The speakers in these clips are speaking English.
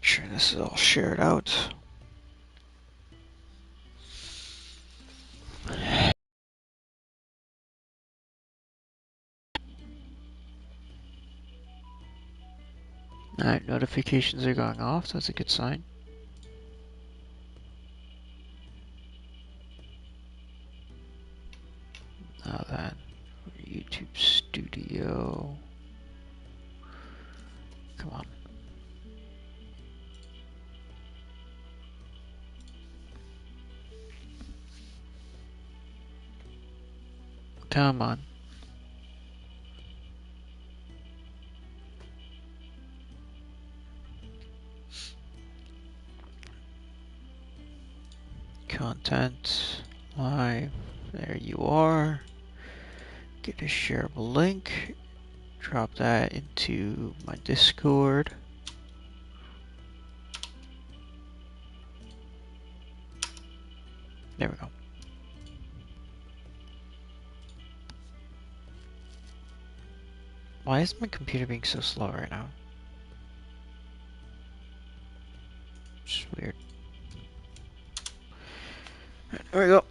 sure this is all shared out. Alright, notifications are going off. That's a good sign. Now then, YouTube Studio. Come on. Come on. Content, live, there you are. Get a shareable link, drop that into my Discord. There we go. Why is my computer being so slow right now? It's weird. Right, there we go.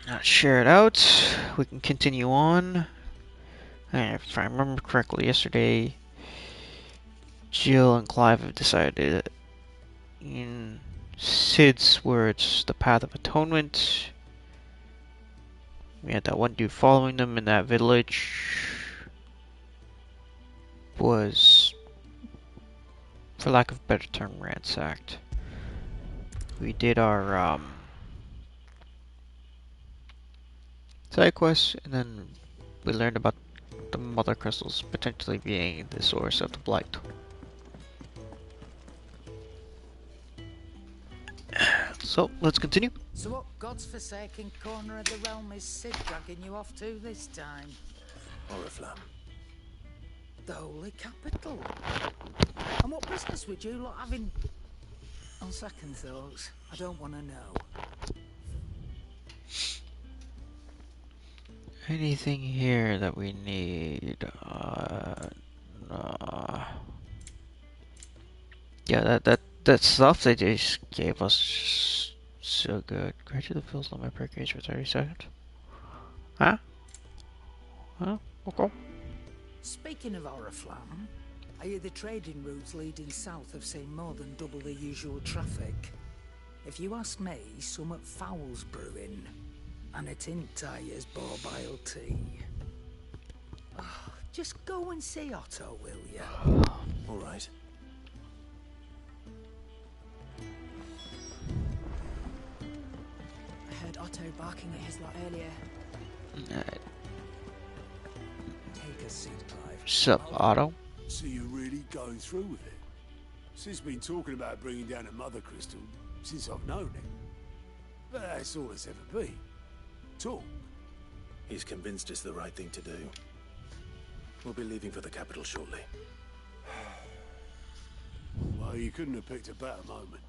Now share it out. We can continue on. And if I remember correctly, yesterday Jill and Clive have decided in Sid's words, the path of atonement. We had that one dude following them in that village. Was, for lack of a better term, ransacked. We did our side quests, and then we learned about the mother crystals potentially being the source of the blight. So let's continue. So what God's forsaken corner of the realm is Sid dragging you off to this time? Oriflamme. The holy capital. And what business would you lot having? On second thoughts, I don't want to know. Anything here that we need? Yeah, that stuff they just gave us so good. Graduate the fills limit per case for 30 seconds. Huh? Huh? Okay. Speaking of Oriflamme, I hear the trading routes leading south have seen more than double the usual traffic. If you ask me, somewhat foul's brewing. And it ain't Tyre's borbile tea. Oh, just go and see Otto, will you? All right. I heard Otto barking at his lot earlier. Alright. Take a seat, Clive. Sup, Otto? So you're really going through with it? Sid's been talking about bringing down a mother crystal since I've known him. But that's all it's ever been. Talk. He's convinced it's the right thing to do. We'll be leaving for the capital shortly. Well, you couldn't have picked a better moment.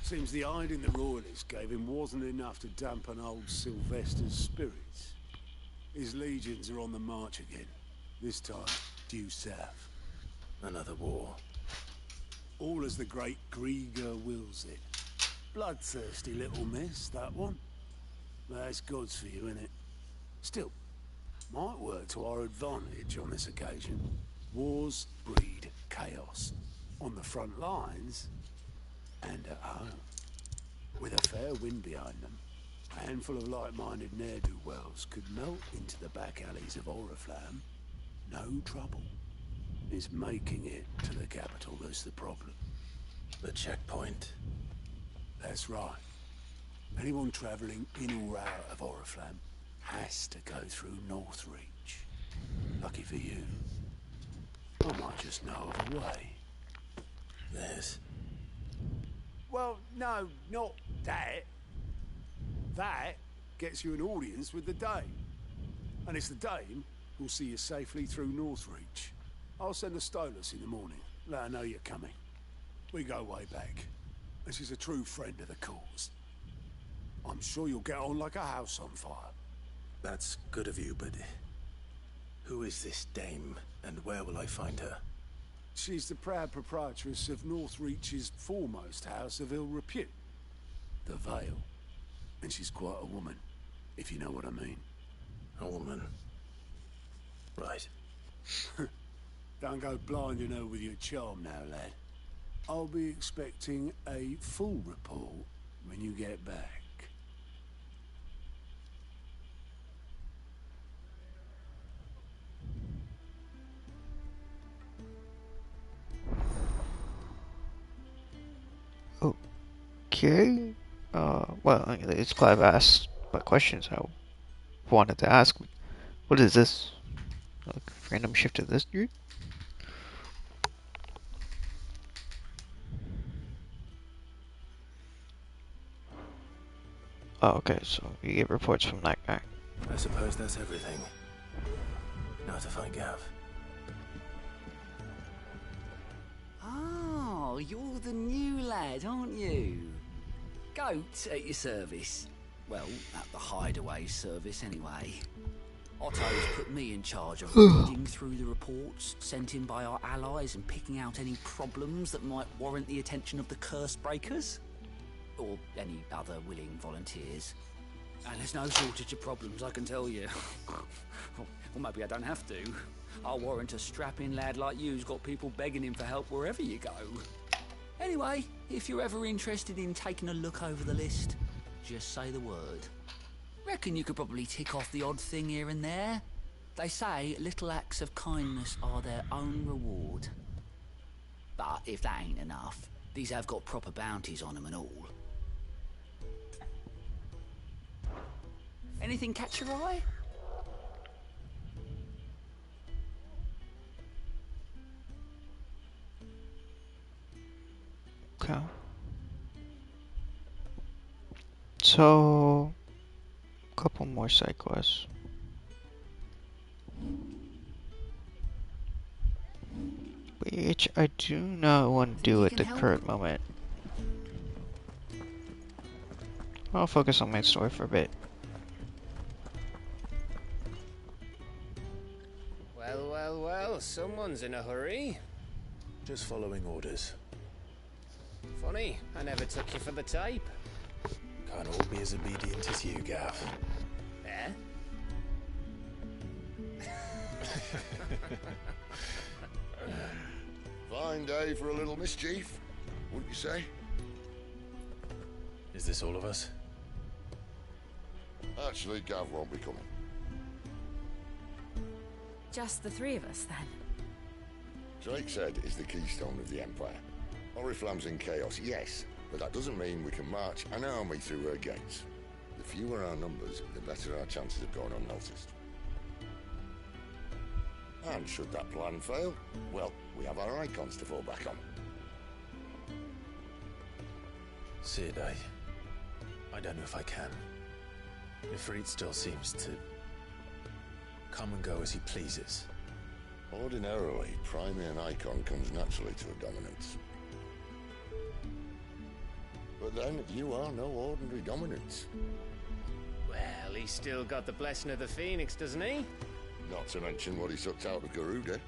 Seems the hiding the royalists gave him wasn't enough to dampen old Sylvester's spirits. His legions are on the march again. This time, due south. Another war. All as the great Grieger wills it. Bloodthirsty little miss, that one. That's God's for you, innit? Still, might work to our advantage on this occasion. Wars breed chaos. On the front lines, and at home. With a fair wind behind them, a handful of like-minded ne'er-do-wells could melt into the back alleys of Oriflamme. No trouble. It's making it to the capital that's the problem. The checkpoint. That's right. Anyone travelling in or out of Oriflamme has to go through Northreach. Lucky for you. I might just know of a way. This. Well, no, not that. That gets you an audience with the Dame. And it's the Dame who'll see you safely through Northreach. I'll send a Stolas in the morning. Let her know you're coming. We go way back. And she's a true friend of the cause. I'm sure you'll get on like a house on fire. That's good of you, but Who is this dame, and where will I find her? She's the proud proprietress of Northreach's foremost house of ill repute, the Vale. And she's quite a woman, if you know what I mean. A woman. Right. Don't go blinding her with your charm now, lad. I'll be expecting a full report when you get back. Okay. Well, it's Clive asked my questions I wanted to ask. What is this? Like, random shift to this dude? Oh, okay, so you get reports from that guy. I suppose that's everything. Now to find Gav. Oh, you're the new lad, aren't you? Goat at your service. Well, at the hideaway service anyway. Otto's put me in charge of reading through the reports sent in by our allies and picking out any problems that might warrant the attention of the curse breakers. Or any other willing volunteers. And there's no shortage of problems, I can tell you. Well, maybe I don't have to. I'll warrant a strapping lad like you's got people begging him for help wherever you go. Anyway, if you're ever interested in taking a look over the list, just say the word. Reckon you could probably tick off the odd thing here and there. They say little acts of kindness are their own reward. But if that ain't enough, these have got proper bounties on them and all. Anything catch your eye? Okay. So, a couple more side quests. Which I do not want to do at the current moment. I'll focus on my story for a bit. Well, someone's in a hurry. Just following orders. Funny, I never took you for the type. Can't all be as obedient as you, Gav. Eh? Fine day for a little mischief, wouldn't you say? Is this all of us? Actually, Gav won't be coming. Just the three of us, then. Drake's Head is the keystone of the Empire. Oriflamme's in chaos, yes, but that doesn't mean we can march an army through her gates. The fewer our numbers, the better our chances of going unnoticed. And should that plan fail, well, we have our icons to fall back on. Sid, I don't know if I can. Ifrit still seems to come and go as he pleases. Ordinarily, priming an icon comes naturally to a dominance. But then, you are no ordinary dominance. Well, he's still got the blessing of the Phoenix, doesn't he? Not to mention what he sucked out of Garuda.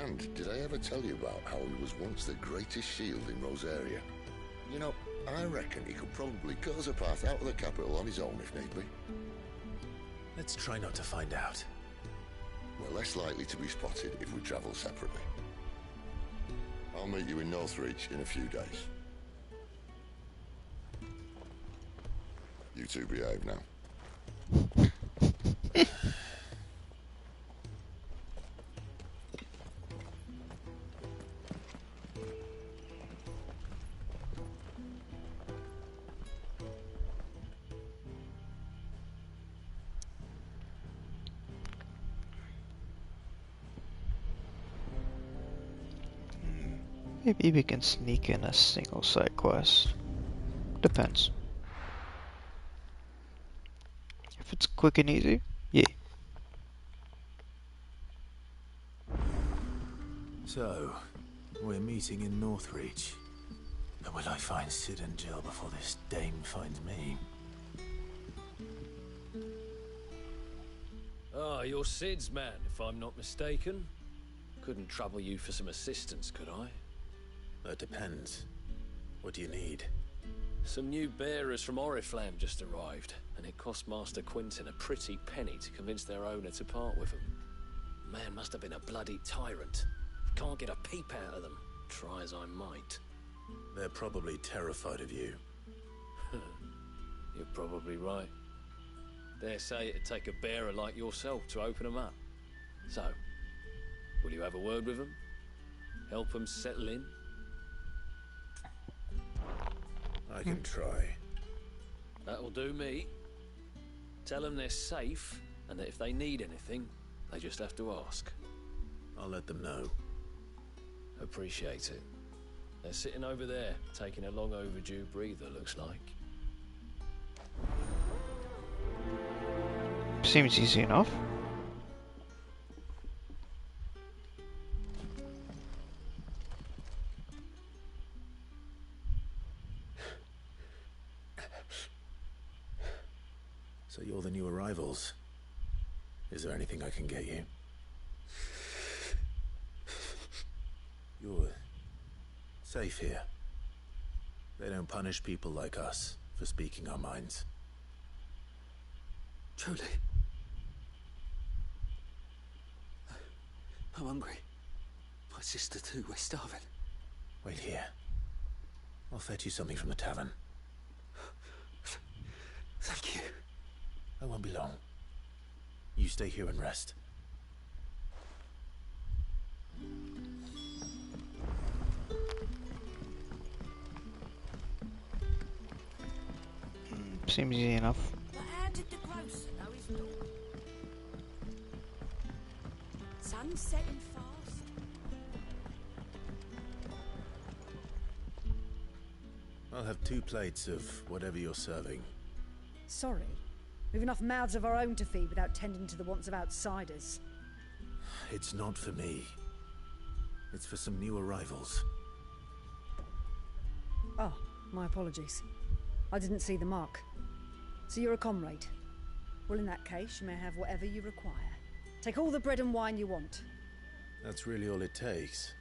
And did I ever tell you about how he was once the greatest shield in Rosaria? You know, I reckon he could probably cut us a path out of the capital on his own if need be. Let's try not to find out. We're less likely to be spotted if we travel separately. I'll meet you in Northreach in a few days. You two behave now. Maybe we can sneak in a single side quest. Depends. If it's quick and easy, yeah. So, we're meeting in Northreach. But will I find Sid and Jill before this dame finds me? Oh, Ah, you're Sid's man, if I'm not mistaken. Couldn't trouble you for some assistance, could I? That depends. What do you need? Some new bearers from Oriflamme just arrived, and it cost Master Quinton a pretty penny to convince their owner to part with them. Man must have been a bloody tyrant. Can't get a peep out of them, try as I might. They're probably terrified of you. You're probably right. Dare say it'd take a bearer like yourself to open them up. So, will you have a word with them? Help them settle in? I can try. That'll do me. Tell them they're safe, and that if they need anything, they just have to ask. I'll let them know. Appreciate it. They're sitting over there, taking a long overdue breather, looks like. Seems easy enough. So you're the new arrivals. Is there anything I can get you? You're safe here. They don't punish people like us for speaking our minds. Truly. I'm hungry. My sister too, we're starving. Wait here. I'll fetch you something from the tavern. Thank you. I won't be long. You stay here and rest. Seems easy enough. But how did the grocer know his door? Sun's setting fast. I'll have 2 plates of whatever you're serving. Sorry. We've enough mouths of our own to feed without tending to the wants of outsiders. It's not for me. It's for some new arrivals. Oh, my apologies. I didn't see the mark. So you're a comrade. Well, in that case, you may have whatever you require. Take all the bread and wine you want. That's really all it takes.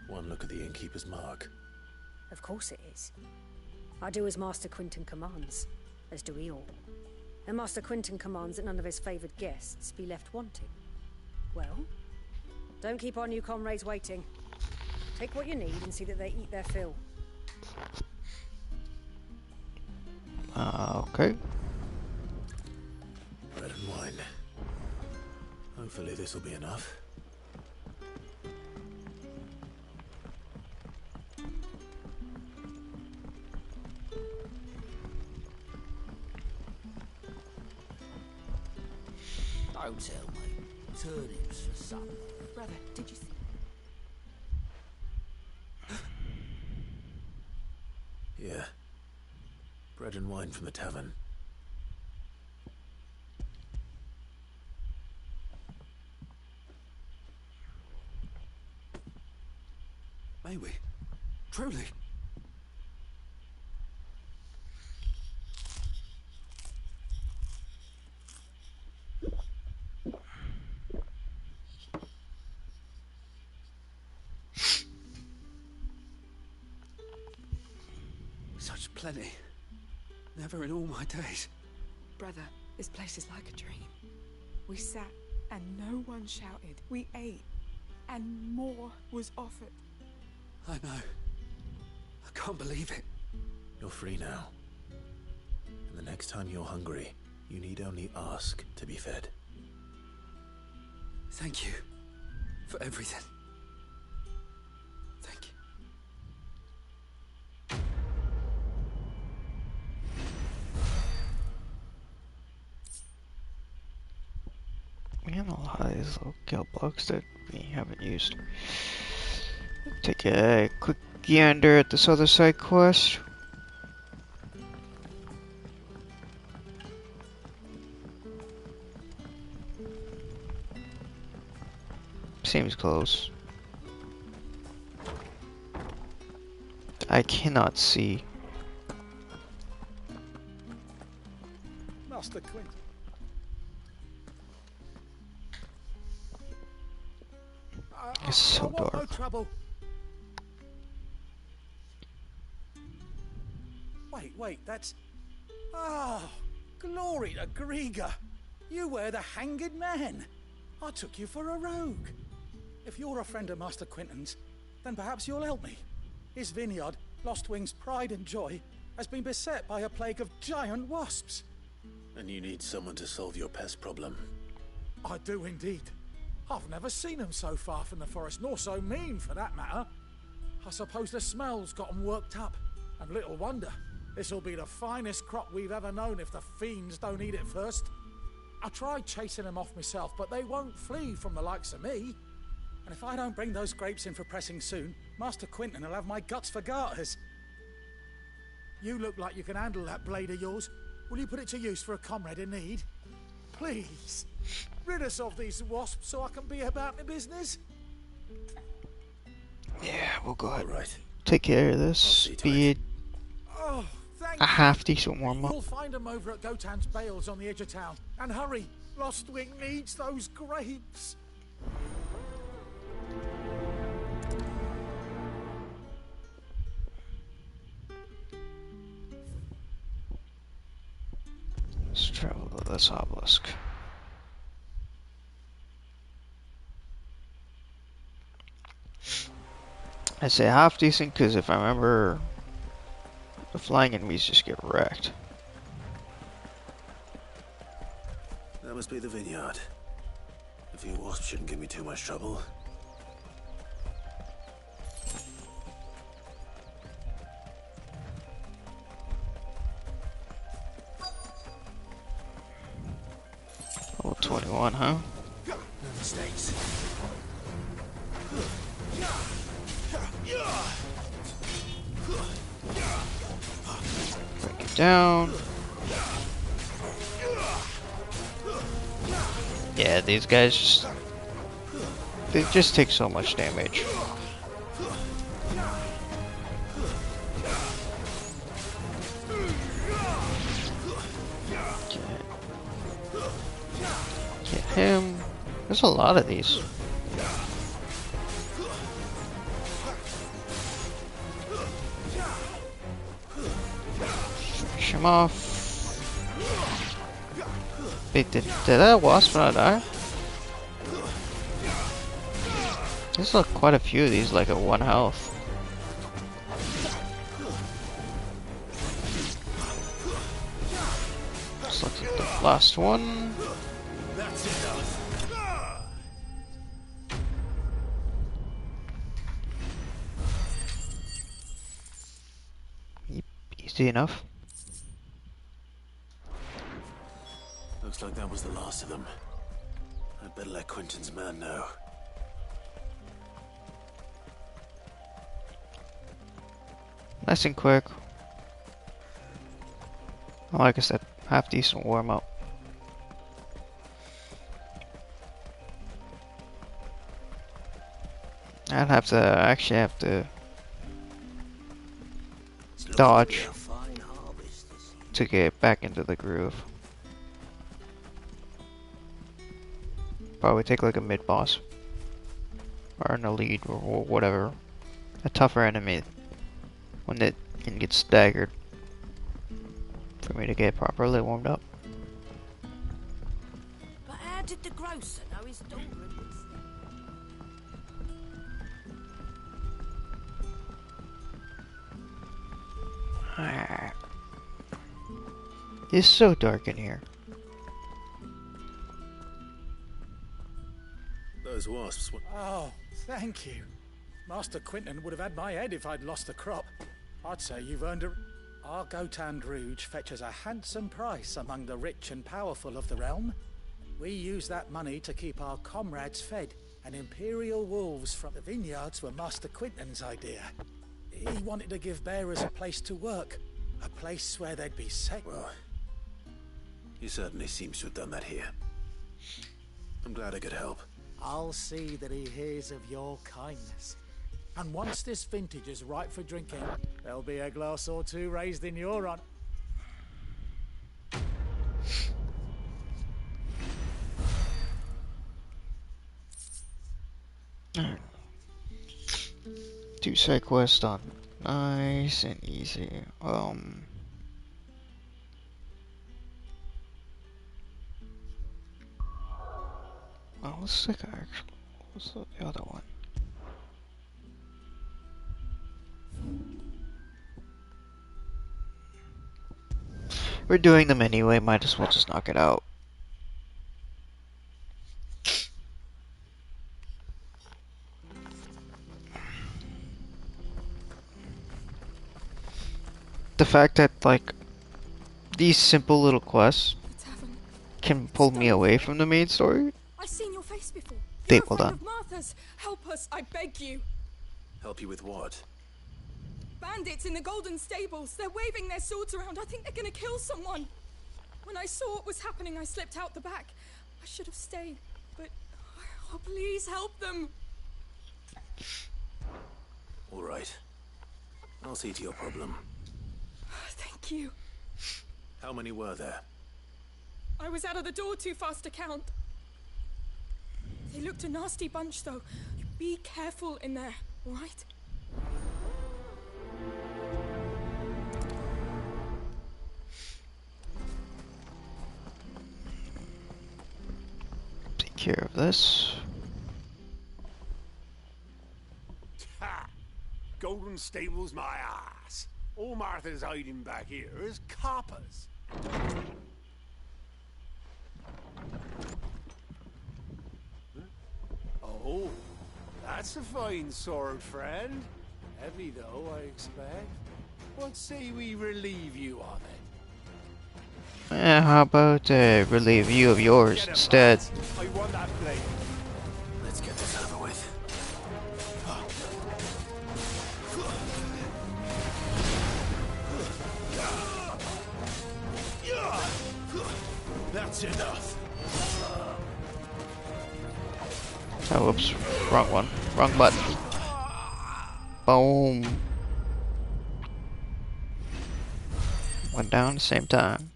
One look at the innkeeper's mark. Of course it is. I do as Master Quinton commands, as do we all. And Master Quinton commands that none of his favoured guests be left wanting. Well, don't keep our new comrades waiting. Take what you need and see that they eat their fill. Okay. Bread and wine. Hopefully this will be enough. Don't tell me. Turnips for supper. Brother, did you see? Yeah. Bread and wine from the tavern. May we? Truly? Such plenty. Never in all my days. Brother, this place is like a dream. We sat and no one shouted. We ate and more was offered. I know. I can't believe it. You're free now. And the next time you're hungry, you need only ask to be fed. Thank you for everything. Thank you. We have a lot of these little kill blocks that we haven't used. Take a quick gander at this other side quest. Seems close. I cannot see. Master Quinton. It's so I want no dark. trouble. Wait, that's... Oh, glory to Grieger. You were the hanged man. I took you for a rogue. If you're a friend of Master Quinton's, then perhaps you'll help me. His vineyard, Lostwing's pride and joy, has been beset by a plague of giant wasps. And you need someone to solve your pest problem. I do indeed. I've never seen them so far from the forest, nor so mean for that matter. I suppose the smell's got them worked up. And little wonder. This'll be the finest crop we've ever known if the fiends don't eat it first. I tried chasing them off myself, but they won't flee from the likes of me. And if I don't bring those grapes in for pressing soon, Master Quinton will have my guts for garters. You look like you can handle that blade of yours. Will you put it to use for a comrade in need? Please, rid us of these wasps so I can be about the business. Yeah, we'll go ahead. All right. Take care of this. Be Oh, thank a half decent warm up. You'll find them over at Gotan's Bales on the edge of town. And hurry, Lostwing needs those grapes. Let's travel to this obelisk. I say half decent because if I remember, the flying enemies just get wrecked. That must be the vineyard. A few wasps shouldn't give me too much trouble. Level 21, huh? No mistakes. Break it down. Yeah, these guys just... they just take so much damage. Get him. There's a lot of these. Finish him off. Wait, did that wasp not die? There's like quite a few of these, like at 1 health. Just looks like the last one. That's enough. Yep, easy enough. Looks like that was the last of them. I'd better let Quinton's man know. Nice and quick. Like I said, half decent warm up. I'd have to actually have to dodge to get back into the groove. Probably take like a mid boss or an elite or whatever, a tougher enemy, one that can get staggered for me to get properly warmed up. But how did the grocer know his daughter had been Ah. It's so dark in here. Those wasps. Oh, thank you. Master Quinton would have had my head if I'd lost the crop. I'd say you've earned a... Our Gotan Rouge fetches a handsome price among the rich and powerful of the realm. We use that money to keep our comrades fed, and Imperial wolves from the vineyards were Master Quinton's idea. He wanted to give bearers a place to work, a place where they'd be safe. Well, he certainly seems to have done that here. I'm glad I could help. I'll see that he hears of your kindness. And once this vintage is ripe for drinking, there'll be a glass or two raised in your honor. Do side quest done. Nice and easy. Oh, let's take actually. What's the other one? We're doing them anyway, might as well just knock it out. The fact that, like, these simple little quests can pull me away from the main story. I've seen your face before. They You're a well friend done. of Martha's. Help us, I beg you. Help you with what? Bandits in the Golden Stables. They're waving their swords around. I think they're gonna kill someone. When I saw what was happening, I slipped out the back. I should have stayed, but oh, please help them. All right. I'll see to your problem. Thank you. How many were there? I was out of the door too fast to count. They looked a nasty bunch, though. Be careful in there, all right? Take care of this. Ha! Golden Stables, my ass. All Martha's hiding back here is coppers. Oh, that's a fine sword, friend. Heavy though, I expect. What say we relieve you of it? How about relieve you of yours instead? I want that blade. Let's get this over with. That's enough. Oh, whoops. Wrong one. Wrong button. Boom. Went down at the same time.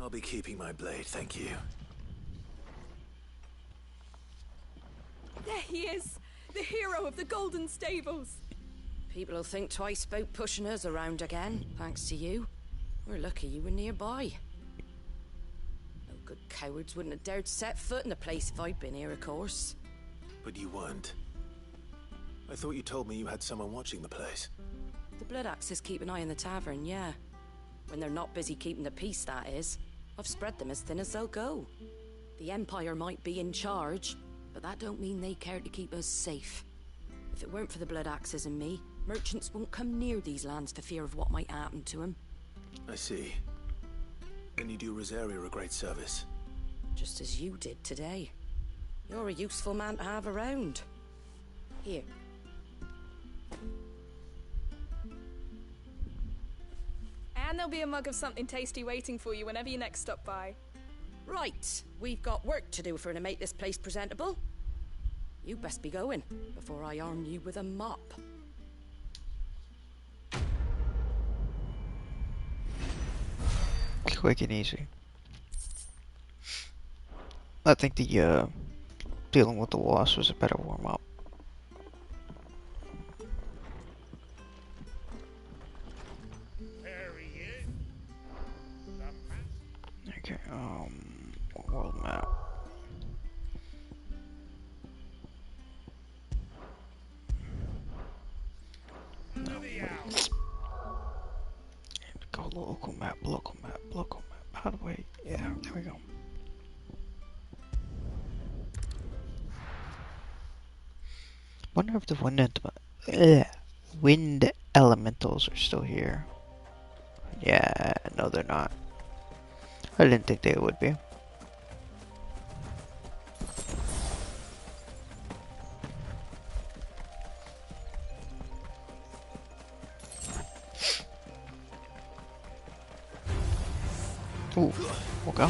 I'll be keeping my blade, thank you. There he is, the hero of the Golden Stables. People will think twice about pushing us around again, thanks to you. We're lucky you were nearby. No good cowards wouldn't have dared set foot in the place if I'd been here, of course. But you weren't. I thought you told me you had someone watching the place. The Blood Axes keep an eye on the tavern, yeah. When they're not busy keeping the peace, that is. I've spread them as thin as they'll go. The Empire might be in charge, but that don't mean they care to keep us safe. If it weren't for the Blood Axes and me, merchants won't come near these lands for fear of what might happen to them. I see. And you do Rosaria a great service. Just as you did today. You're a useful man to have around. Here. And there'll be a mug of something tasty waiting for you whenever you next stop by. Right, we've got work to do for to make this place presentable. You best be going, before I arm you with a mop. Quick and easy. I think the dealing with the wasp was a better warm-up. Okay, world map. No. Go local map, local map, local map. How do we? Yeah, there we go. Wonder if the wind elementals are still here. Yeah, no, they're not. I didn't think they would be. Ooh, okay.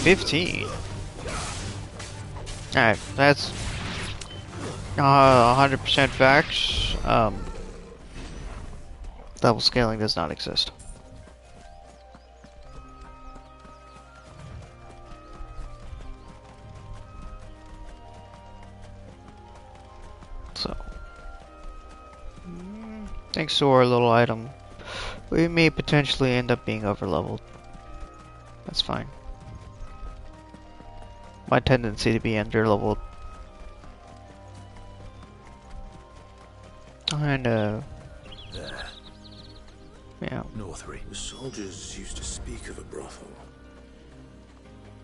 15. Alright, that's 100% facts. Double scaling does not exist. So, thanks to our little item, we may potentially end up being overleveled. That's fine. My tendency to be underleveled. And, There. yeah. Northry. The soldiers used to speak of a brothel.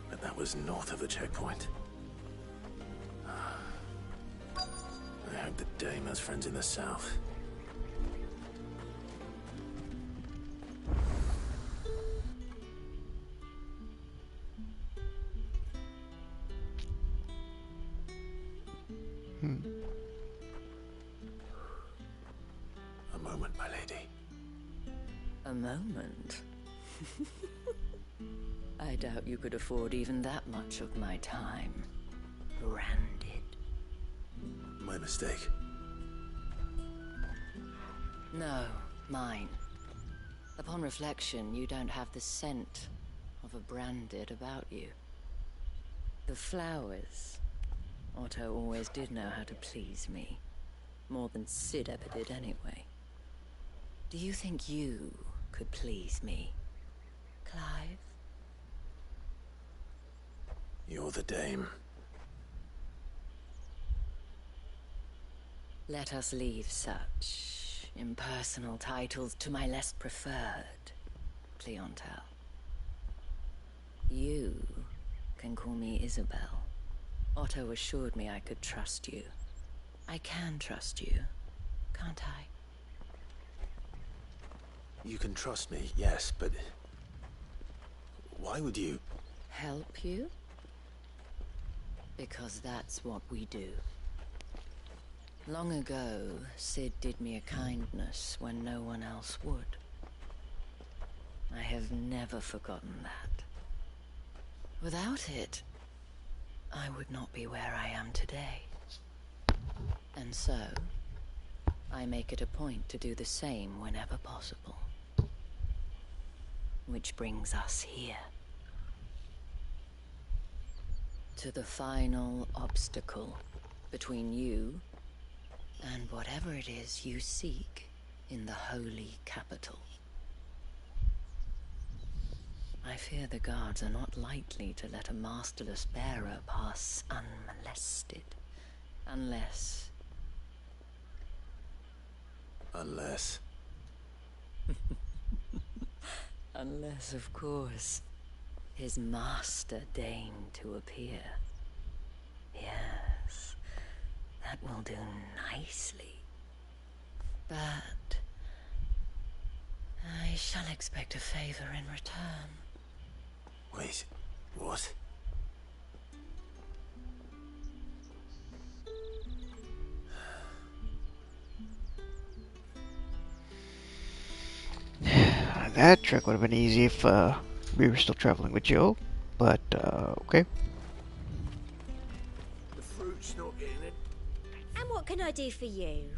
But that was north of the checkpoint. I hope the dame has friends in the south. A moment, my lady. A moment? I doubt you could afford even that much of my time. Branded. My mistake. No, mine. Upon reflection, you don't have the scent of a branded about you. The flowers. Otto always did know how to please me. More than Sid ever did anyway. Do you think you could please me, Clive? You're the dame. Let us leave such impersonal titles to my less preferred clientele. You can call me Isabel. Otto assured me I could trust you. I can trust you, can't I? You can trust me, yes, but... why would you... Help you? Because that's what we do. Long ago, Sid did me a kindness when no one else would. I have never forgotten that. Without it, I would not be where I am today. And so, I make it a point to do the same whenever possible. Which brings us here. To the final obstacle between you and whatever it is you seek in the holy capital. I fear the guards are not likely to let a masterless bearer pass unmolested. Unless... Unless... Unless, of course, his master deigned to appear. Yes, that will do nicely. But... I shall expect a favor in return. Wait, what? That trick would have been easy if we were still traveling with Joe, but okay. The fruit's not getting it. And what can I do for you?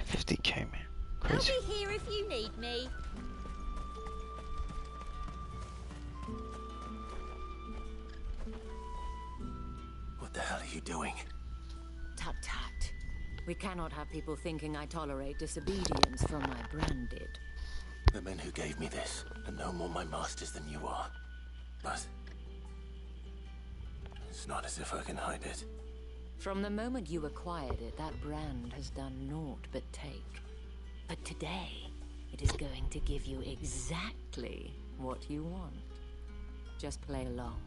$50K, man. I'll Crazy. be here if you need me. What the hell are you doing? Tut tut. We cannot have people thinking I tolerate disobedience from my branded. The men who gave me this are no more my masters than you are. But... it's not as if I can hide it. From the moment you acquired it, that brand has done naught but take. But today, it is going to give you exactly what you want. Just play along.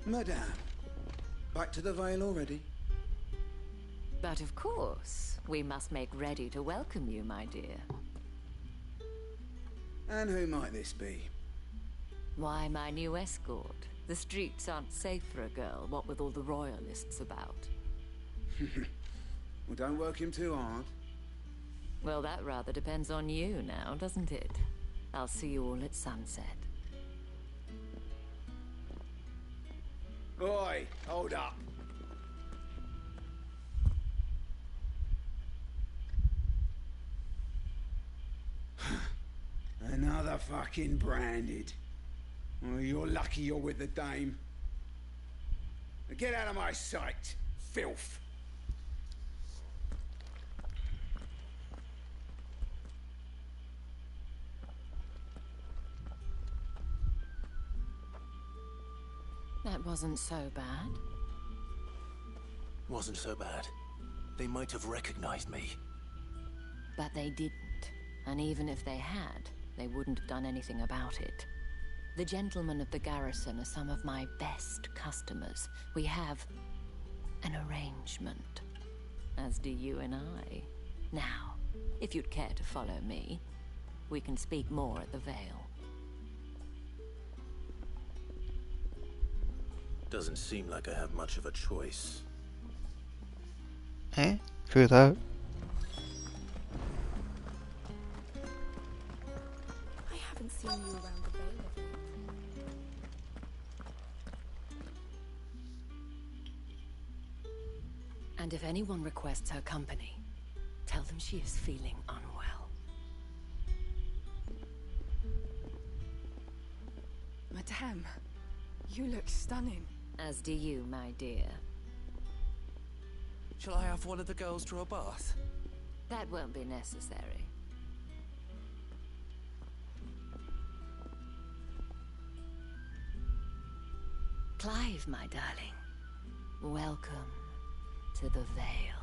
Madame, back to the Vale already? But of course, we must make ready to welcome you, my dear. And who might this be? Why, my new escort. The streets aren't safe for a girl, what with all the royalists about. Well, don't work him too hard. Well, that rather depends on you now, doesn't it? I'll see you all at sunset. Oi, hold up. Another fucking branded. Oh, you're lucky you're with the dame. Now get out of my sight, filth. That wasn't so bad. Wasn't so bad. They might have recognized me. But they didn't. And even if they had, they wouldn't have done anything about it. The gentlemen of the garrison are some of my best customers. We have an arrangement, as do you and I. Now, if you'd care to follow me, we can speak more at the Vale. Doesn't seem like I have much of a choice. Eh? True that. I haven't seen you around the Vale of late. And if anyone requests her company, tell them she is feeling unwell. Madame, you look stunning. As do you, my dear. Shall I have one of the girls draw a bath? That won't be necessary. Clive, my darling. Welcome to the Vale.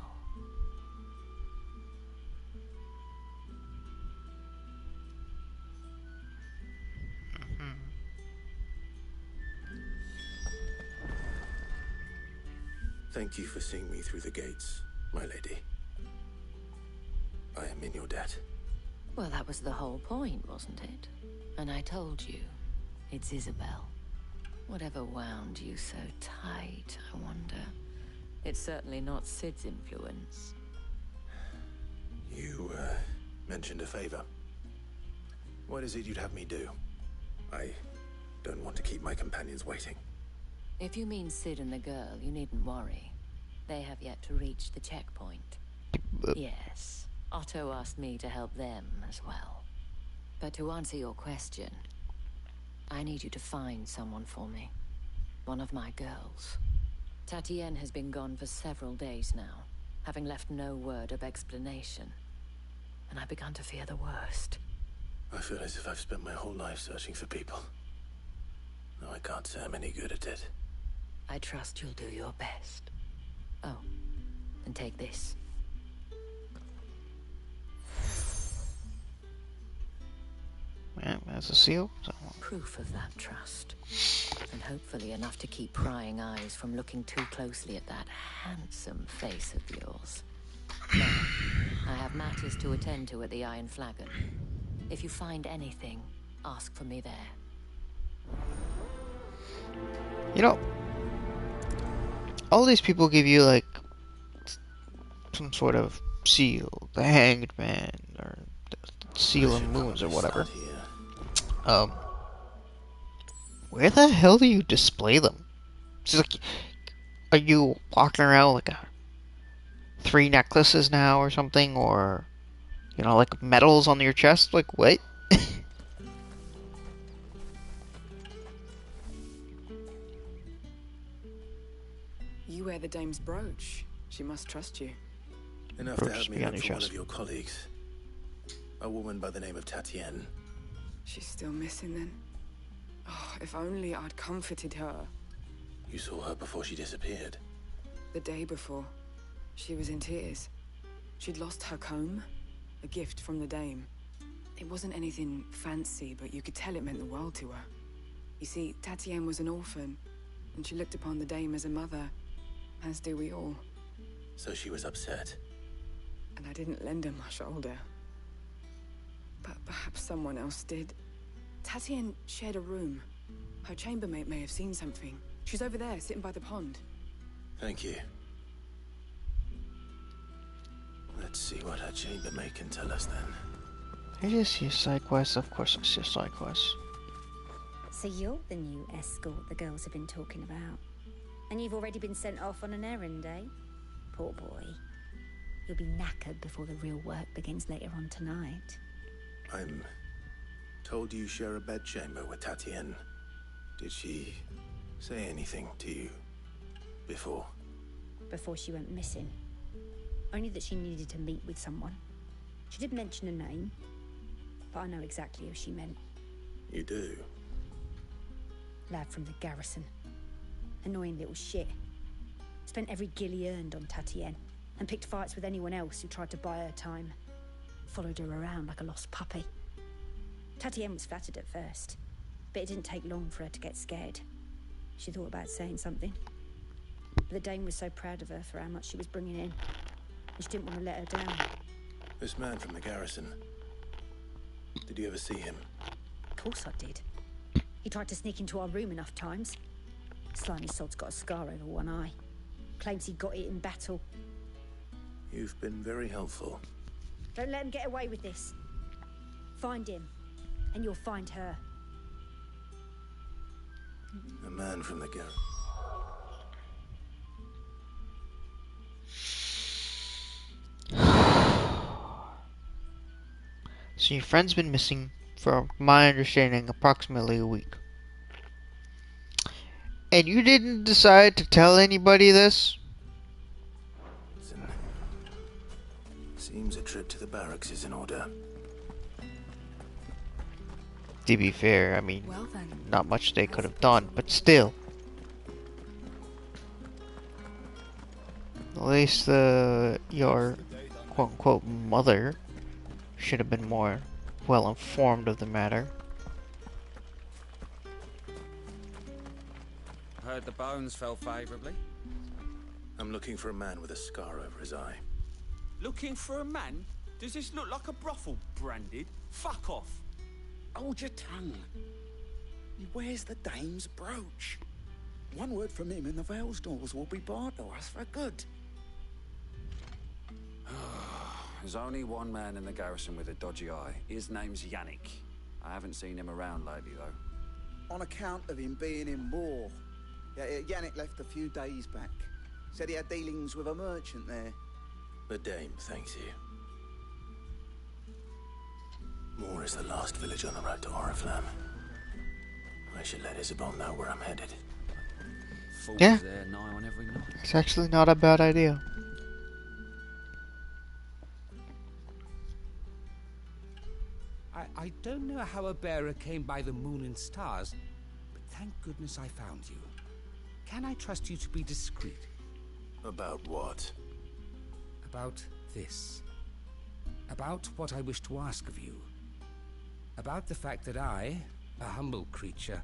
Thank you for seeing me through the gates, my lady. I am in your debt. Well, that was the whole point, wasn't it? And I told you, it's Isabel. Whatever wound you so tight, I wonder. It's certainly not Sid's influence. You, mentioned a favor. What is it you'd have me do? I don't want to keep my companions waiting. If you mean Sid and the girl, you needn't worry. They have yet to reach the checkpoint. Yes, Otto asked me to help them as well. But to answer your question, I need you to find someone for me. One of my girls. Tatienne has been gone for several days now, having left no word of explanation. And I've begun to fear the worst. I feel as if I've spent my whole life searching for people. No, I can't say I'm any good at it. I trust you'll do your best. Oh, and take this. Yeah, that's a seal. So. Proof of that trust. And hopefully enough to keep prying eyes from looking too closely at that handsome face of yours. Now, I have matters to attend to at the Iron Flagon. If you find anything, ask for me there. You know, all these people give you like some sort of seal, the Hanged Man, or the Seal of Moons, or whatever. Where the hell do you display them? It's like, are you walking around like 3 necklaces now or something, or you know, like medals on your chest? Like what? You wear the dame's brooch. She must trust you. Enough to have me look for one of your colleagues. A woman by the name of Tatienne. She's still missing then? Oh, if only I'd comforted her. You saw her before she disappeared? The day before. She was in tears. She'd lost her comb, a gift from the dame. It wasn't anything fancy, but you could tell it meant the world to her. You see, Tatienne was an orphan, and she looked upon the dame as a mother, as do we all. So she was upset. And I didn't lend her my shoulder. But perhaps someone else did. Tatienne shared a room. Her chambermaid may have seen something. She's over there, sitting by the pond. Thank you. Let's see what her chambermaid can tell us then. I just see a side quest. Of course I see a side quest. So you're the new escort the girls have been talking about. And you've already been sent off on an errand, eh? Poor boy. You'll be knackered before the real work begins later on tonight. I'm told you share a bedchamber with Tatienne. Did she say anything to you before? Before she went missing. Only that she needed to meet with someone. She did mention a name, but I know exactly who she meant. You do? Lad from the garrison. Annoying little shit. Spent every guil he earned on Tatienne, and picked fights with anyone else who tried to buy her time. Followed her around like a lost puppy. Tatienne was flattered at first, but it didn't take long for her to get scared. She thought about saying something. But the Dame was so proud of her for how much she was bringing in, and she didn't want to let her down. This man from the garrison. Did you ever see him? Of course I did. He tried to sneak into our room enough times. Slimy sod's got a scar over one eye. Claims he got it in battle. You've been very helpful. Don't let him get away with this. Find him, and you'll find her. A man from the garrison. So your friend's been missing, from my understanding, approximately a week. And you didn't decide to tell anybody this? Seems a trip to the barracks is in order. To be fair, I mean, Well then. not much they could have done, but still. At least your quote-unquote mother should have been more well informed of the matter. Heard the bones fell favourably. I'm looking for a man with a scar over his eye. Looking for a man? Does this look like a brothel, Branded? Fuck off! Hold your tongue. He wears the Dame's brooch. One word from him and the Vale's doors will be barred to us for good. There's only one man in the garrison with a dodgy eye. His name's Yannick. I haven't seen him around lately, though. On account of him being in war. Yeah, Yannick left a few days back. Said he had dealings with a merchant there. The Dame thanks you. Moor is the last village on the road to Oriflamme. I should let Isabel know where I'm headed. Yeah, there nigh on every night. it's actually not a bad idea. I don't know how a bearer came by the moon and stars, but thank goodness I found you. Can I trust you to be discreet? About what? About this. About what I wish to ask of you. About the fact that I, a humble creature,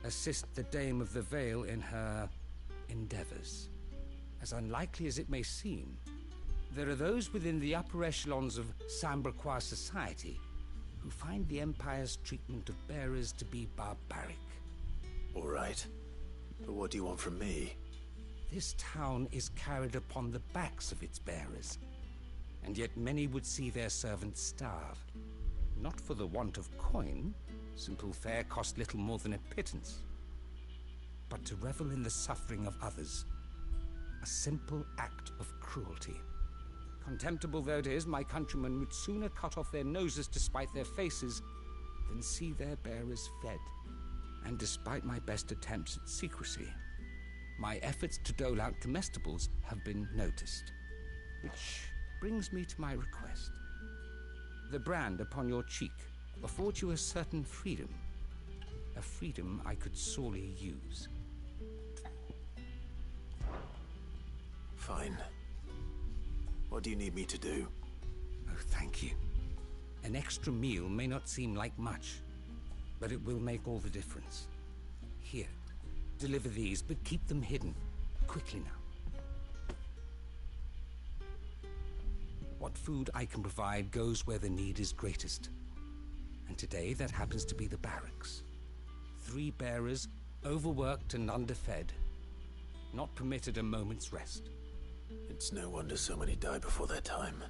assist the Dame of the Vale in her endeavors. As unlikely as it may seem, there are those within the upper echelons of Samberquois society who find the Empire's treatment of bearers to be barbaric. All right. But what do you want from me? This town is carried upon the backs of its bearers, and yet many would see their servants starve. Not for the want of coin, simple fare cost little more than a pittance, but to revel in the suffering of others, a simple act of cruelty. Contemptible though it is, my countrymen would sooner cut off their noses to spite their faces than see their bearers fed. And despite my best attempts at secrecy, my efforts to dole out comestibles have been noticed. Which brings me to my request. The brand upon your cheek affords you a certain freedom. A freedom I could sorely use. Fine. What do you need me to do? Oh, thank you. An extra meal may not seem like much, but it will make all the difference. Here, deliver these, but keep them hidden. Quickly now. What food I can provide goes where the need is greatest. And today that happens to be the barracks. 3 bearers, overworked and underfed, not permitted a moment's rest. It's no wonder so many die before their time.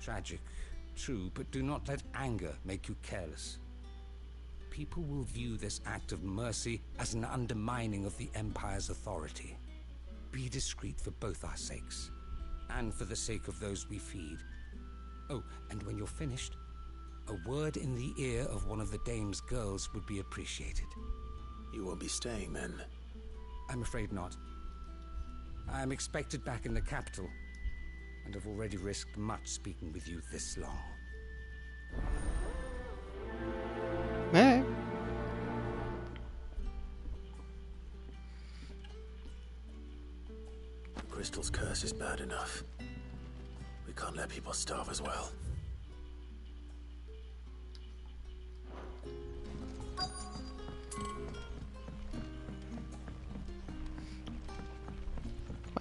Tragic, true, but do not let anger make you careless. People will view this act of mercy as an undermining of the Empire's authority. Be discreet for both our sakes, and for the sake of those we feed. Oh, and when you're finished, A word in the ear of one of the dame's girls would be appreciated. You won't be staying then? I'm afraid not. I am expected back in the capital, and have already risked much speaking with you this long. Hey. The crystal's curse is bad enough. We can't let people starve as well.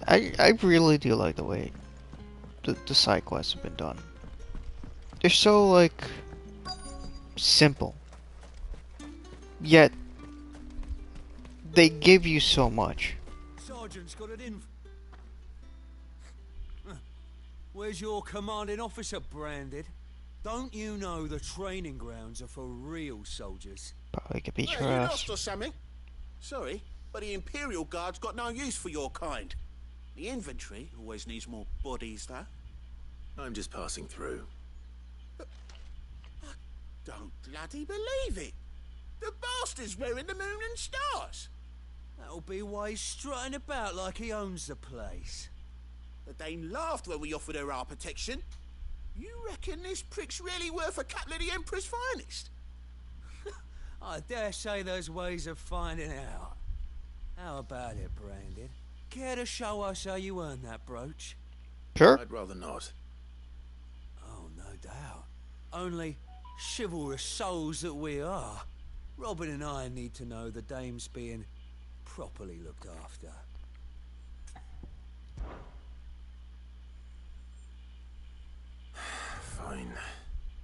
I really do like the way the side quests have been done. They're so, like, simple. Yet, they give you so much. Sergeant's got it in. Where's your commanding officer, Branded? Don't you know the training grounds are for real soldiers? Probably could beat Hey, your you ass. lost or something? Sorry, but the Imperial Guard's got no use for your kind. The infantry always needs more bodies, though. I'm just passing through. I don't bloody believe it. The bastard's wearing the moon and stars. That'll be why he's strutting about like he owns the place. The Dane laughed when we offered her our protection. You reckon this prick's really worth a couple of the Emperor's finest? I dare say there's ways of finding out. How about it, Branded? Care to show us how you earned that brooch? Sure. I'd rather not. Oh, no doubt. Only chivalrous souls that we are, Robin and I need to know the dame's being properly looked after. Fine.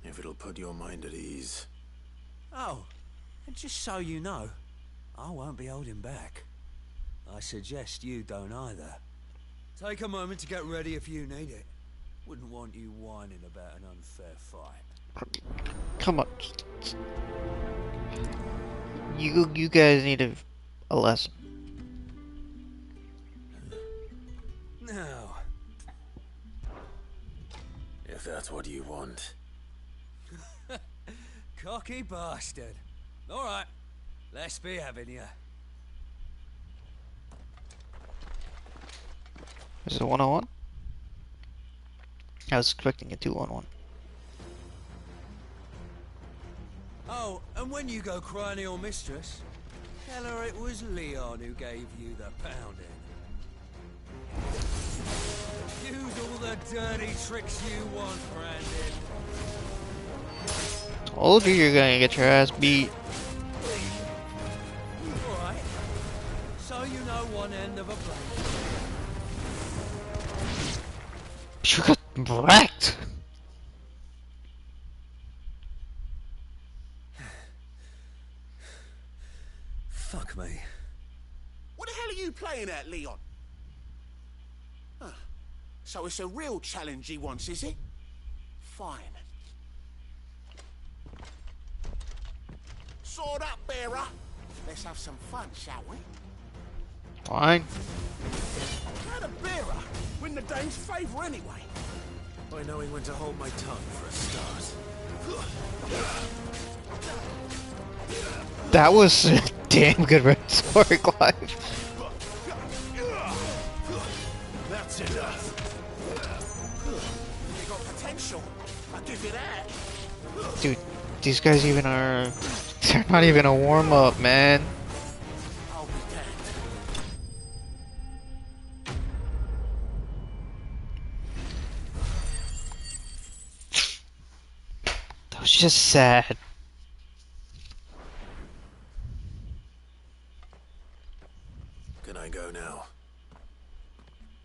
If it'll put your mind at ease. Oh, and just so you know, I won't be holding back. I suggest you don't either. Take a moment to get ready if you need it. Wouldn't want you whining about an unfair fight. Come on. You guys need a lesson. Now, If that's what you want. cocky bastard. All right, let's be having you. Is it a 1-on-1? I was expecting a 2-on-1. Oh, and when you go crying to your mistress, tell her it was Leon who gave you the pounding. Use all the dirty tricks you want, Brandon. Told you you're gonna get your ass beat. Alright. So you know one end of a blade. You got wrecked. Fuck me. What the hell are you playing at, Leon? Huh. So it's a real challenge he wants, is it? Fine. Sword up, bearer. Let's have some fun, shall we? Fine. How the bearer win the Dane's favour anyway? By knowing when to hold my tongue for a start. That was a damn good rhetoric, Clive. That's enough. You got potential. I'll give you that. Dude, these guys even are... They're not even a warm-up, man. I'll be damned. That was just sad. Can I go now?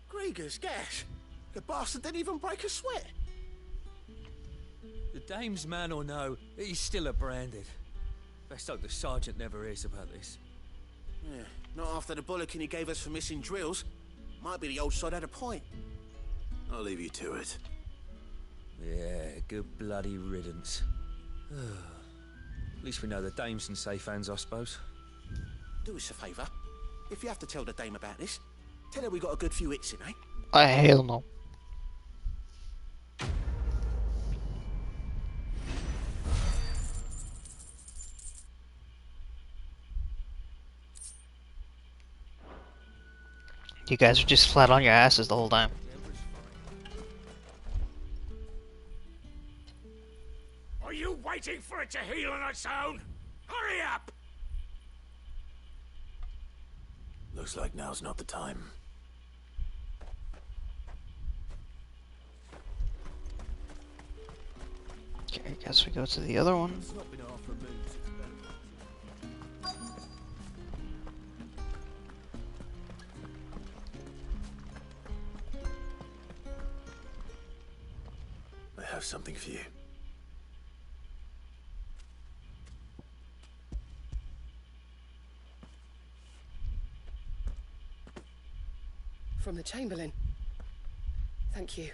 Grieger's gas. The bastard didn't even break a sweat. The dame's man or no, he's still a Branded. Best hope the sergeant never hears about this. Yeah, not after the bullocking he gave us for missing drills. Might be the old sod had a point. I'll leave you to it. Yeah, good bloody riddance. At least we know the dame's in safe hands, I suppose. Do us a favour. If you have to tell the dame about this, tell her we got a good few hits in, eh? Hell no. You guys are just flat on your asses the whole time. Are you waiting for it to heal on its own? Hurry up! Looks like now's not the time. Okay, I guess we go to the other one. I have something for you. From the Chamberlain. Thank you.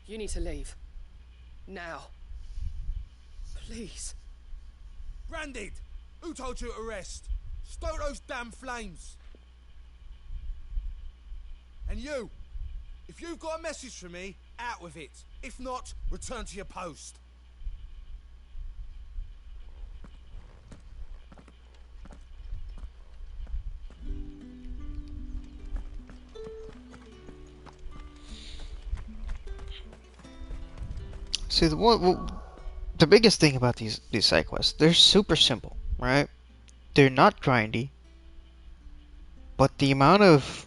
You need to leave. Now. Please. Branded! Who told you to rest? Stoke those damn flames! And you! If you've got a message for me, out with it. If not, return to your post. See, the biggest thing about these side quests, they're super simple, right? They're not grindy, but the amount of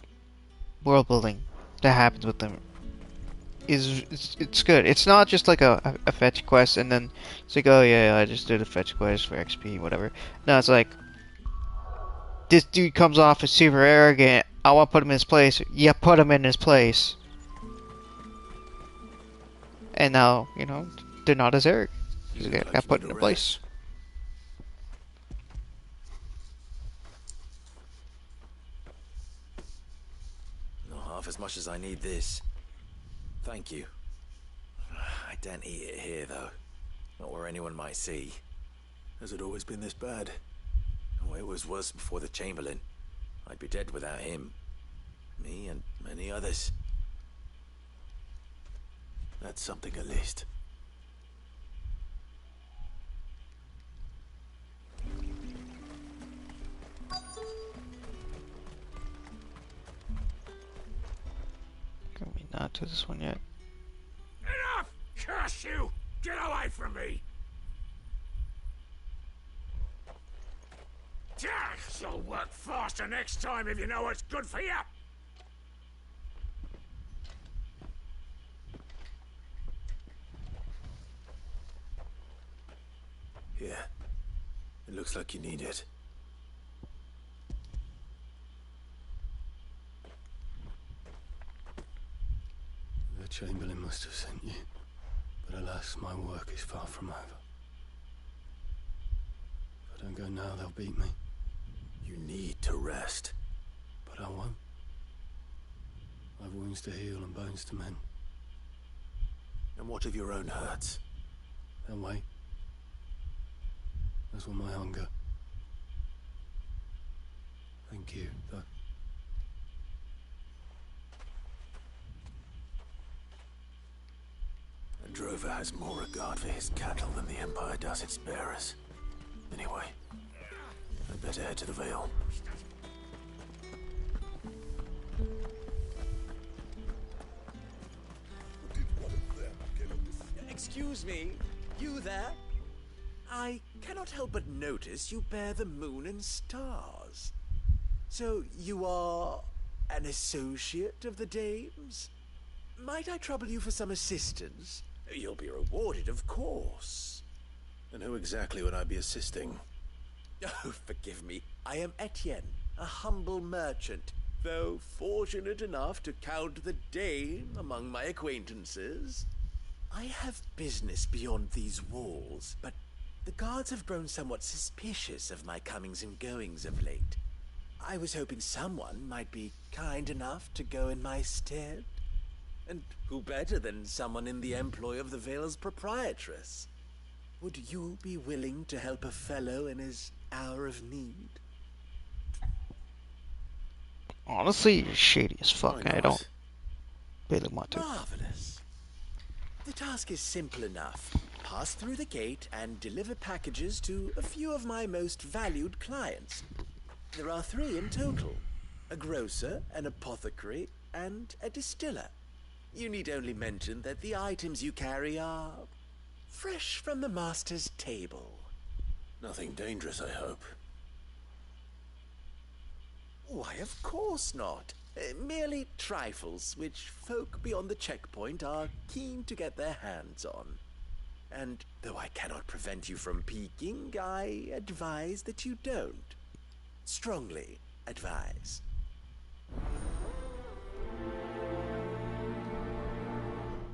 world building that happens with them it's good. It's not just like a fetch quest and then it's like, oh yeah, I just did a fetch quest for XP, whatever. No, it's like, this dude comes off as super arrogant, I want to put him in his place. Yeah, put him in his place. And now, you know, they're not as arrogant. They got put in their place. Not half as much as I need this. Thank you. I don't eat it here, though. Not where anyone might see. Has it always been this bad? Oh, it was worse before the Chamberlain. I'd be dead without him. Me and many others. That's something at least. Can we not do this one yet? Enough! Curse you! Get away from me! You'll work faster next time if you know what's good for you! Yeah. It looks like you need it. The Chamberlain must have sent you, but alas, my work is far from over. If I don't go now, they'll beat me. You need to rest. But I won't. I've wounds to heal and bones to mend. And what of your own hurts? They'll wait. As will my hunger. Thank you, though. A drover has more regard for his cattle than the Empire does its bearers. Anyway, I'd better head to the Vale. Excuse me, you there? I cannot help but notice you bear the moon and stars. So you are an associate of the dames? Might I trouble you for some assistance? You'll be rewarded, of course. And who exactly would I be assisting? Oh, forgive me. I am Etienne, a humble merchant, though fortunate enough to count the dame among my acquaintances. I have business beyond these walls, but the guards have grown somewhat suspicious of my comings and goings of late. I was hoping someone might be kind enough to go in my stead. And who better than someone in the employ of the Vale's proprietress? Would you be willing to help a fellow in his hour of need? Honestly, you're shady as fuck, and I don't really want to. Marvelous. The task is simple enough. Pass through the gate and deliver packages to a few of my most valued clients. There are 3 in total. a grocer, an apothecary, and a distiller. You need only mention that the items you carry are fresh from the master's table. Nothing dangerous, I hope. Why, of course not. Merely trifles which folk beyond the checkpoint are keen to get their hands on. And though I cannot prevent you from peeking, I advise that you don't. Strongly advise.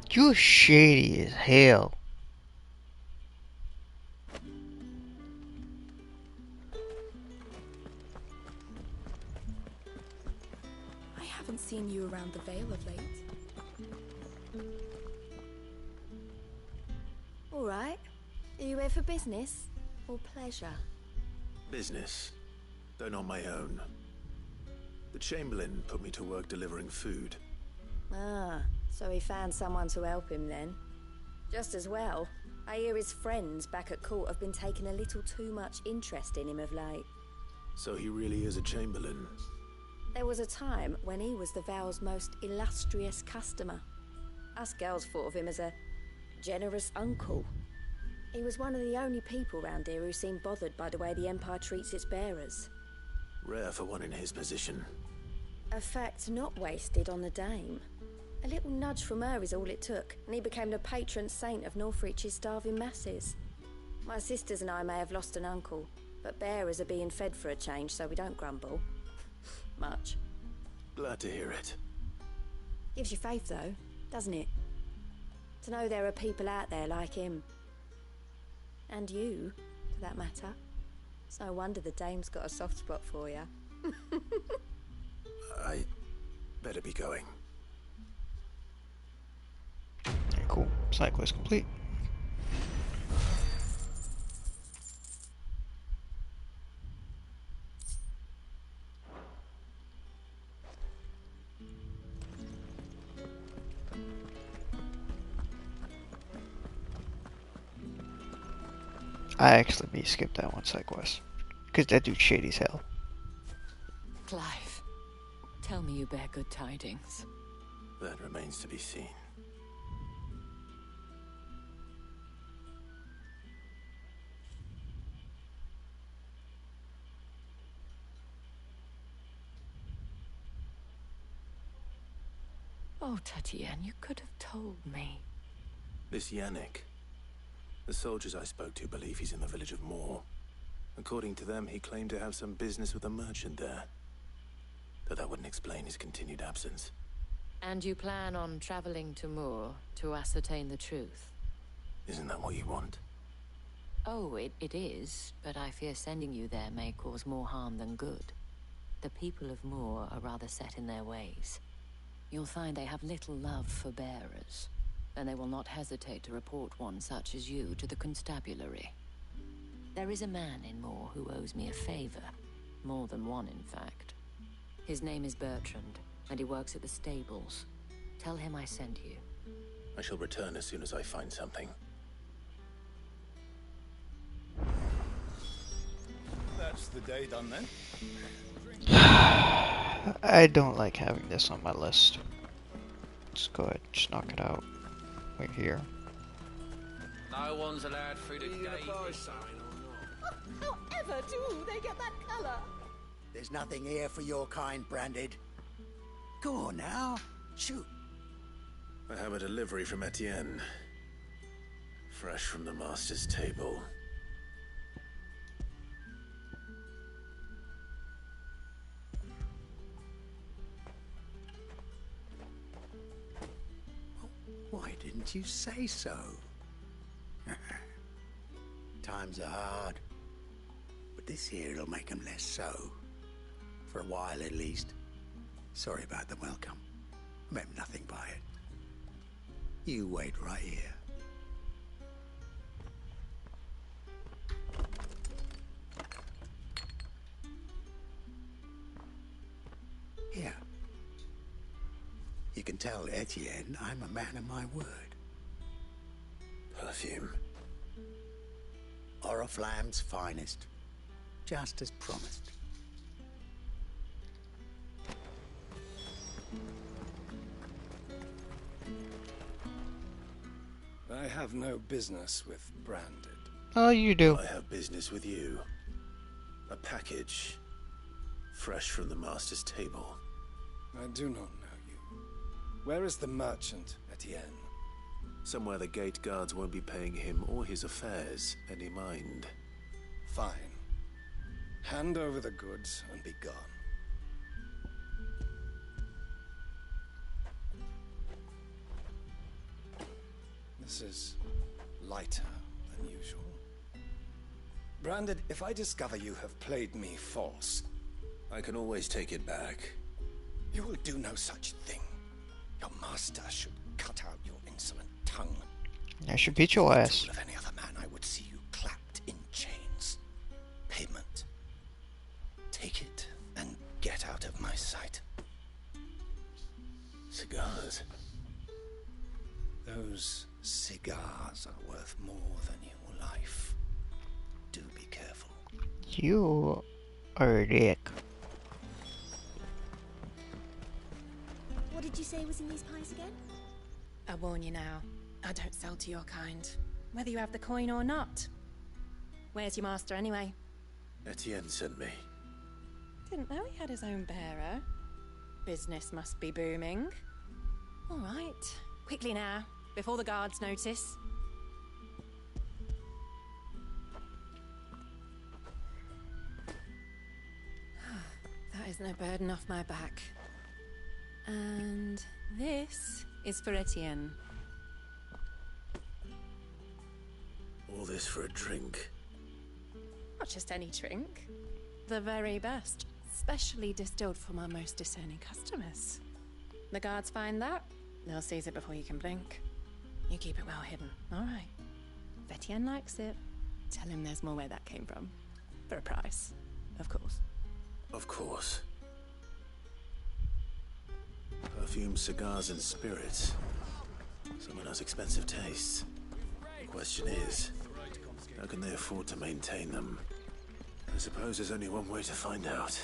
You're shady as hell. I haven't seen you around the Vale of late. All right. Are you here for business or pleasure? Business, though not my own. The Chamberlain put me to work delivering food. Ah, so he found someone to help him then. Just as well. I hear his friends back at court have been taking a little too much interest in him of late. So he really is a Chamberlain. There was a time when he was the Vale's most illustrious customer. Us girls thought of him as a generous uncle. He was one of the only people round here who seemed bothered by the way the Empire treats its bearers. Rare for one in his position. A fact not wasted on the Dame. A little nudge from her is all it took, and he became the patron saint of Northreach's starving masses. My sisters and I may have lost an uncle, but bearers are being fed for a change, so we don't grumble. Much. Glad to hear it. Gives you faith, though, doesn't it? To know there are people out there like him. And you, for that matter. It's no wonder the Dame's got a soft spot for you. I better be going. Cool. Side quest complete. I actually skipped that one side quest. Because that dude's shady as hell. Clive, tell me you bear good tidings. That remains to be seen. Oh, Tatienne, you could have told me. This Yannick. The soldiers I spoke to believe he's in the village of Moor. According to them, he claimed to have some business with a merchant there. Though that wouldn't explain his continued absence. And you plan on traveling to Moor to ascertain the truth? Isn't that what you want? Oh, it is, but I fear sending you there may cause more harm than good. The people of Moor are rather set in their ways. You'll find they have little love for bearers, and they will not hesitate to report one such as you to the constabulary. There is a man in Moor who owes me a favor. More than one, in fact. His name is Bertrand, and he works at the stables. Tell him I sent you. I shall return as soon as I find something. That's the day done then. I don't like having this on my list. Let's go ahead, just knock it out. Right here. No one's allowed through the gate. However do they get that color? There's nothing here for your kind, Branded. Go on now, shoot. I have a delivery from Etienne. Fresh from the master's table. Why didn't you say so? Times are hard. But this here'll make them less so. For a while at least. Sorry about the welcome. Meant nothing by it. You wait right here. Here. You can tell Etienne I'm a man of my word. Perfume. Oriflamme's finest. Just as promised. I have no business with Branded. Oh, you do. I have business with you. A package. Fresh from the Master's table. I do not know you. Where is the merchant, Etienne? Somewhere the gate guards won't be paying him or his affairs any mind. Fine. Hand over the goods and be gone. This is lighter than usual. Branded, if I discover you have played me false... I can always take it back. You will do no such thing. Your master should cut out your insolent tongue. I should beat your ass. Of any other man, I would see you clapped in chains. Payment. Take it and get out of my sight. Cigars. Those cigars are worth more than your life. Do be careful. You are a dick. What did you say was in these pies again? I warn you now, I don't sell to your kind, whether you have the coin or not. Where's your master anyway? Etienne sent me. Didn't know he had his own bearer. Business must be booming. All right, quickly now, before the guards notice. That is no burden off my back. And this is for Etienne. All this for a drink. Not just any drink. The very best. Specially distilled for my most discerning customers. The guards find that, they'll seize it before you can blink. You keep it well hidden, alright. If Etienne likes it, tell him there's more where that came from. For a price, of course. Of course. Perfume, cigars, and spirits. Someone has expensive tastes. The question is, how can they afford to maintain them? I suppose there's only one way to find out.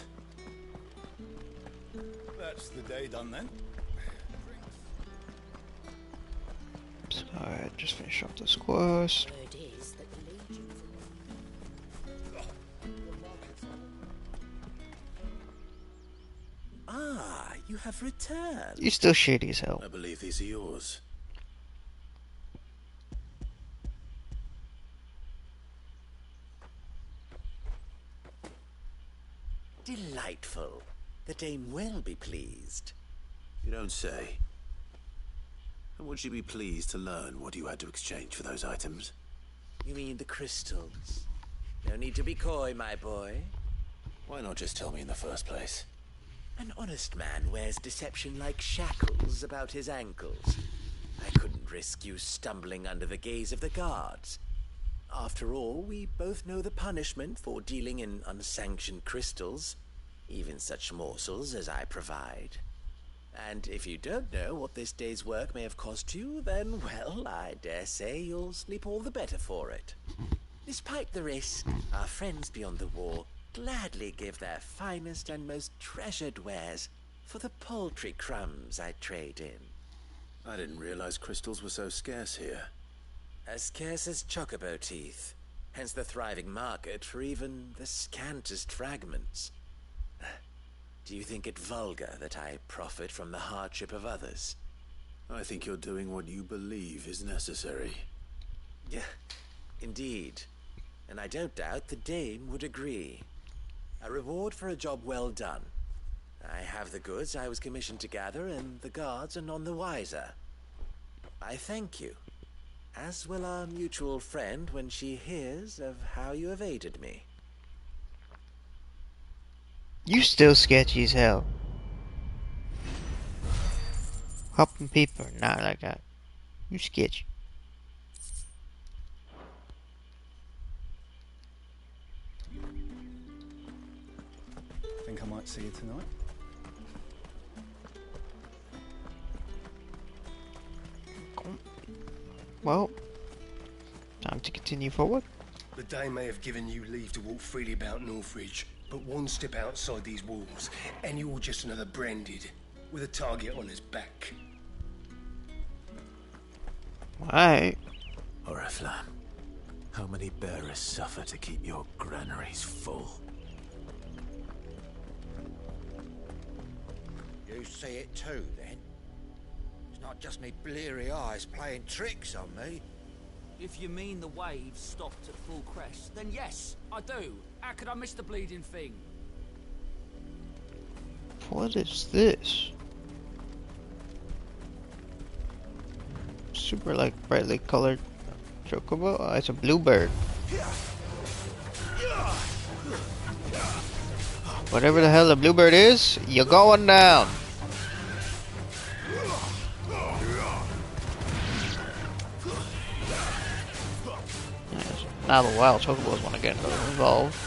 That's the day done then. So I just finished off this quest. Ah, you have returned. You're still shady as hell. I believe these are yours. Delightful. The dame will be pleased. You don't say. And would she be pleased to learn what you had to exchange for those items? You mean the crystals? No need to be coy, my boy. Why not just tell me in the first place? An honest man wears deception like shackles about his ankles. I couldn't risk you stumbling under the gaze of the guards. After all, we both know the punishment for dealing in unsanctioned crystals, even such morsels as I provide. And if you don't know what this day's work may have cost you, then, well, I dare say you'll sleep all the better for it. Despite the risk, our friends beyond the wall gladly give their finest and most treasured wares for the paltry crumbs I trade in. I didn't realize crystals were so scarce here. As scarce as chocobo teeth, hence the thriving market for even the scantest fragments. Do you think it vulgar that I profit from the hardship of others? I think you're doing what you believe is necessary. Yeah, indeed. And I don't doubt the dame would agree. A reward for a job well done. I have the goods I was commissioned to gather, and the guards are none the wiser. I thank you, as will our mutual friend when she hears of how you have aided me. You still sketchy as hell. Helping people, not like that. You sketchy. Think I might see you tonight? Well, time to continue forward. The day may have given you leave to walk freely about Northridge, but one step outside these walls, and you're just another Branded, with a target on his back. Alright. Oriflamme, how many bearers suffer to keep your granaries full? You see it too, then? It's not just me bleary eyes playing tricks on me. If you mean the waves stopped at full crest, then yes, I do. How could I miss the bleeding thing? What is this? Super like brightly colored chocobo? Oh, it's a bluebird. Whatever the hell a bluebird is, you're going down. Yes. Now the wild chocobos want to get involved.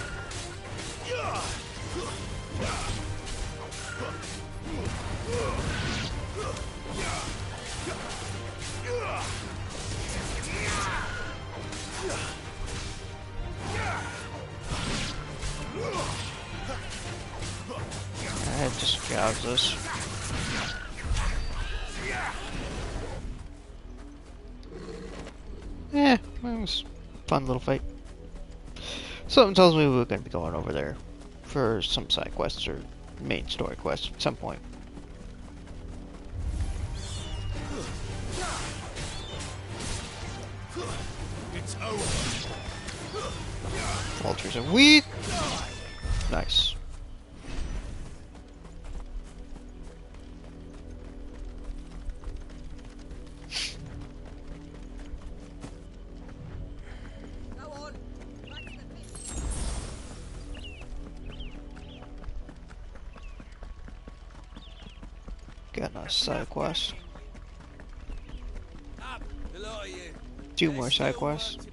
It just jogs us. Yeah, it was a fun little fight. Something tells me we're going to be going over there for some side quests or main story quests at some point. It's over. Vultures are weak. Nice. Got a side quest. Two more side quests.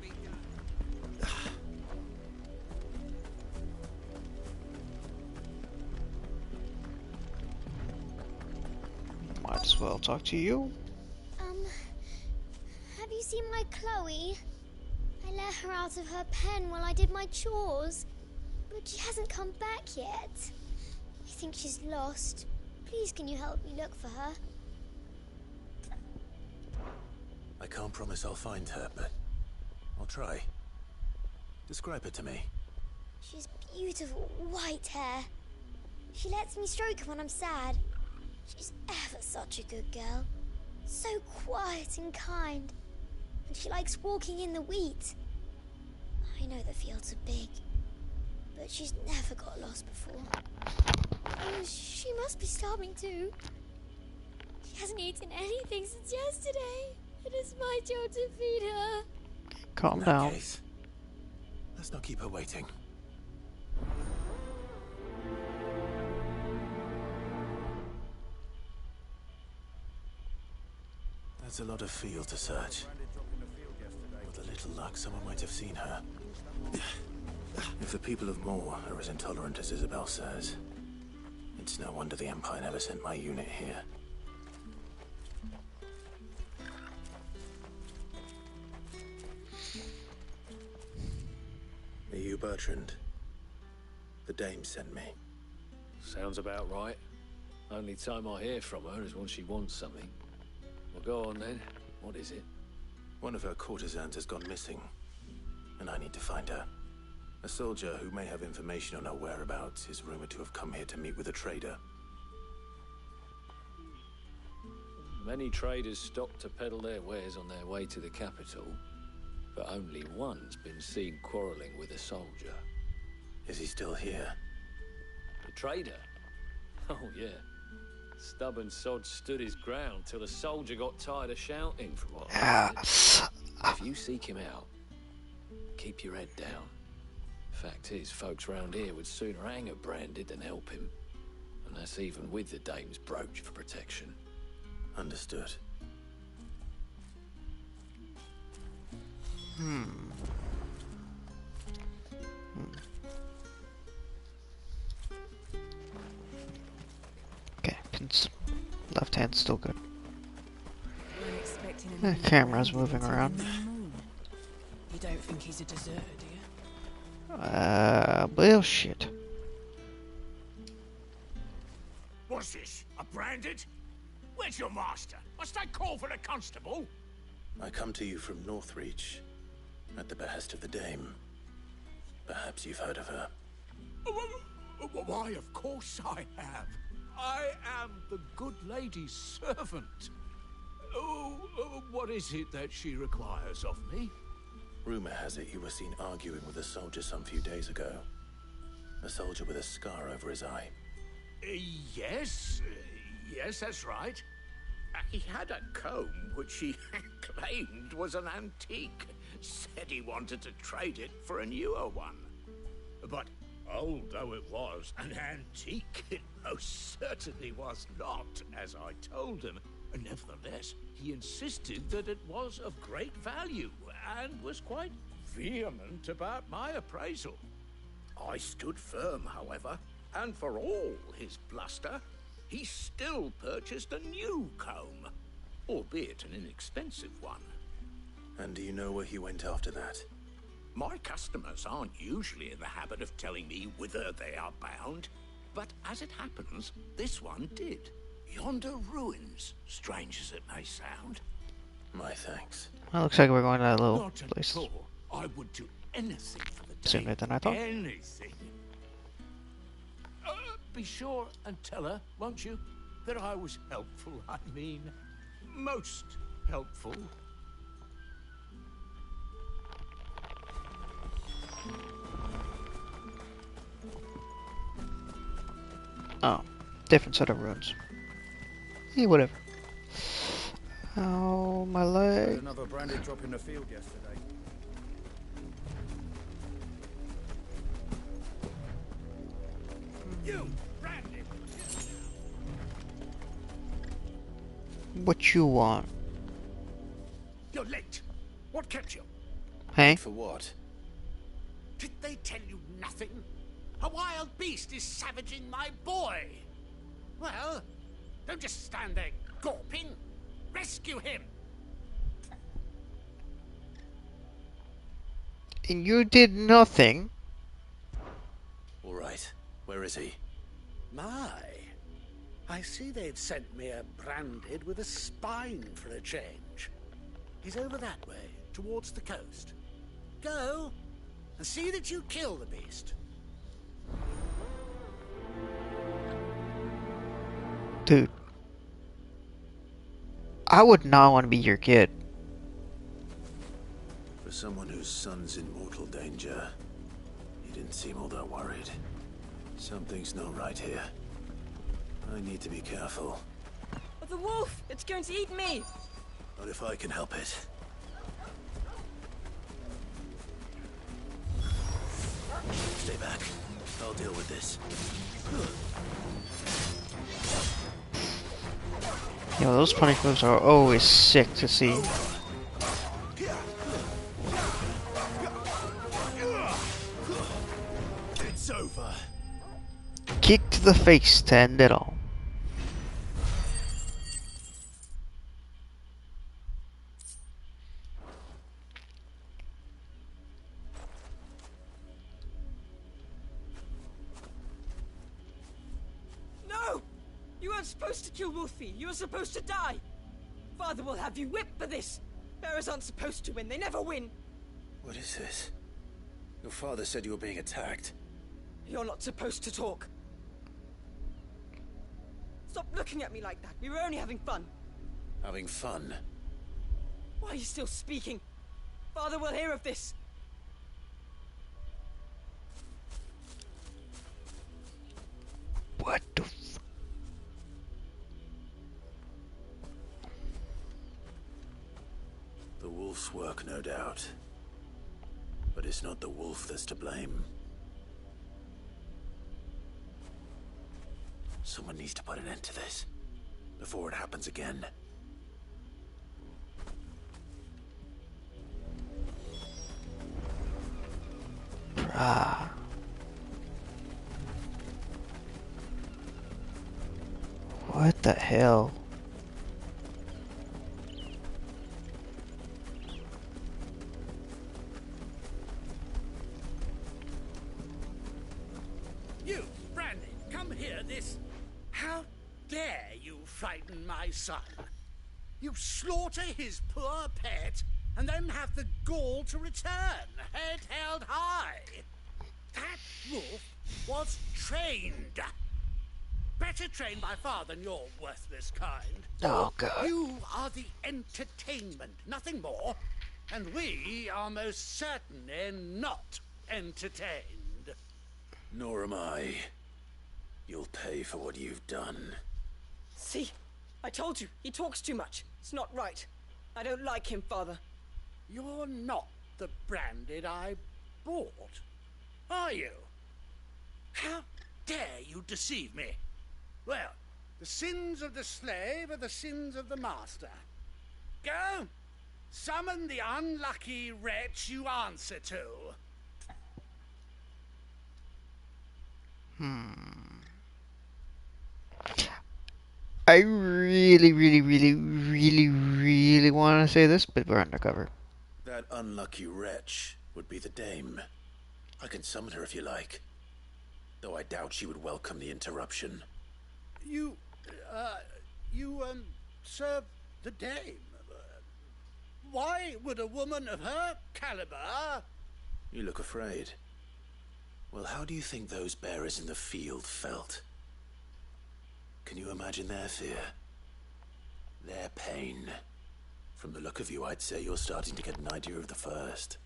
Might as well talk to you. Have you seen my Chloe? I let her out of her pen while I did my chores, but she hasn't come back yet. I think she's lost. Please, can you help me look for her? I can't promise I'll find her, but I'll try. Describe her to me. She's beautiful white hair. She lets me stroke her when I'm sad. She's ever such a good girl. So quiet and kind. And she likes walking in the wheat. I know the fields are big, but she's never got lost before. Oh, she must be starving too. She hasn't eaten anything since yesterday. It is my job to feed her. Calm down. Case, let's not keep her waiting. That's a lot of field to search. With a little luck, someone might have seen her. If the people of Moor are as intolerant as Isabel says, it's no wonder the Empire never sent my unit here. Are you Bertrand? The dame sent me. Sounds about right. Only time I hear from her is when she wants something. Well, go on then. What is it? One of her courtesans has gone missing, and I need to find her. A soldier who may have information on her whereabouts is rumored to have come here to meet with a trader. Many traders stop to peddle their wares on their way to the capital, but only one's been seen quarreling with a soldier. Is he still here? The trader? Oh, yeah. Stubborn sod stood his ground till the soldier got tired of shouting from what I heard. If you seek him out, keep your head down. Fact is, folks round here would sooner hang a branded than help him. And that's even with the dame's brooch for protection. Understood. Okay, left hand's still good. The camera's moving around. You don't think he's a deserter, do you? Bullshit. What's this? A branded? Where's your master? Must I call for the constable? I come to you from Northreach, at the behest of the Dame. Perhaps you've heard of her. Why, of course I have. I am the good lady's servant. What is it that she requires of me? Rumor has it you were seen arguing with a soldier some few days ago. A soldier with a scar over his eye. Yes, that's right. He had a comb which he claimed was an antique. Said he wanted to trade it for a newer one. But old though it was, an antique it most certainly was not, as I told him. Nevertheless, he insisted that it was of great value, and was quite vehement about my appraisal. I stood firm, however, and for all his bluster, he still purchased a new comb, albeit an inexpensive one. And do you know where he went after that? My customers aren't usually in the habit of telling me whither they are bound, but as it happens, this one did. Yonder ruins, strange as it may sound. My thanks. Well, looks like we're going to that little Not place. at all. I would do anything for the day. Sooner than I thought. Anything. Be sure and tell her, won't you, that I was helpful. I mean, most helpful. Oh, different set of runes. Yeah, whatever. Oh, my leg. Another branded drop in the field yesterday. You, branded. What you want? You're late. What kept you? Hey? For what? Did they tell you nothing? A wild beast is savaging my boy. Well, don't just stand there gawping. Rescue him. And you did nothing. All right. Where is he? My, I see they've sent me a branded with a spine for a change. He's over that way, towards the coast. Go, and see that you kill the beast. Dude. I would not want to be your kid. For someone whose son's in mortal danger, he didn't seem all that worried. Something's not right here. I need to be careful. The wolf! It's going to eat me! Not if I can help it. Stay back. I'll deal with this. Yo, those punish moves are always sick to see. It's over. Kick to the face to end it all. No! You weren't supposed to kill Wolfie. You were supposed to die. Father will have you whipped for this. Bearers aren't supposed to win. They never win. What is this? Your father said you were being attacked. You're not supposed to talk. Stop looking at me like that. We were only having fun. Having fun? Why are you still speaking? Father will hear of this. What the The wolf's work, no doubt. But it's not the wolf that's to blame. Someone needs to put an end to this, before it happens again. Bruh. What the hell? You, Brandon, come here, How dare you frighten my son? You slaughter his poor pet and then have the gall to return, head held high. That wolf was trained. Better trained by far than your worthless kind. Oh, God. You are the entertainment, nothing more. And we are most certainly not entertained. Nor am I. You'll pay for what you've done. See? I told you, he talks too much. It's not right. I don't like him, Father. You're not the Branded I bought, are you? How dare you deceive me? Well, the sins of the slave are the sins of the master. Go, summon the unlucky wretch you answer to. I really want to say this, but we're undercover. That unlucky wretch would be the dame. I can summon her if you like. Though I doubt she would welcome the interruption. You serve the dame. Why would a woman of her caliber... You look afraid. Well, how do you think those bearers in the field felt? Can you imagine their fear? Their pain? From the look of you, I'd say you're starting to get an idea of the first.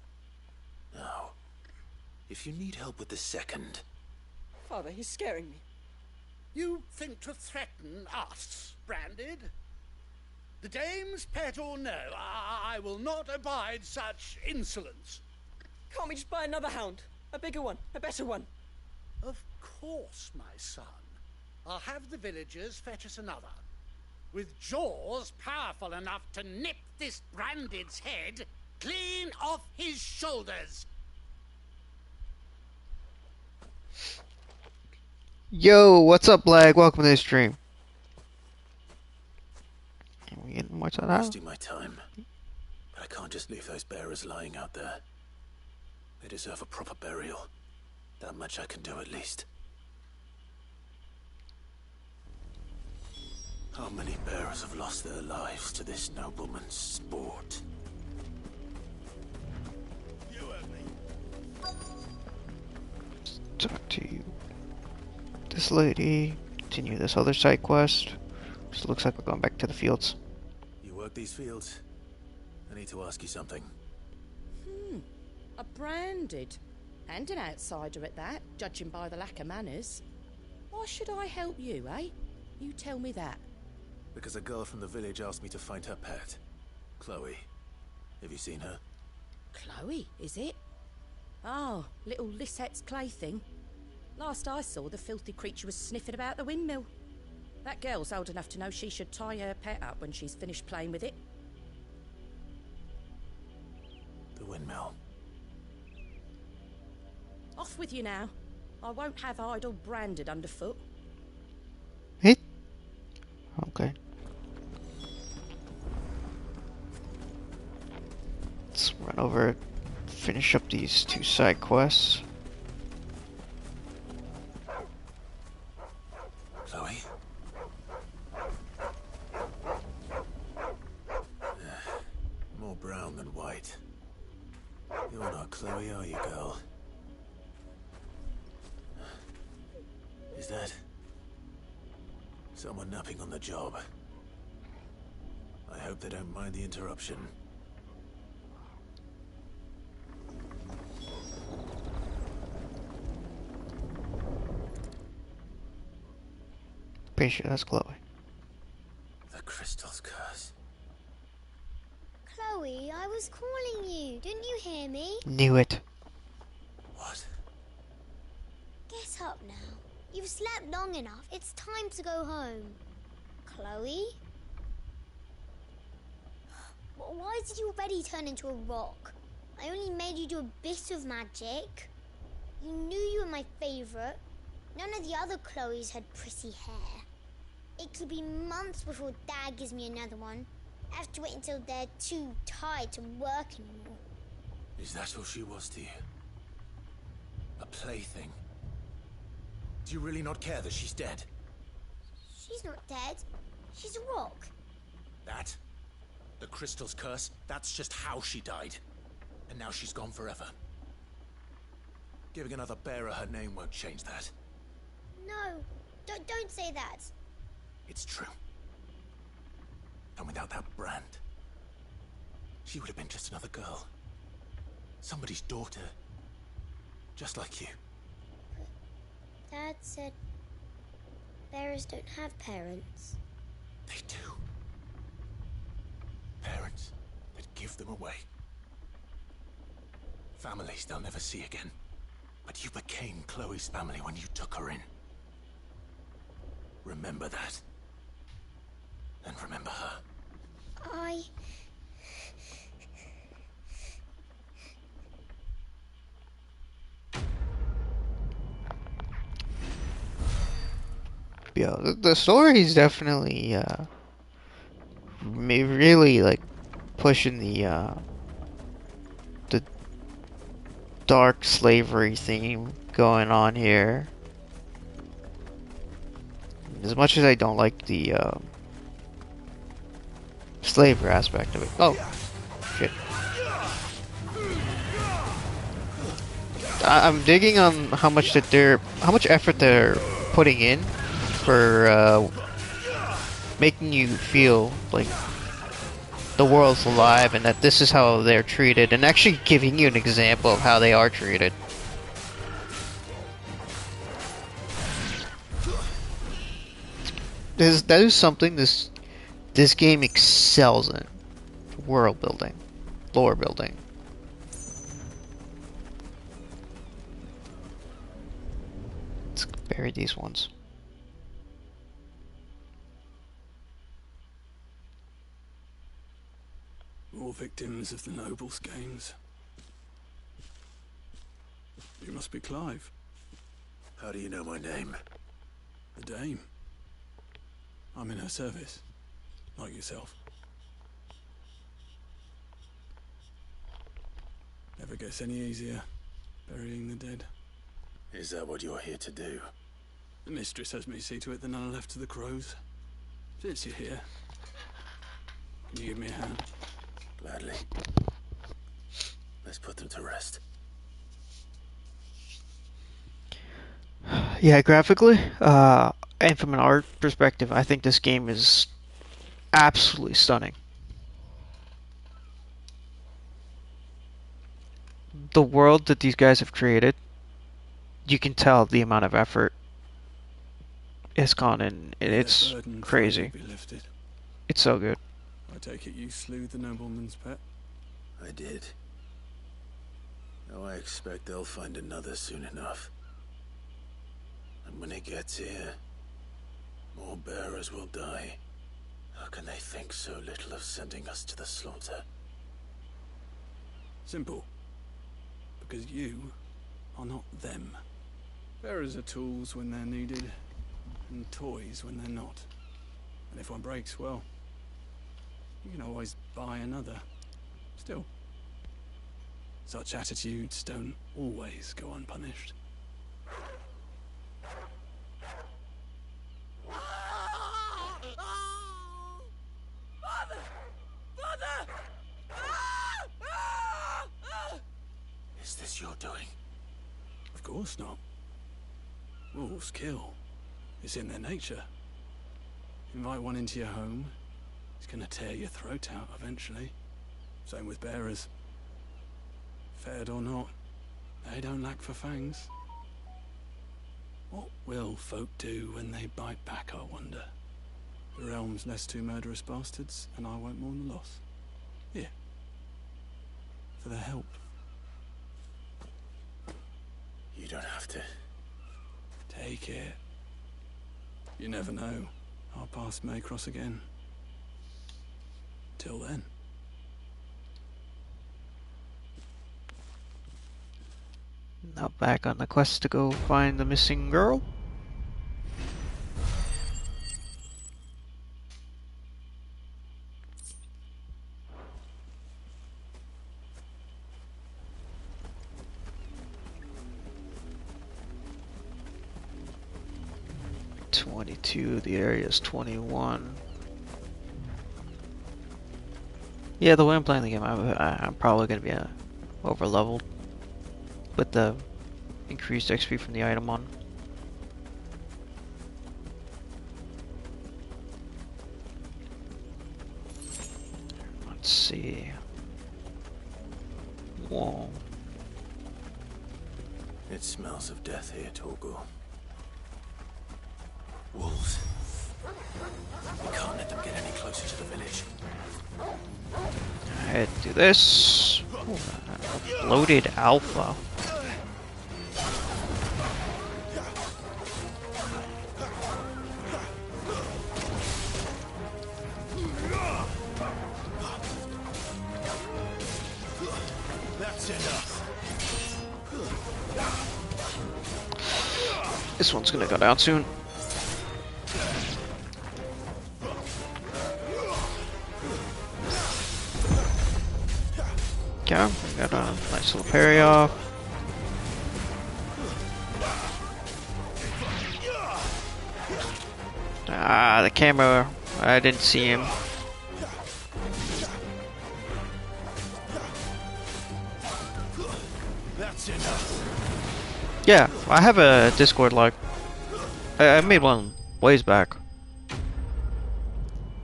Now, if you need help with the second... Father, he's scaring me. You think to threaten us, Branded? The dame's pet or no, I will not abide such insolence. Can't we just buy another hound? A bigger one, a better one. Of course, my son. I'll have the villagers fetch us another. With jaws powerful enough to nip this Branded's head clean off his shoulders. Yo, what's up, Lag? Welcome to the stream. Are we getting much on that? Wasting my time. But I can't just leave those bearers lying out there. They deserve a proper burial. That much I can do at least. How many bearers have lost their lives to this nobleman's sport? You and me. Talk to you. This lady. Continue this other side quest. Just looks like we're going back to the fields. You work these fields? I need to ask you something. A Branded. And an outsider at that, judging by the lack of manners. Why should I help you, eh? You tell me that. Because a girl from the village asked me to find her pet. Chloe. Have you seen her? Chloe, is it? Oh, little Lisette's plaything. Last I saw, the filthy creature was sniffing about the windmill. That girl's old enough to know she should tie her pet up when she's finished playing with it. The windmill. Off with you now. I won't have idle Branded underfoot. Hey. Okay. Let's run over, finish up these two side quests. Chloe? More brown than white. You're not Chloe, are you, girl? Is that someone napping on the job? I hope they don't mind the interruption. Pretty sure that's Chloe. The crystal's curse. Chloe, I was calling you. Didn't you hear me? Knew it. What? Get up now. You've slept long enough. It's time to go home. Chloe? Why did you already turn into a rock? I only made you do a bit of magic. You knew you were my favourite. None of the other Chloes had pretty hair. It could be months before Dad gives me another one. I have to wait until they're too tired to work anymore. Is that all she was to you? A plaything? Do you really not care that she's dead? She's not dead. She's a rock. That The crystal's curse, that's just how she died. And now she's gone forever. Giving another bearer her name won't change that. No, don't say that. It's true. And without that brand, she would have been just another girl. Somebody's daughter. Just like you. Dad said bearers don't have parents. They do. Parents that give them away. Families they'll never see again. But you became Chloe's family when you took her in. Remember that. And remember her. Yeah, the story is definitely really like pushing the dark slavery theme going on here. As much as I don't like the slavery aspect of it. Oh, shit. I'm digging on how much effort they're putting in for making you feel like the world's alive and that this is how they're treated, and actually giving you an example of how they are treated. That is something this game excels in. World building, lore building. Let's bury these ones. More victims of the nobles' games. You must be Clive. How do you know my name? The Dame. I'm in her service, like yourself. Never gets any easier, burying the dead. Is that what you're here to do? The mistress has me see to it that none are left to the crows. Since you're here, can you give me a hand? Gladly. Let's put them to rest. Yeah, graphically, and from an art perspective, I think this game is absolutely stunning. The world that these guys have created, you can tell the amount of effort has gone in. It's crazy. It's so good. I take it you slew the nobleman's pet? I did. Now I expect they'll find another soon enough. And when it gets here, more bearers will die. How can they think so little of sending us to the slaughter? Simple. Because you are not them. Bearers are tools when they're needed, and toys when they're not. And if one breaks, well, you can always buy another. Still, such attitudes don't always go unpunished. Is this your doing? Of course not. Wolves kill. It's in their nature. Invite one into your home, he's gonna tear your throat out eventually. Same with bearers. Fed or not, they don't lack for fangs. What will folk do when they bite back, I wonder? The realm's less two murderous bastards, and I won't mourn the loss. Here. For their help. You don't have to. Take it. You never know. Our paths may cross again. Till then. Now back on the quest to go find the missing girl. The area is 21. Yeah, the way I'm playing the game, I'm probably gonna be over leveled with the increased XP from the item on. Let's see. Whoa. It smells of death here, Torgal. Wolves. We can't let them get any closer to the village. Alright, do this. Loaded alpha. That's enough. This one's gonna go down soon. Okay, we got a nice little parry off. Ah, the camera, I didn't see him. That's enough. Yeah, I have a Discord like I made one ways back.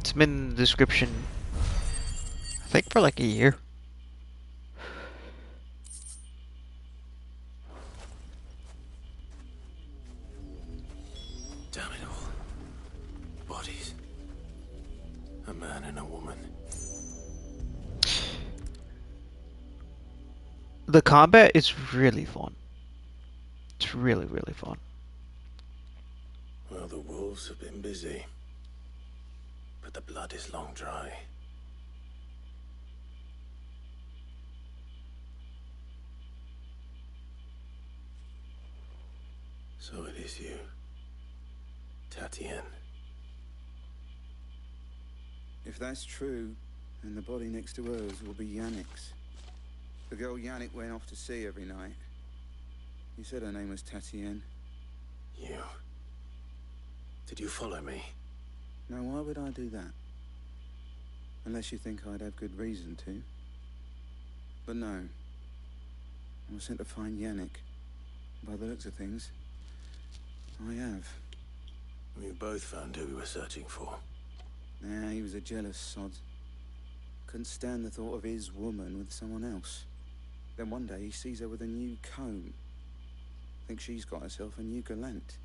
It's been in the description, I think, for like a year. Damn it all. Bodies. A man and a woman. The combat is really fun. It's really, really fun. Well, the wolves have been busy. But the blood is long dry. So it is you, Tatienne. If that's true, then the body next to hers will be Yannick's. The girl Yannick went off to sea every night. You said her name was Tatienne. You. Did you follow me? Now, why would I do that? Unless you think I'd have good reason to. But no. I was sent to find Yannick. By the looks of things, I have. We both found who we were searching for. Nah, he was a jealous sod. Couldn't stand the thought of his woman with someone else. Then one day he sees her with a new comb. Thinks she's got herself a new gallant.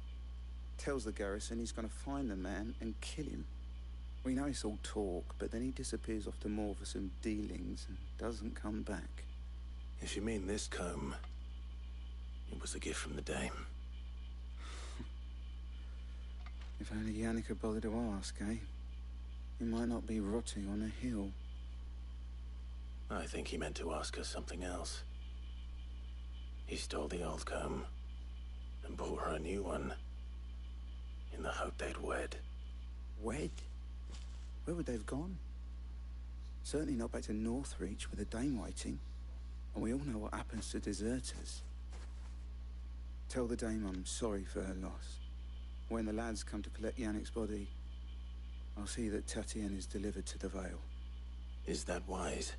Tells the garrison he's gonna find the man and kill him. We know it's all talk, but then he disappears off to Moor for some dealings and doesn't come back. If you mean this comb, it was a gift from the dame. If only Yannick had bothered to ask, eh? He might not be rotting on a hill. I think he meant to ask us something else. He stole the old comb and bought her a new one in the hope they'd wed. Wed? Where would they have gone? Certainly not back to Northreach with a dame waiting. And we all know what happens to deserters. Tell the dame I'm sorry for her loss. When the lads come to collect Yannick's body, I'll see that Tatienne is delivered to the Vale. Is that wise?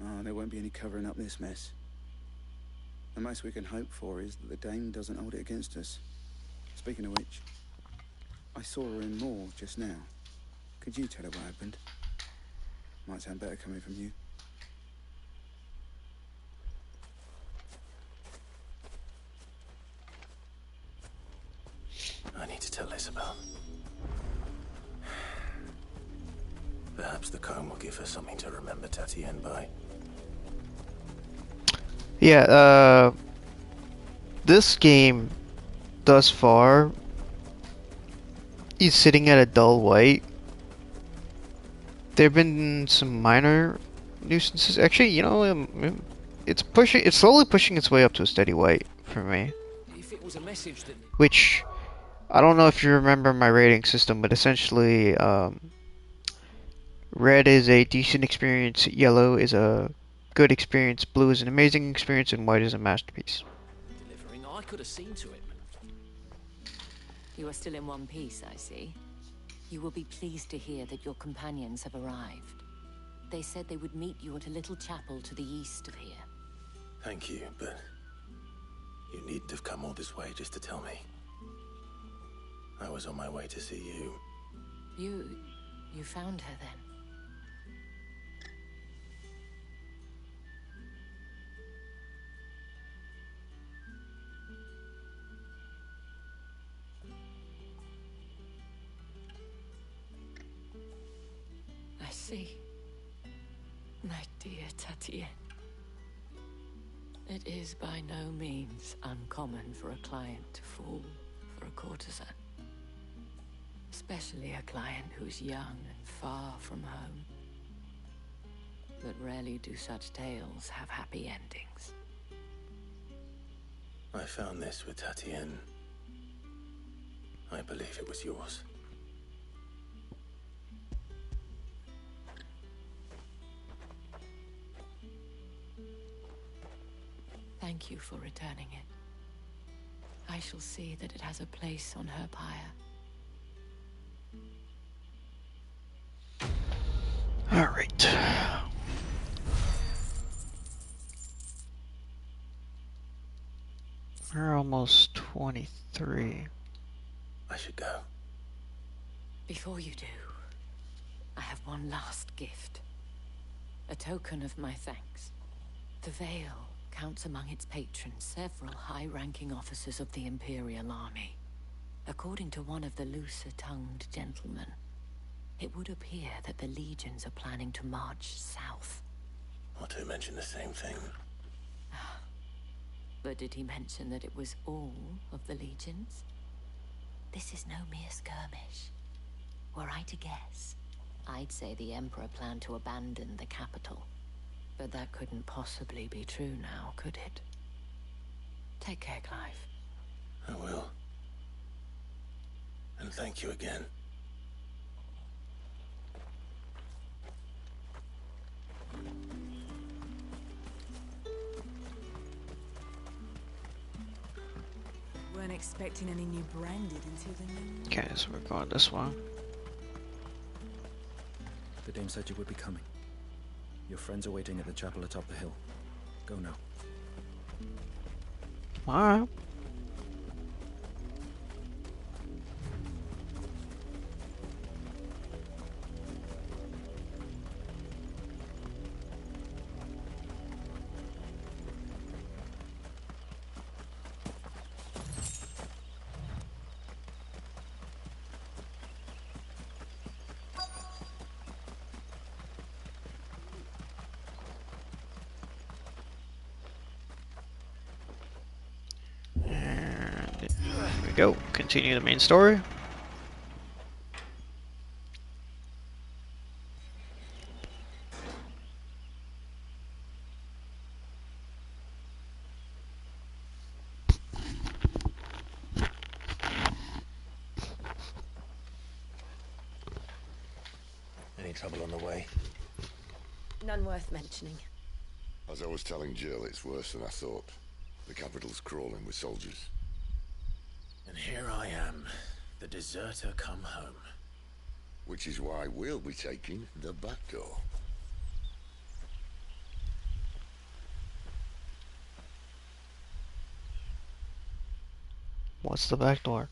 Oh, there won't be any covering up this mess. The most we can hope for is that the dame doesn't hold it against us. Speaking of which, I saw her in Moor just now. Could you tell her what happened? Might sound better coming from you. I need to tell Isabel. Perhaps the comb will give her something to remember Tatienne by. Yeah, this game, thus far, is sitting at a dull white. There have been some minor nuisances. Actually, you know, it's slowly pushing its way up to a steady white for me. If it was a message that... Which, I don't know if you remember my rating system, but essentially, red is a decent experience, yellow is a good experience, blue is an amazing experience, and white is a masterpiece. Delivering, I could have seen to it. You are still in one piece, I see. You will be pleased to hear that your companions have arrived. They said they would meet you at a little chapel to the east of here. Thank you, but you needn't have come all this way just to tell me. I was on my way to see you. You found her then? I see. My dear Tatienne. It is by no means uncommon for a client to fall for a courtesan. Especially a client who's young and far from home. But rarely do such tales have happy endings. I found this with Tatienne. I believe it was yours. Thank you for returning it. I shall see that it has a place on her pyre. All right. We're almost 23. I should go. Before you do, I have one last gift. A token of my thanks. The Veil counts among its patrons several high-ranking officers of the Imperial Army. According to one of the looser-tongued gentlemen, it would appear that the legions are planning to march south. Or to mention the same thing. But did he mention that it was all of the legions? This is no mere skirmish. Were I to guess, I'd say the Emperor planned to abandon the capital. But that couldn't possibly be true now, could it? Take care, Clive. I will. And thank you again. Weren't expecting any new branded until the new... Okay, so we're going this one. The dame said you would be coming. Your friends are waiting at the chapel atop the hill. Go now. Alright. Go continue the main story. Any trouble on the way? None worth mentioning. As I was telling Jill, it's worse than I thought. The capital's crawling with soldiers. And here I am, the deserter come home. Which is why we'll be taking the back door. What's the back door?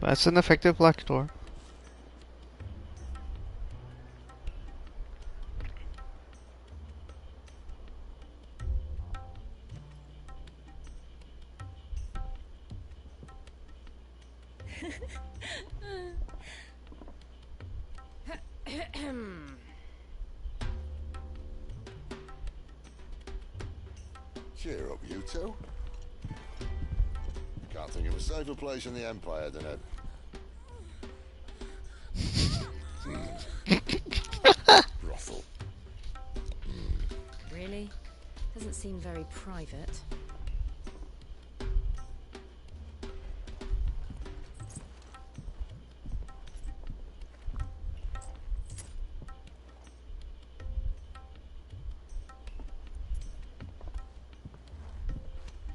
That's an effective black door. Cheer up, you two. Can't think of a safer place in the Empire than a... brothel. Doesn't seem very private.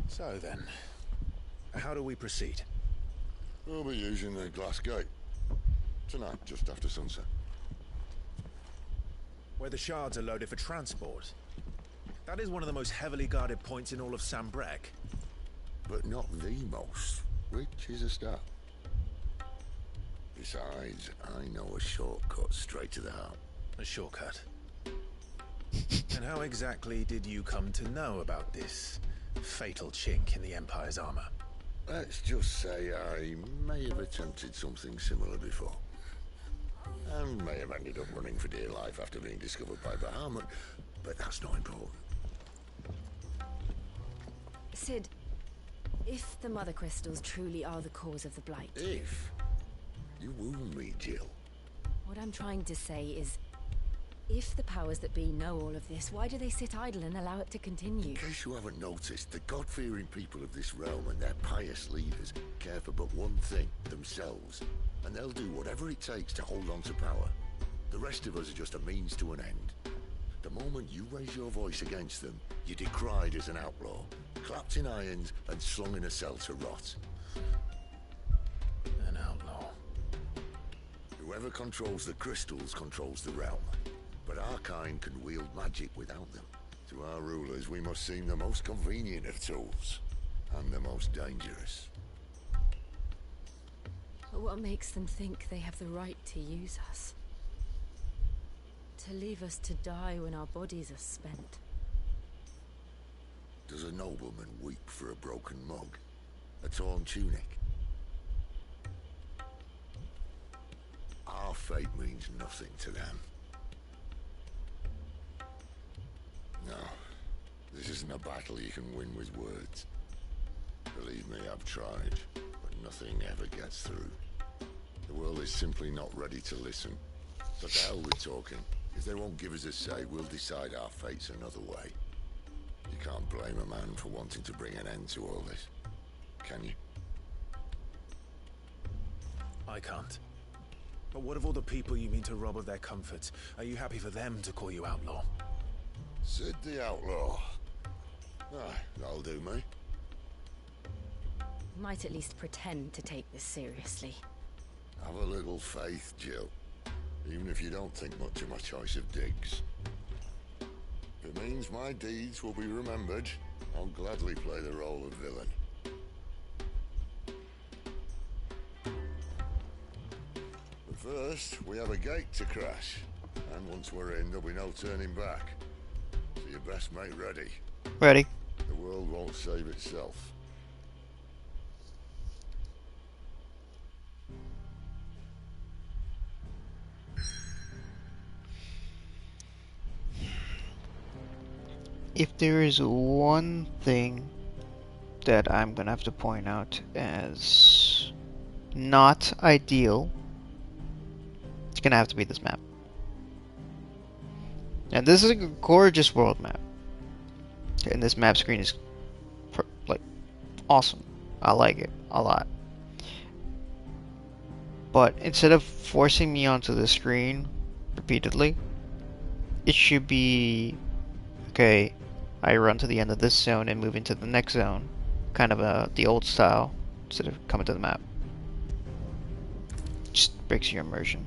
So then, how do we proceed? We'll be using the glass gate. Tonight, just after sunset. Where the shards are loaded for transport. That is one of the most heavily guarded points in all of Sambrek. But not the most, which is a start. Besides, I know a shortcut straight to the heart. A shortcut? And how exactly did you come to know about this fatal chink in the Empire's armor? Let's just say I may have attempted something similar before. And may have ended up running for dear life after being discovered by Bahamut, but that's not important. Sid, if the Mother Crystals truly are the cause of the Blight... If? You wound me, Jill. What I'm trying to say is, if the powers that be know all of this, why do they sit idle and allow it to continue? In case you haven't noticed, the God-fearing people of this realm and their pious leaders care for but one thing, themselves. And they'll do whatever it takes to hold on to power. The rest of us are just a means to an end. The moment you raise your voice against them, you're decried as an outlaw, clapped in irons and slung in a cell to rot. An outlaw. Whoever controls the crystals controls the realm. But our kind can wield magic without them. To our rulers, we must seem the most convenient of tools, and the most dangerous. But what makes them think they have the right to use us? To leave us to die when our bodies are spent? Does a nobleman weep for a broken mug? A torn tunic? Our fate means nothing to them. No, this isn't a battle you can win with words. Believe me, I've tried, but nothing ever gets through. The world is simply not ready to listen. So to hell with talking. If they won't give us a say, we'll decide our fates another way. You can't blame a man for wanting to bring an end to all this, can you? I can't. But what of all the people you mean to rob of their comforts? Are you happy for them to call you outlaw? Sid the Outlaw. That'll do me. Might at least pretend to take this seriously. Have a little faith, Jill. Even if you don't think much of my choice of digs. If it means my deeds will be remembered, I'll gladly play the role of villain. But first, we have a gate to crash. And once we're in, there'll be no turning back. So you best make ready. Ready. The world won't save itself. If there is one thing that I'm gonna have to point out as not ideal, it's gonna have to be this map. And this is a gorgeous world map. And this map screen is like awesome. I like it a lot. But instead of forcing me onto the screen repeatedly, it should be okay, I run to the end of this zone and move into the next zone. Kind of the old style, instead of coming to the map. Just breaks your immersion.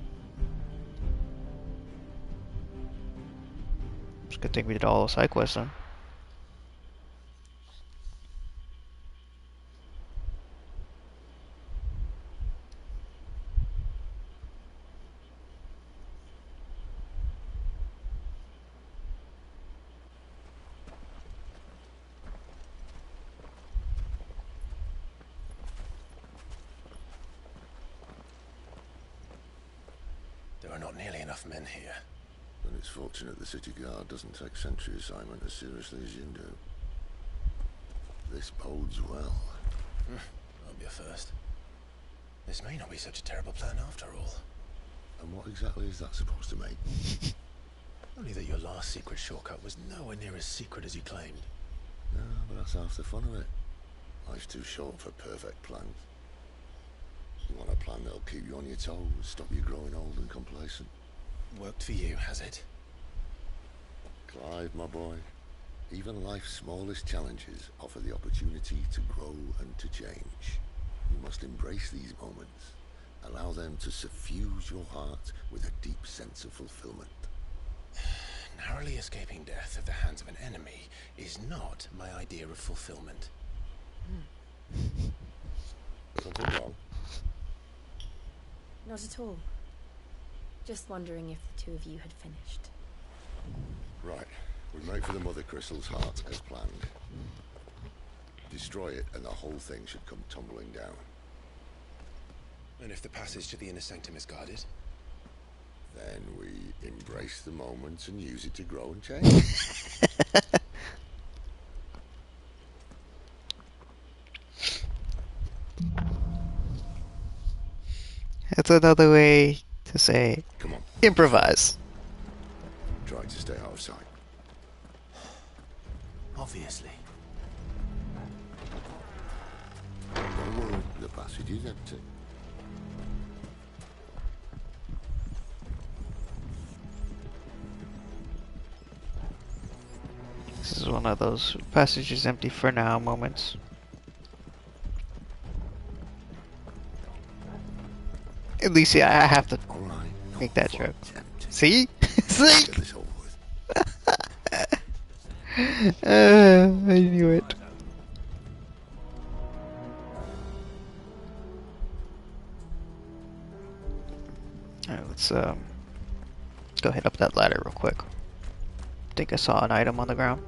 It's a good thing we did all those side quests then. There are not nearly enough men here. Then it's fortunate the city guard doesn't take sentry assignment as seriously as you do. This bodes well. That'll be a first. This may not be such a terrible plan after all. And what exactly is that supposed to mean? Only that your last secret shortcut was nowhere near as secret as you claimed. No, but that's half the fun of it. Life's too short for perfect plans. You want a plan that'll keep you on your toes, stop you growing old and complacent. Worked for you, has it? Clive, my boy, even life's smallest challenges offer the opportunity to grow and to change. You must embrace these moments. Allow them to suffuse your heart with a deep sense of fulfillment. Narrowly escaping death at the hands of an enemy is not my idea of fulfillment. Something wrong? Not at all. Just wondering if the two of you had finished. Right. We make for the Mother Crystal's heart as planned. Destroy it and the whole thing should come tumbling down. And if the passage to the inner sanctum is guarded? Then we embrace the moment and use it to grow and change. That's another way to say Come on. Improvise. Try to stay out of sight. Obviously. Don't worry, the passage is empty. This is one of those passage is empty for now moments. At least, yeah, I have to make that joke. See? See? I knew it. Alright, let's go head up that ladder real quick. Think I saw an item on the ground.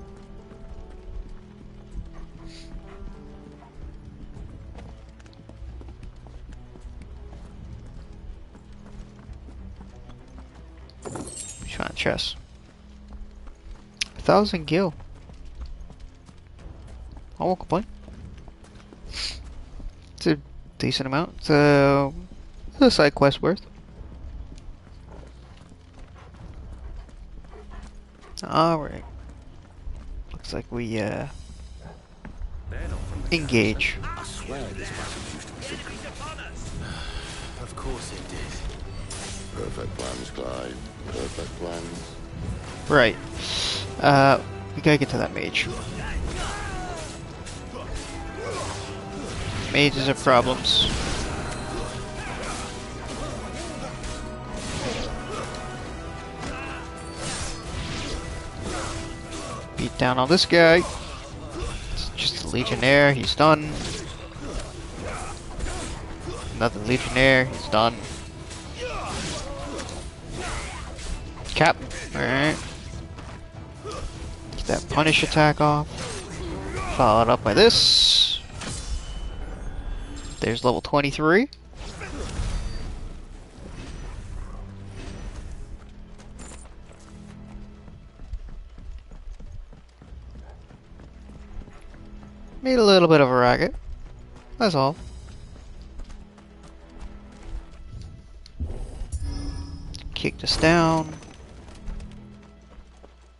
Trying to chest. 1,000 gil. I won't complain. It's a decent amount. It's a side quest worth. Alright. Looks like we engage. I swear this passage used to be secret. Of course it did. Perfect plans, Clyde. Perfect plans. Right. We gotta get to that mage. Mages have problems. Beat down on this guy. It's just a legionnaire, he's done. Another legionnaire, he's done. Cap. Alright. Get that punish attack off. Followed up by this. There's level 23. Made a little bit of a racket. That's all. Kicked us down.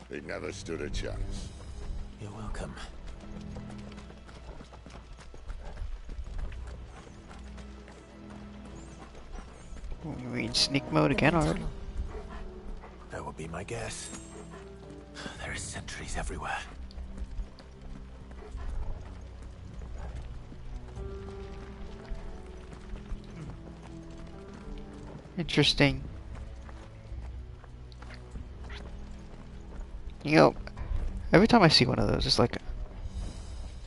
They never stood a chance. You're welcome. We're in sneak mode again already. That would be my guess. There are sentries everywhere. Interesting. You know, every time I see one of those, it's like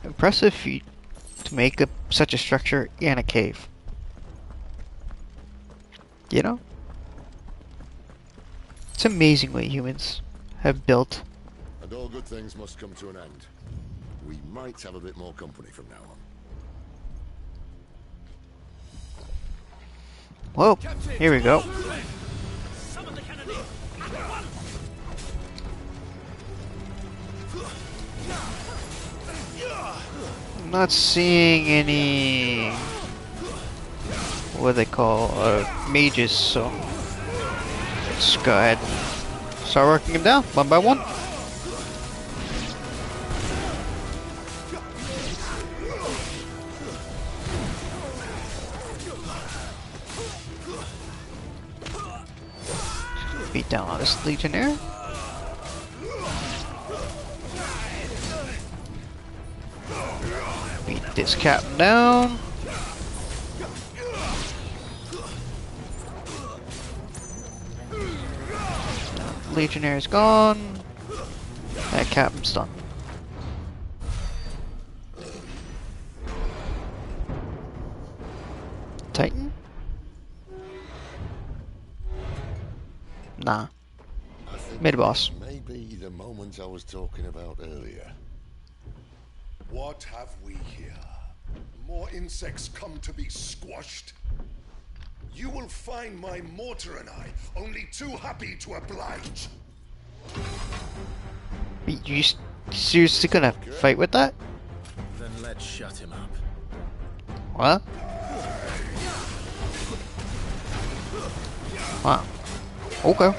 impressive feat to make such a structure in a cave. You know? It's amazing what humans have built. And all good things must come to an end. We might have a bit more company from now on. Whoa, here we go. I'm not seeing any, what do they call, mages, so let's go ahead and Start working him down, one by one. Beat down on this Legionnaire. Beat this captain down. Legionnaire's gone. That captain's done. Titan? Nah. Mid-boss. Maybe the moment I was talking about earlier. What have we here? More insects come to be squashed? You will find my mortar and I only too happy to oblige. You seriously gonna fight with that? Then let's shut him up. What? Wow. Okay.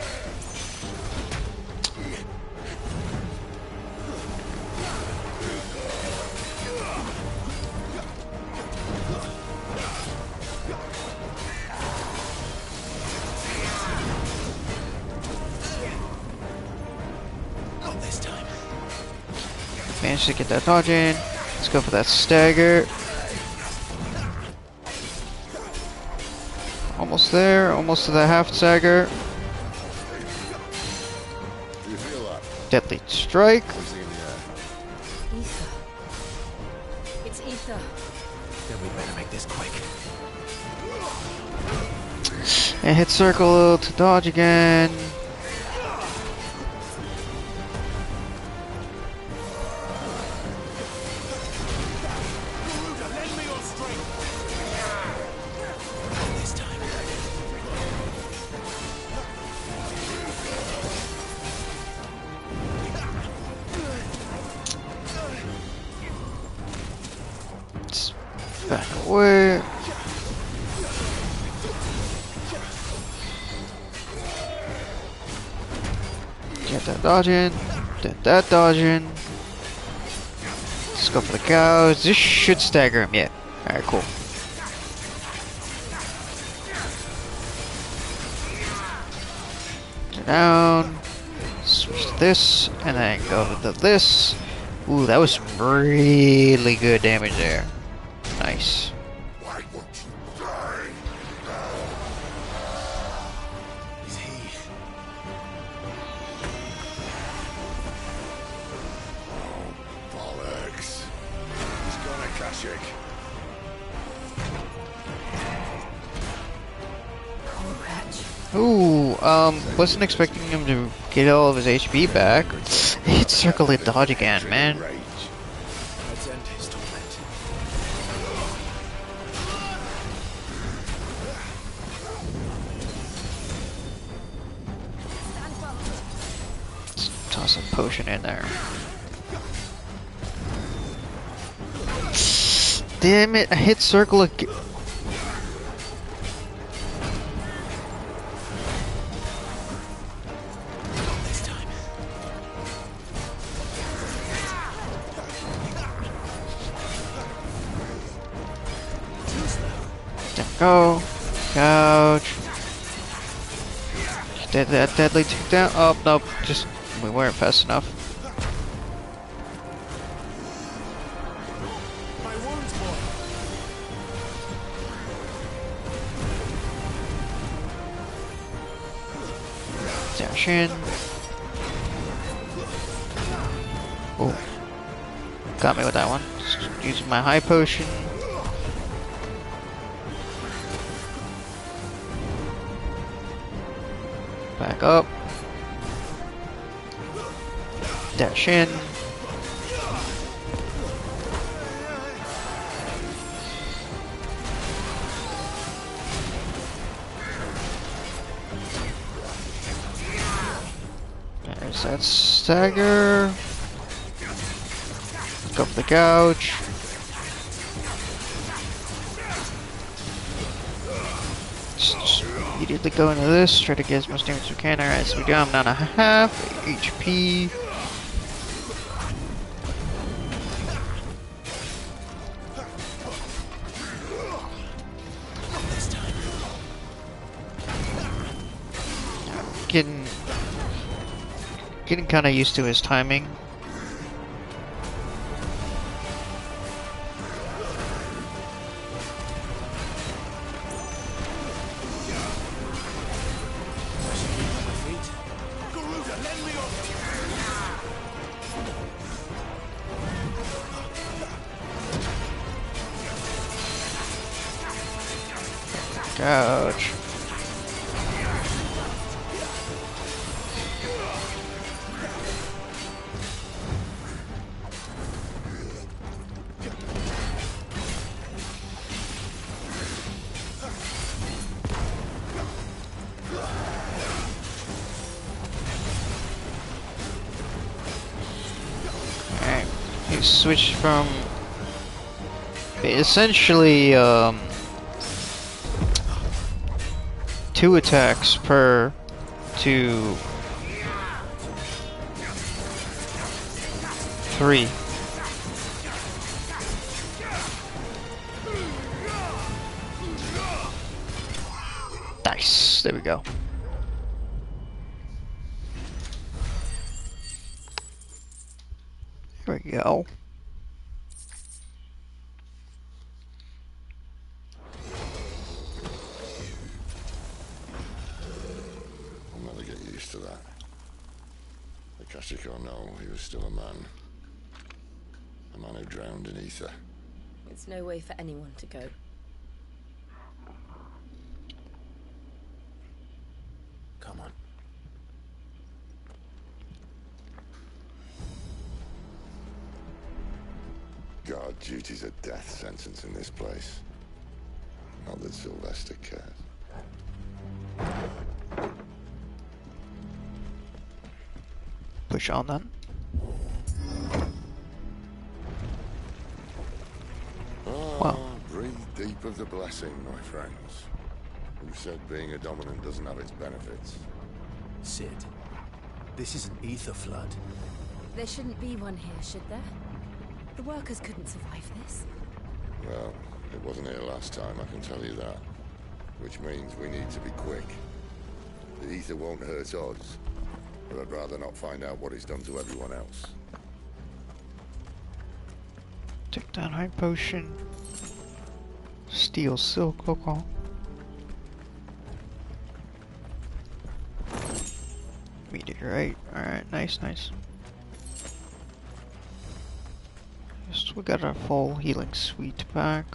Not this time. Managed to get that dodge in. Let's go for that stagger. Almost there, almost to the half stagger. Deadly strike. Ether. It's Ether. Then we better make this quick. And hit circle to dodge again. Back away. Get that dodge in. Get that dodge in. Let's go for the cows. This should stagger him, yeah. Alright, cool. Down. Switch to this. And then go to this. Ooh, that was some really good damage there. Nice. Why won't you die? Is he? Oh, bollocks. He's gonna Kashyyyk. Poor wretch. Ooh, wasn't expecting him to get all of his HP back. Hit circle and dodge again, man. Let's end his torment. Let's toss a potion in there. Damn it, I hit circle again. Go. Couch. Did that deadly takedown? Oh, nope. Just, we weren't fast enough. Dash in. Oh. Got me with that one. Just using my high potion. Back up. Dash in. There's that stagger. Go for the gouge. immediately go into this, try to get as much damage as we can. Alright, so we do. I'm down a half HP. Getting kind of used to his timing. Ouch. Alright, he switched from essentially 2 attacks per to 3. Nice, there we go. There we go. I'll never get used to that. Akashic or no, he was still a man. A man who drowned in ether. It's no way for anyone to go. Come on. Guard duty's a death sentence in this place. Not that Sylvester cares. Push on then. Wow. Breathe deep of the blessing, my friends. Who said being a dominant doesn't have its benefits? Sid, this is an ether flood. There shouldn't be one here, should there? The workers couldn't survive this. Well, it wasn't here last time, I can tell you that. Which means we need to be quick. The ether won't hurt us, but I'd rather not find out what it's done to everyone else. Take down high potion. Steel silk alcohol. Meteorite. Alright, nice, nice. So we got our full healing suite back.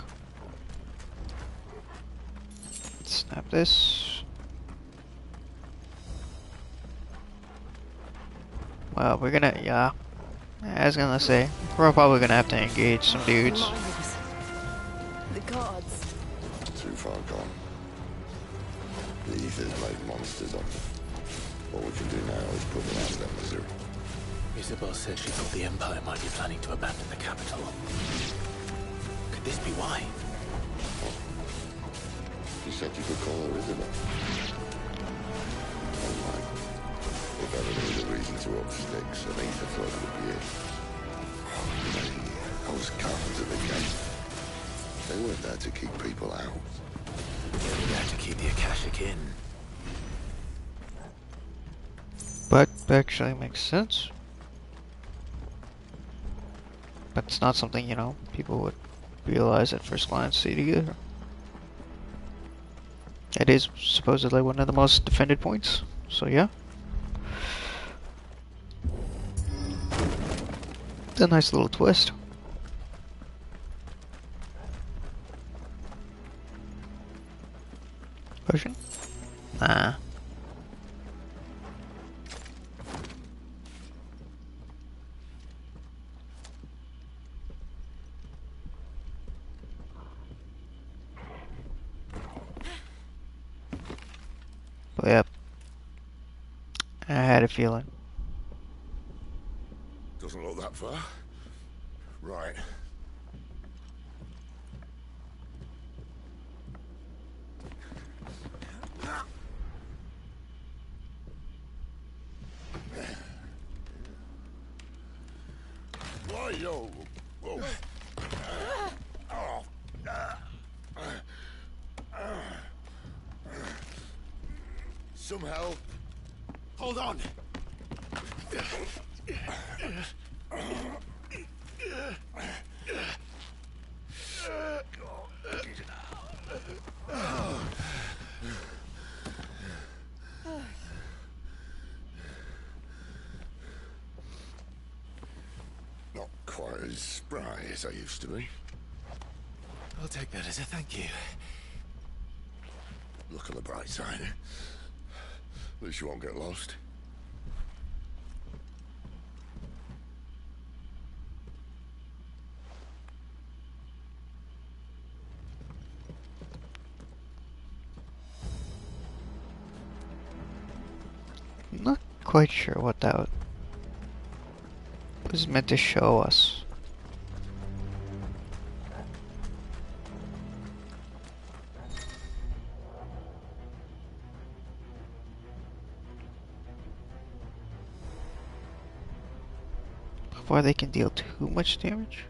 Let's snap this. Well, we're gonna, yeah. I was gonna say, we're probably gonna have to engage some dudes. The gods. Too far gone. The ether's made monsters of them. What we can do now is put them out of their misery. Isabel said she thought the Empire might be planning to abandon the capital. Could this be why? She said you could call her Isabel. Oh my. If ever there was a reason to up sticks, an ether flood would be it. Those guards at the gate. They weren't there to keep people out. They were there to keep the Akashic in. But actually makes sense. But it's not something, you know, people would realize at first glance either. It is supposedly one of the most defended points, so yeah. It's a nice little twist. Potion? Nah. But yep. I had a feeling. Doesn't look that far. Right. Yo. Whoa. Some help. Hold on. Not quite as spry as I used to be. I'll take that as a thank you. Look on the bright side. At least you won't get lost. I'm not quite sure what that was meant to show us. Before they can deal too much damage?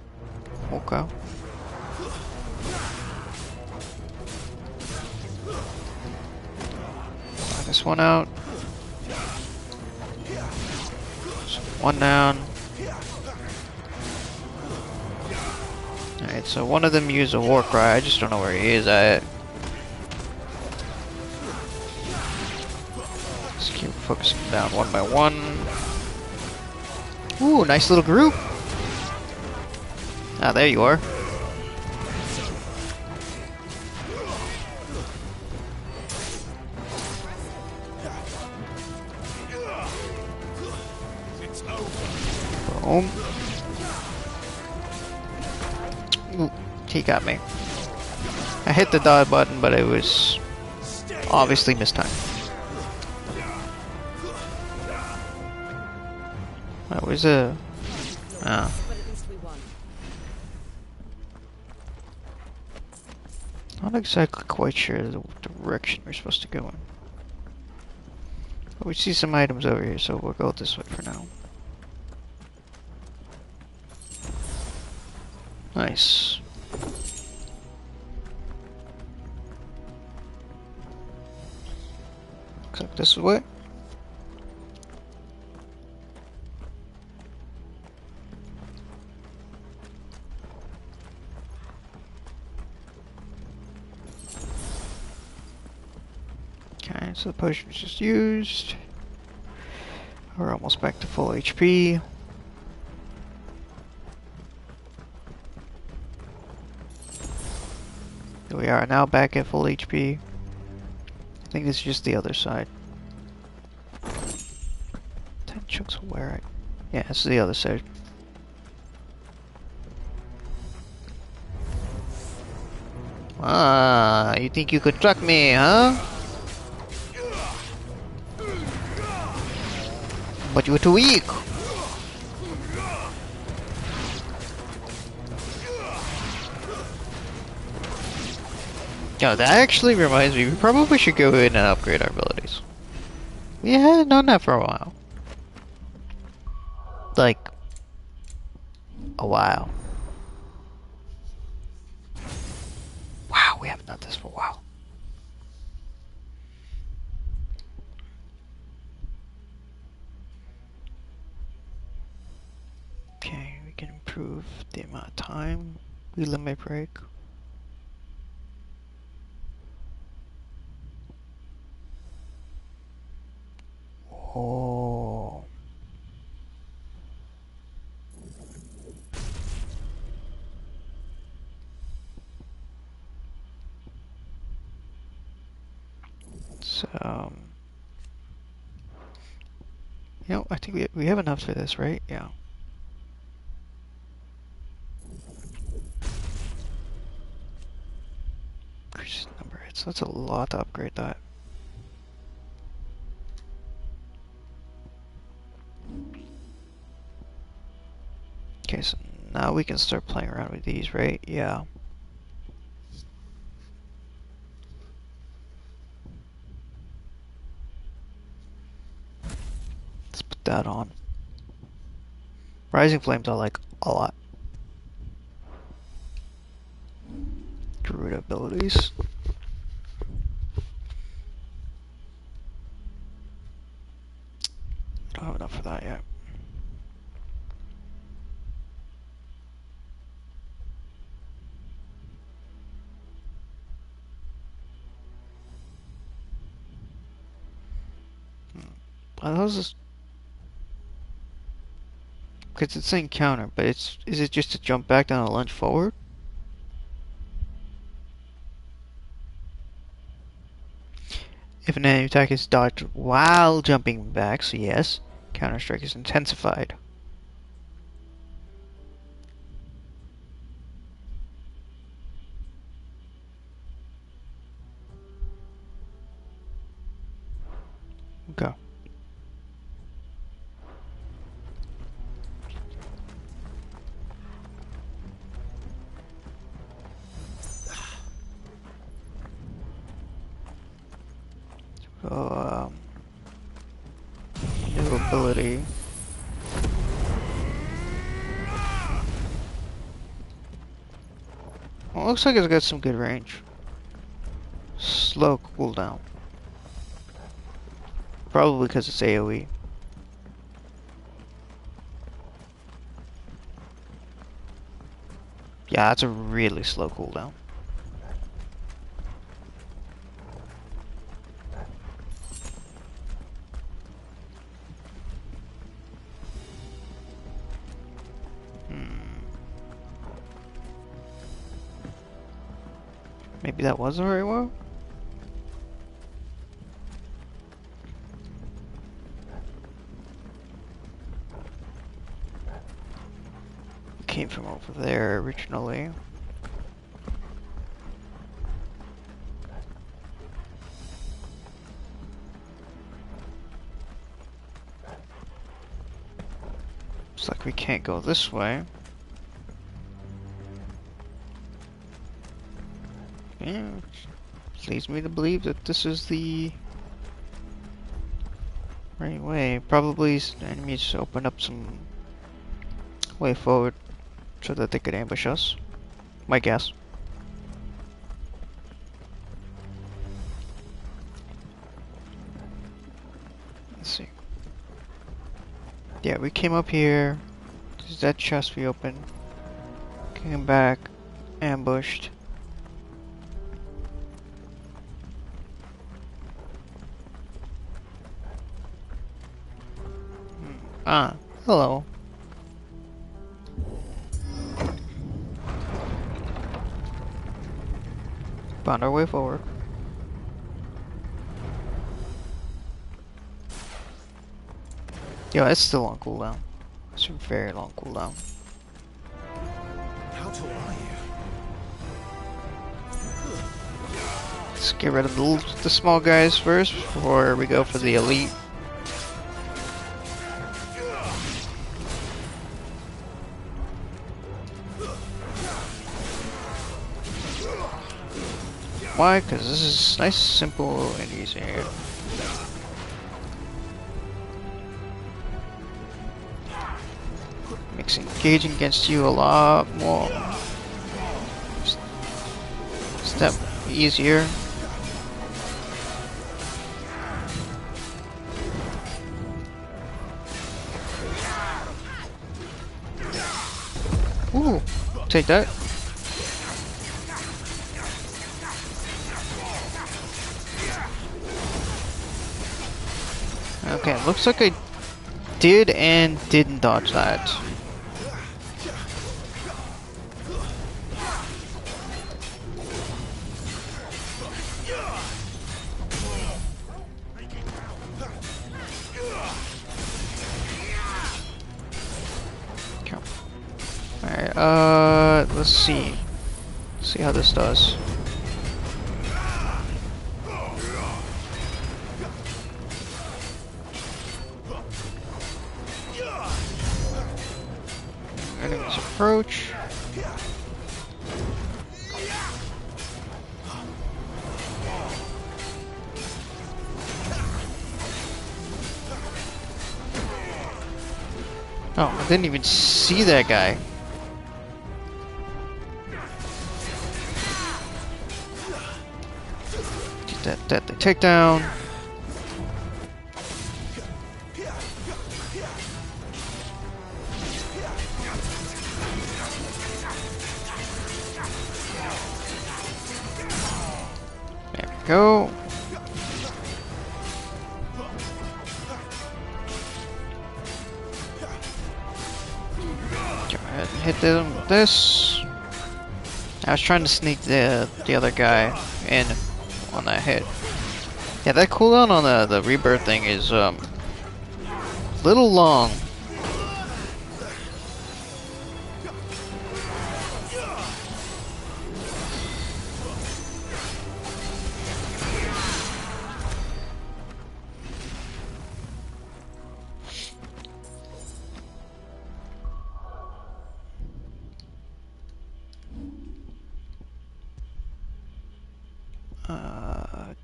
Okay. Knock this one out. One down. Alright, so one of them used a war cry. I just don't know where he is at. Just keep focusing down one by one. Ooh, nice little group. Ah, there you are. Boom. Ooh, he got me. I hit the dodge button, but it was obviously mistimed. That was a... Oh. Not exactly quite sure the direction we're supposed to go in. But we see some items over here, so we'll go this way for now. Nice. Looks like this way. Okay, so the potion was just used. We're almost back to full HP. We are now back at full HP. I think this is just the other side. 10 chunks of wear. Yeah, this is the other side. Ah, you think you could track me, huh? But you were too weak. Yo, that actually reminds me, we probably should go in and upgrade our abilities. We hadn't done that for a while. Like, a while. Wow, we haven't done this for a while. Okay, we can improve the amount of time we limit break. Oh. So, you know, I think we have enough for this, right? Yeah. Increase number of hits. That's a lot to upgrade that. Okay, so now we can start playing around with these, right? Yeah. Let's put that on. Rising Flames I like a lot. root abilities. I don't have enough for that yet. How's this? Because it's saying counter, but is it just to jump back down and lunge forward? If an enemy attack is dodged while jumping back, so yes, counter strike is intensified. Go. So, new ability. Well, looks like it's got some good range. Slow cooldown. Probably because it's AoE. Yeah, that's a really slow cooldown. Maybe that wasn't very well? Came from over there originally. Looks like we can't go this way. Yeah, which leads me to believe that this is the right way. Probably enemies open up some way forward so that they could ambush us. My guess. Let's see. Yeah, we came up here. There's that chest we opened. Came back, ambushed. Ah, hello. Found our way forward. Yo, it's still on cooldown. It's a very long cooldown. How tall are you? Let's get rid of the small guys first before we go for the elite. Why? Because this is nice, simple, and easy. Makes engaging against you a lot more step easier. Ooh, take that. Okay, looks like I did and didn't dodge that. Okay. Alright, let's see. See how this does. Enemies approach. Oh, I didn't even see that guy. That deadly takedown. There we go. Go ahead and hit them with this. I was trying to sneak the other guy in on that hit. Yeah, that cooldown on the rebirth thing is little long.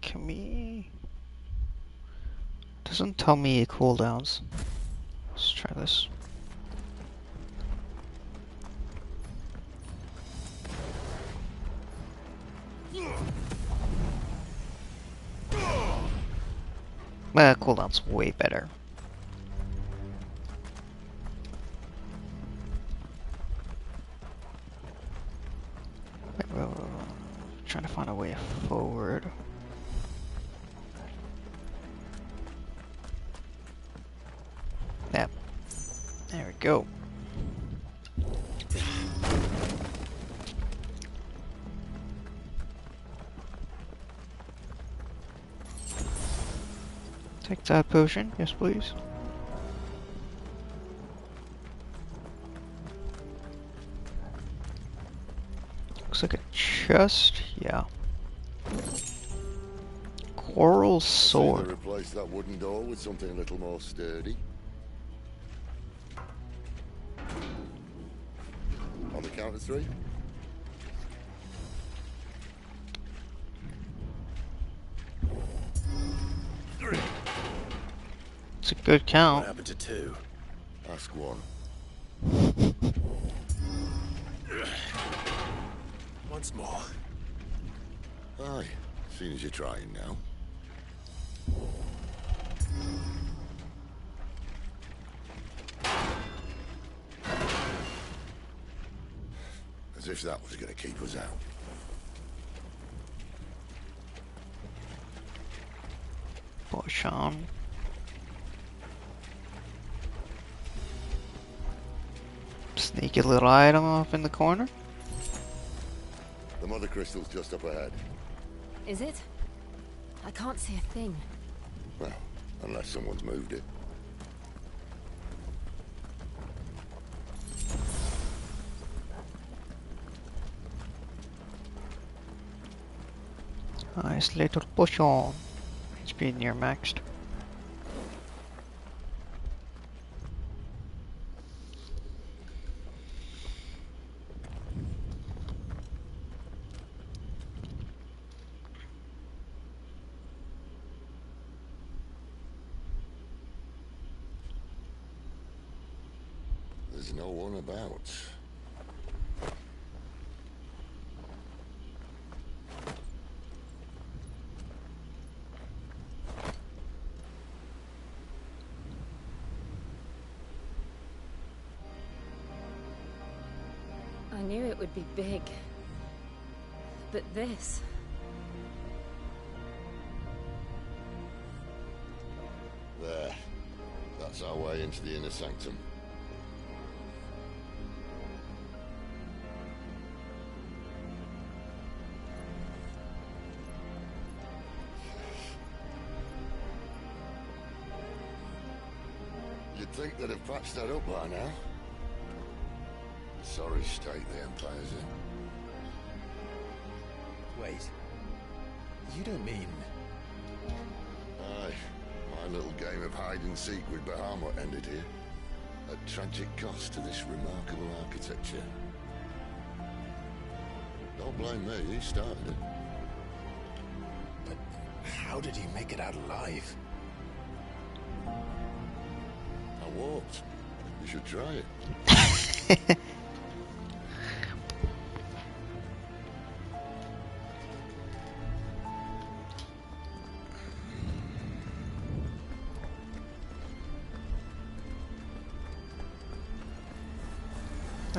Can we? Doesn't tell me cooldowns. Let's try this. Well, cooldown's way better. Trying to find a way forward. Yep. There we go. Take that potion, yes please. Looks like a chest, yeah. Coral sword. Replace that wooden door with something a little more sturdy. On the count of 3. It's a good count. What happened to 2? Ask 1. Once more. Aye, seeing as you're trying now. As if that was going to keep us out. Push on. Sneaky little item off in the corner. The mother crystal's just up ahead. Is it? I can't see a thing. Well, unless someone's moved it. Nice little push on. HP near maxed. There's no one about. I knew it would be big. But this... There. That's our way into the inner sanctum. You'd think they'd have patched that up by now. Sorry state the Empire's in. Wait. You don't mean... Aye. My little game of hide-and-seek with Bahamut ended here. At tragic cost to this remarkable architecture. Don't blame me, he started it. But how did he make it out alive? I walked. You should try it.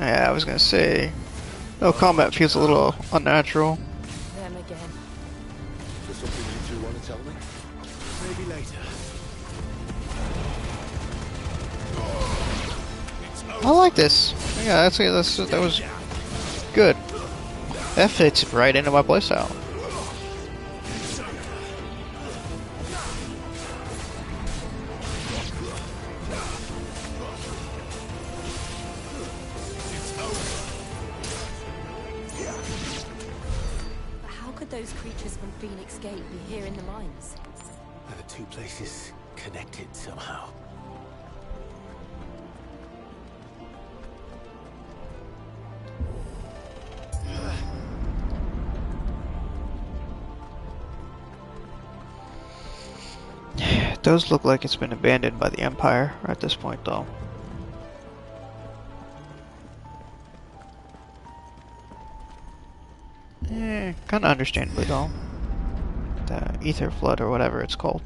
Yeah, I was gonna say, no, combat feels a little unnatural. Them again. Is there something you two want to tell me? Maybe later. I like this. Yeah, that was good. That fits right into my playstyle. But how could those creatures from Phoenix Gate be here in the mines? Are the two places connected somehow? It does look like it's been abandoned by the Empire at this point, though. Kind of understandably, though. The ether flood or whatever it's called.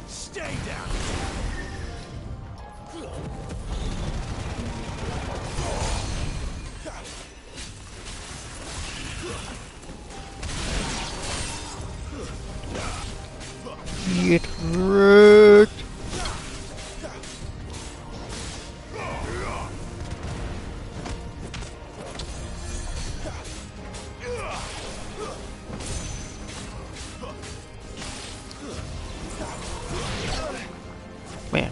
Stay down. Get wrecked. Man,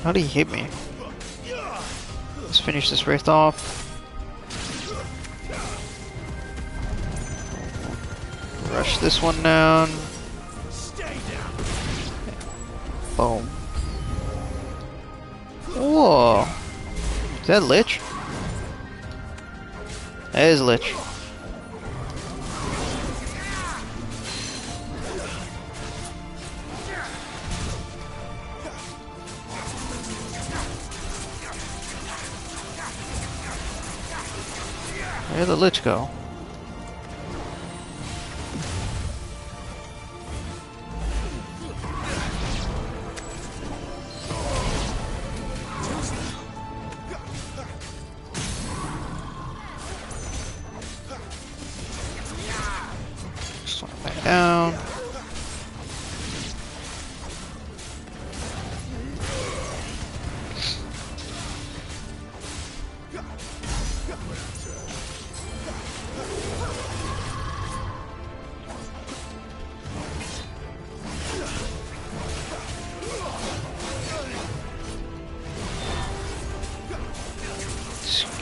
how did he hit me? Let's finish this wraith off. Rush this one down. Boom. Whoa. Is that Lich? That is Lich. Where'd the Lich go? Down.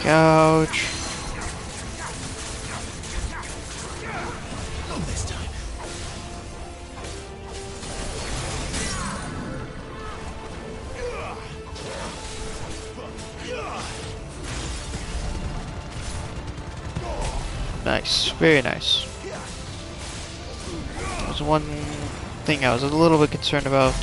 Gouge. Nice, very nice. That was one thing I was a little bit concerned about.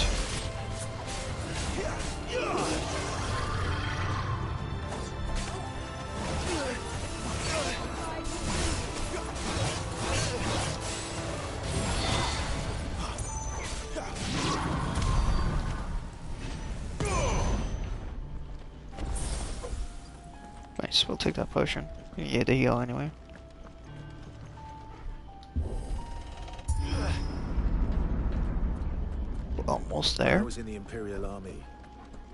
Nice, we'll take that potion. Yeah, the heal anyway. Almost there. When I was in the Imperial Army,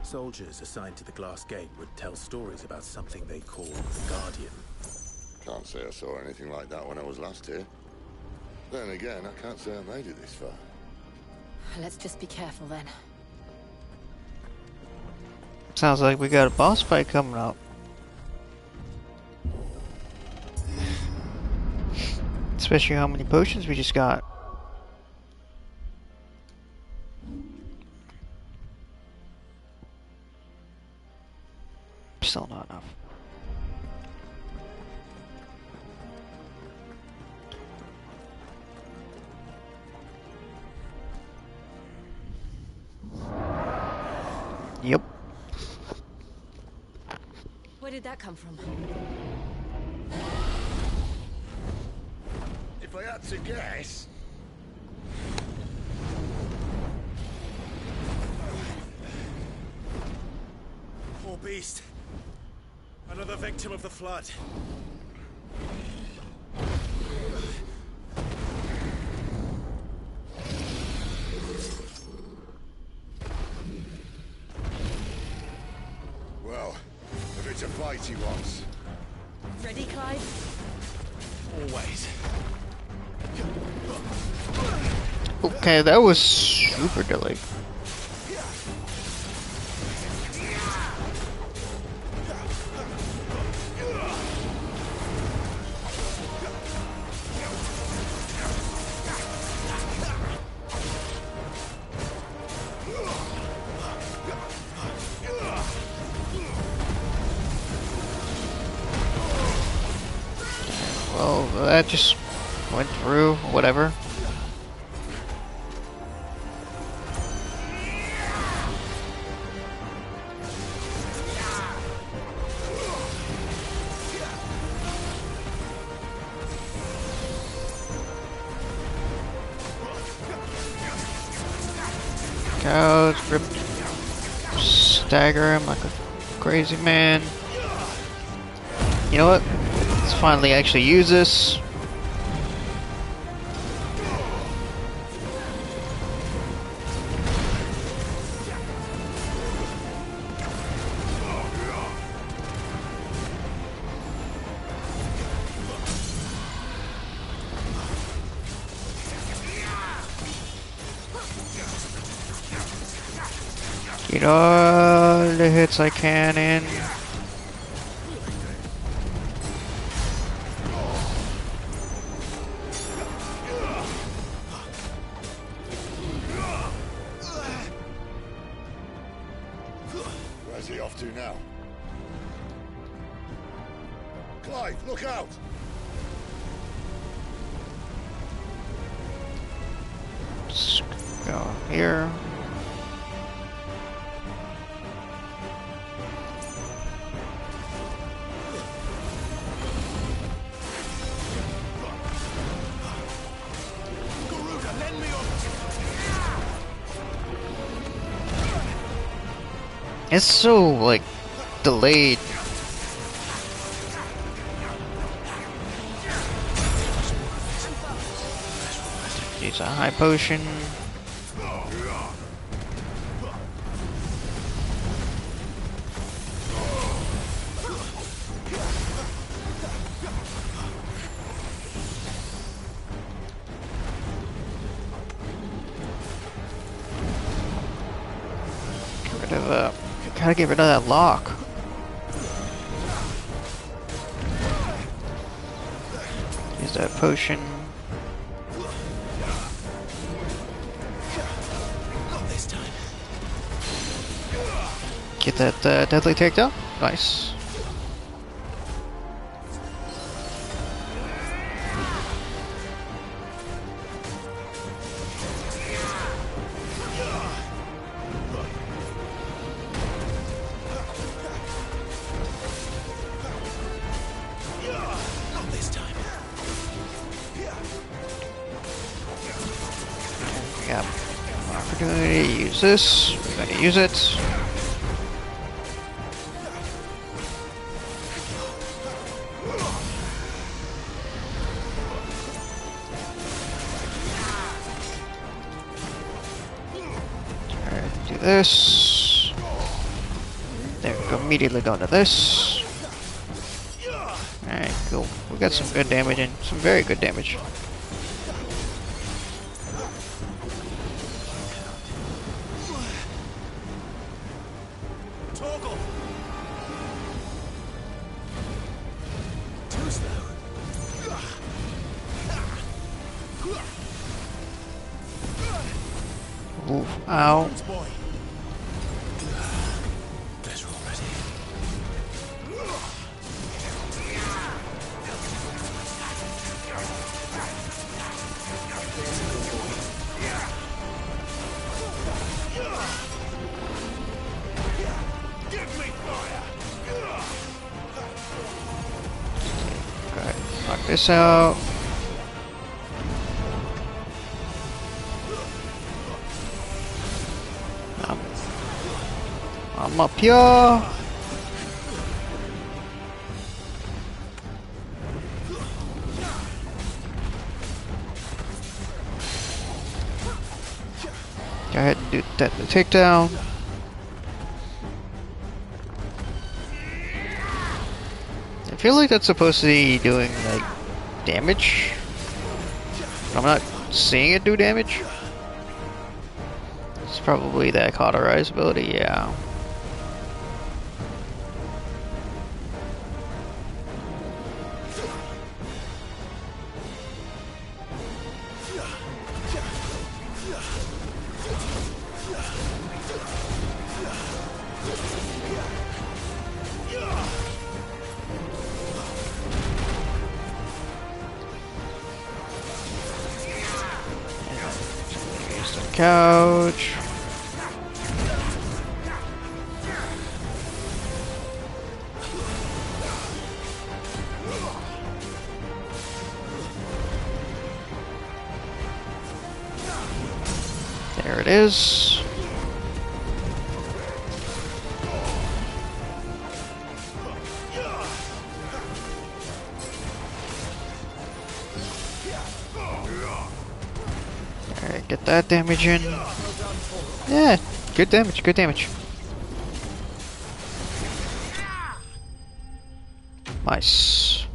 soldiers assigned to the Glass Gate would tell stories about something they called the Guardian. Can't say I saw anything like that when I was last here. Then again, I can't say I made it this far. Let's just be careful then. Sounds like we got a boss fight coming up. Especially how many potions we just got. Still not enough. Yep. Where did that come from? If I had to guess... beast. Another victim of the flood. Well, if it's a fight he wants. Ready, Clive? Always. Okay, that was super delayed. Well, that just went through, whatever. Couch, grip, stagger him like a crazy man. You know what? Let's finally actually use this. Get all the hits I can in. Where's he off to now? Clive, look out! Let's go here. It's so, like, delayed. Use a high potion. Get rid of gotta get rid of that lock. Use that potion. Not this time. Get that deadly takedown. Nice. Got an opportunity to use this. We're gonna use it. Alright, do this. There we go, immediately go to this. Alright, cool. We got some good damage and some very good damage. Ooh, ow. Okay, knock this out. I'm up here. Go ahead and do that. The takedown. I feel like that's supposed to be doing like damage. I'm not seeing it do damage. It's probably that cauterize ability, yeah. Couch. There it is. Alright, get that damage in. Yeah, good damage, good damage. Nice.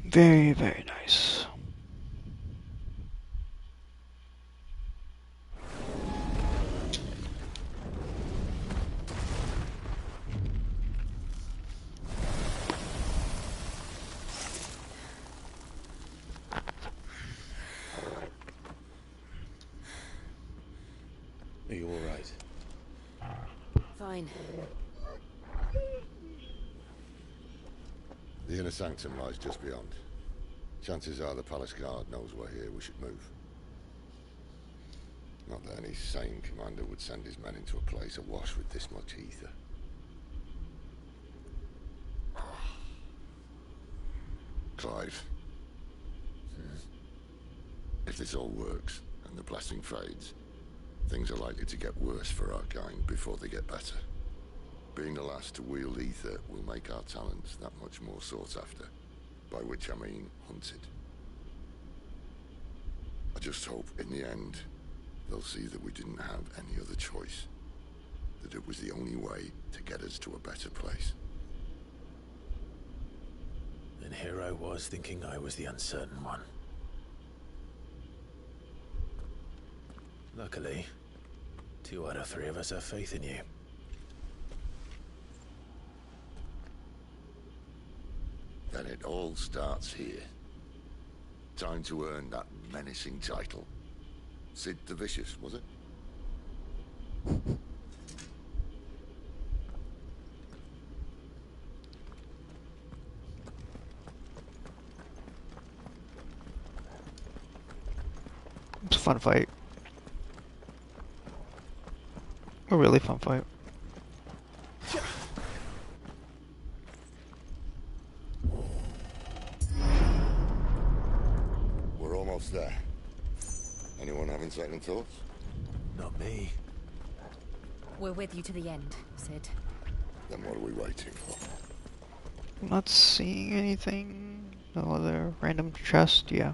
Very, very nice. Are you all right? Fine. The inner sanctum lies just beyond. Chances are the palace guard knows we're here. We should move. Not that any sane commander would send his men into a place awash with this much ether. Clive. If this all works, and the blessing fades, things are likely to get worse for our kind before they get better. Being the last to wield ether will make our talents that much more sought after. By which I mean hunted. I just hope, in the end, they'll see that we didn't have any other choice. That it was the only way to get us to a better place. And here I was thinking I was the uncertain one. Luckily, 2 out of 3 of us have faith in you. Then it all starts here. Time to earn that menacing title. Sid the Vicious, was it? It's a fun fight. A really fun fight. We're almost there. Anyone having second thoughts? Not me. We're with you to the end, Sid. Then what are we waiting for? I'm not seeing anything. No other random chest, yeah.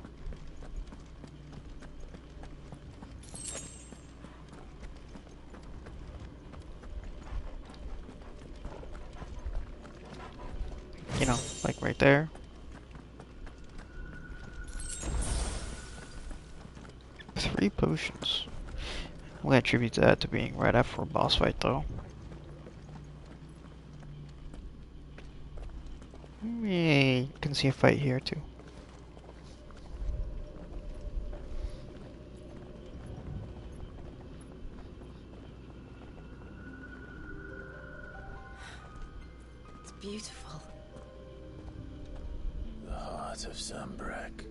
You know, like right there. Three potions. I'm gonna attribute that to being right after a boss fight, though. Yeah, you can see a fight here too. It's beautiful. The heart of Zambrak.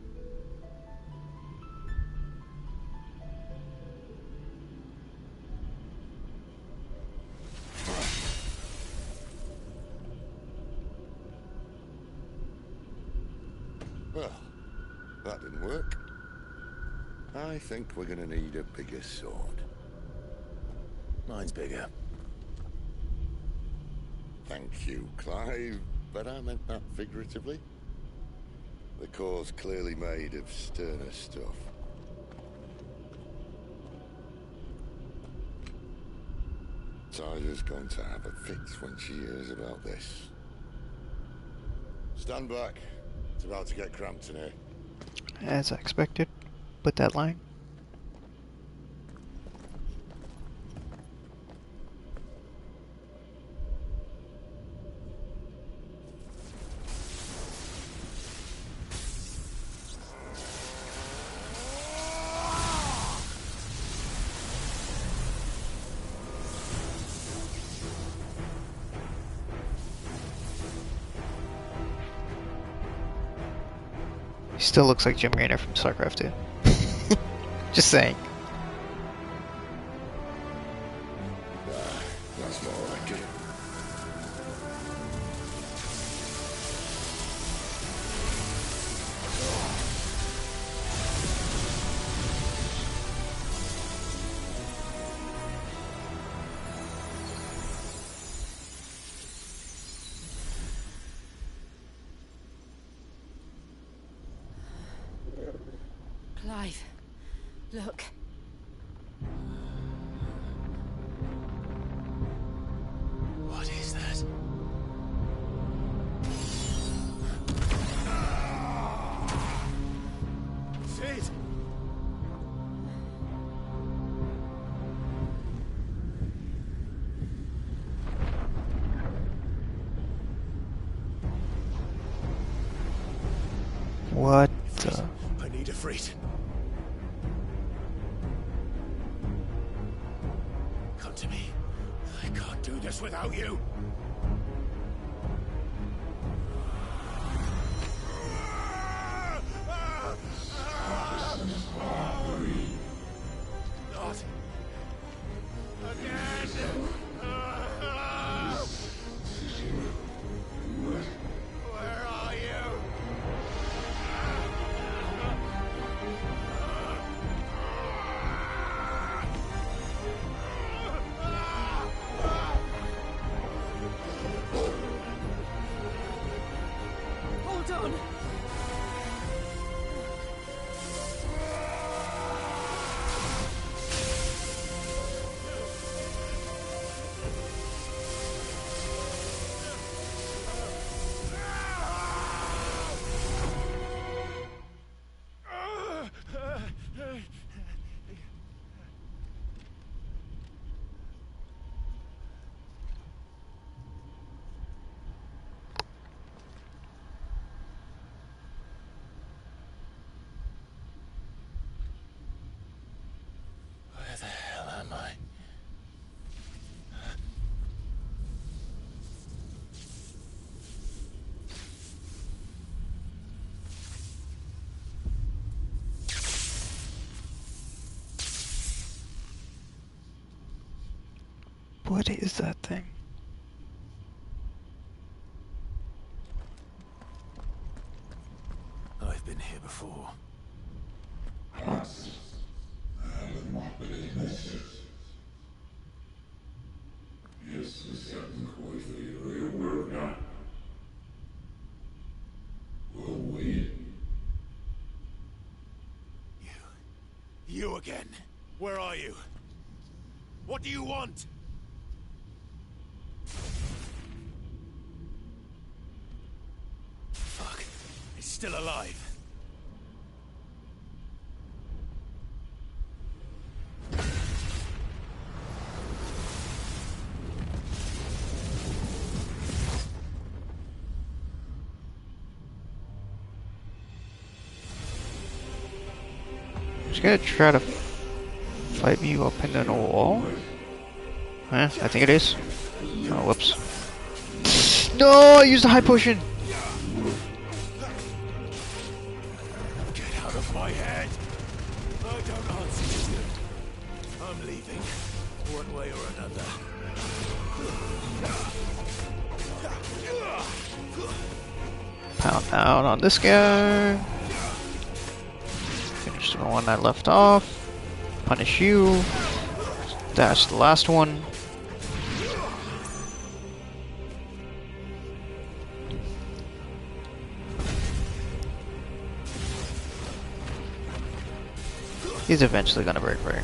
Well, that didn't work. I think we're gonna need a bigger sword. Mine's bigger. Thank you, Clive. bet I meant that figuratively. The core's clearly made of sterner stuff. Tyler's going to have a fit when she hears about this. Stand back. It's about to get cramped in here. As I expected. Put that line. He still looks like Jim Raynor from StarCraft 2. Just saying. That's more like it. Clive, look. What is that? Sid! What the? I need a freight. Come to me. I can't do this without you. Not again. Where are you? Hold on! Where the hell am I? What is that thing? I've been here before. You again. Where are you? What do you want? Fuck. He's still alive. He's gonna try to fight me up in the wall. I think it is. Oh, whoops. No, I used the high potion. Get out of my head. I don't answer you. I'm leaving. One way or another. Pound out on this guy. Finish the one I left off. Punish you. That's the last one. He's eventually gonna break free.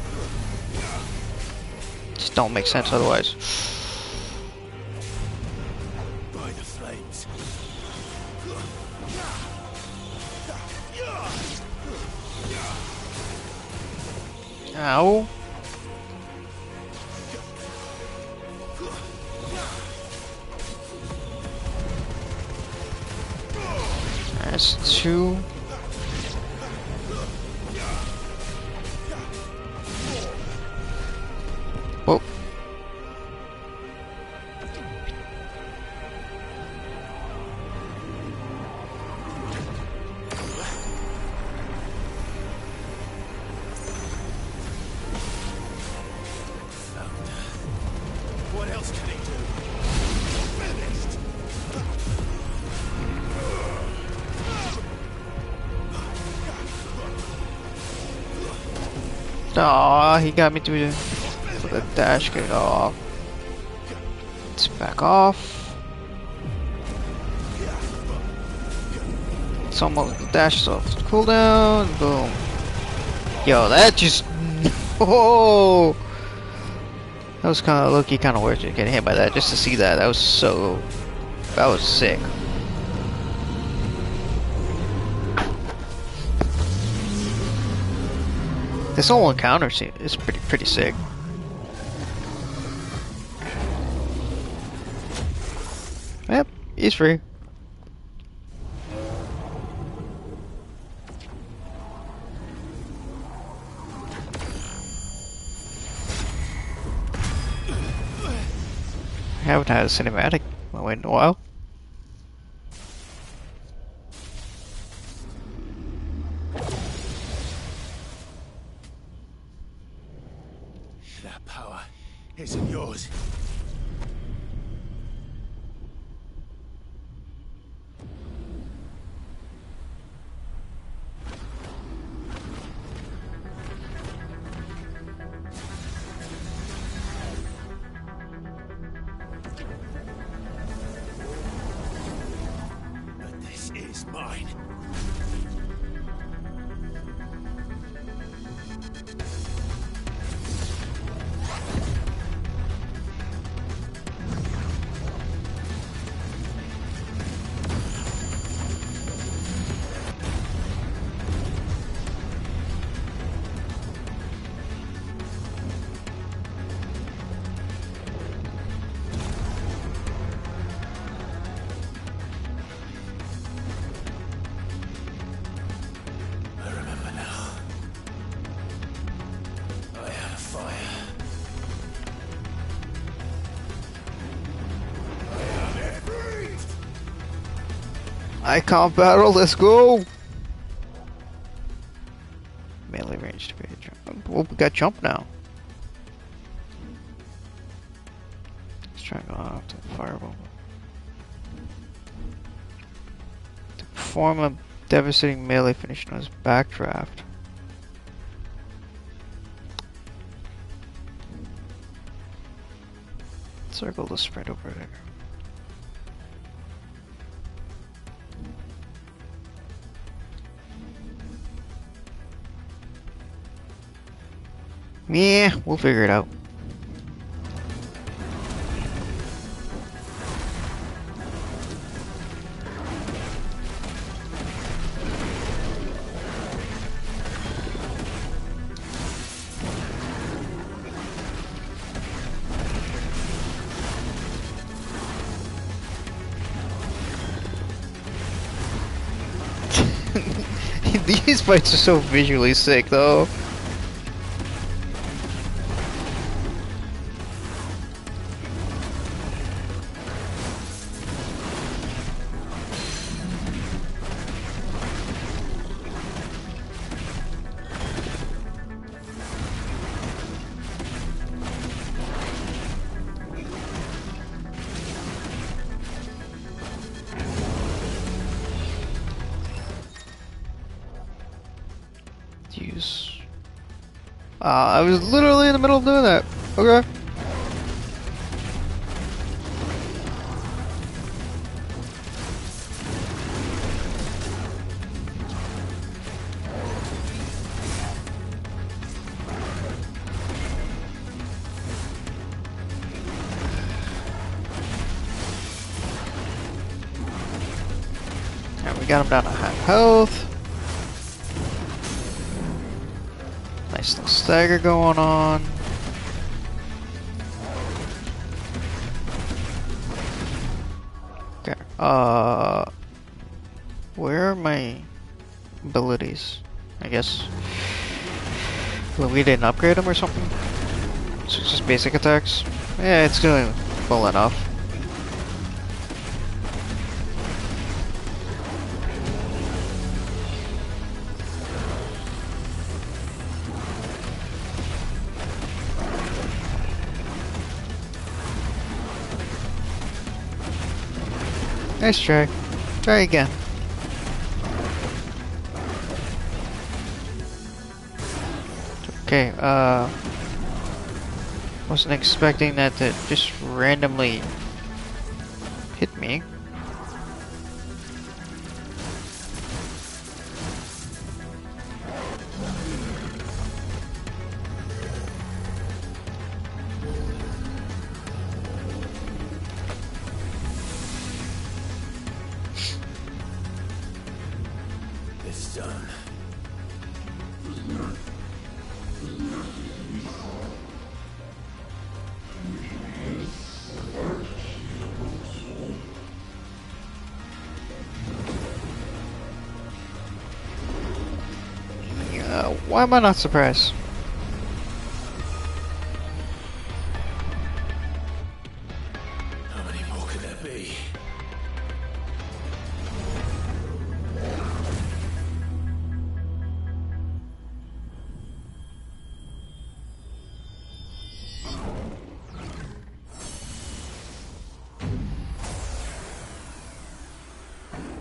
Just don't make sense otherwise. By the flames. Ow. That's 2. Whoa. What else can he do? Finished. Aw, he got me through the dash. Get off. Let's back off. It's almost the dash is off. Cooldown. Boom. Yo, that just. Oh. That was kind of low-key, kind of weird getting hit by that. Just to see that, that was so. That was sick. This whole encounter is pretty sick. Yep, he's free. I haven't had a cinematic in a while. That power isn't yours. But this is mine. I remember now. I had a fire. Icon battle, let's go! Melee range to be a jump. Oh, we got jump now. Let's try and go off to the fireball. To perform a devastating melee finish known as backdraft. Circle to spread over there. Yeah, we'll figure it out. These fights are so visually sick, though. Use. I was literally in the middle of doing that. Okay. got him down to half health. Nice little stagger going on. Okay. Where are my abilities? I guess. Well, we didn't upgrade them or something? So it's just basic attacks? Yeah, it's doing well enough. Nice try. Try again. Okay, wasn't expecting that to just randomly hit me. It's done. Why am I not surprised? How many more could there be?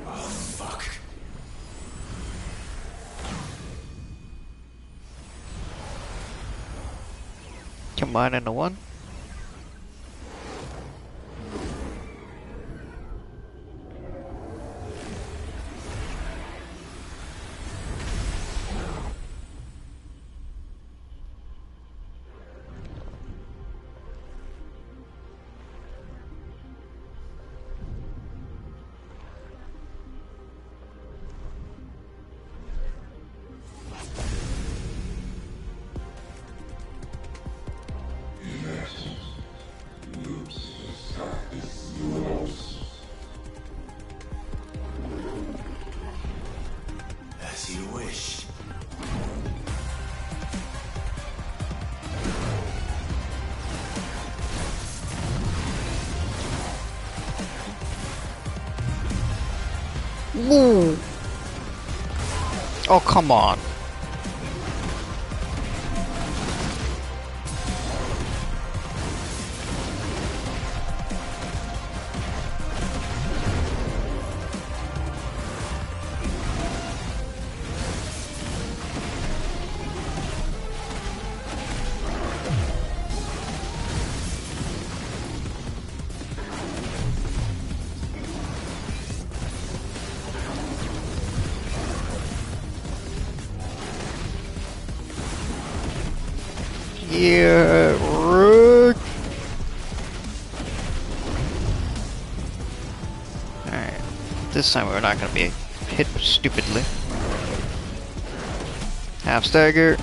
Oh, fuck. Combine into one. As you wish. Ooh. Oh, come on. Yeah, Rick. Alright. This time we're not gonna be hit stupidly. Half stagger.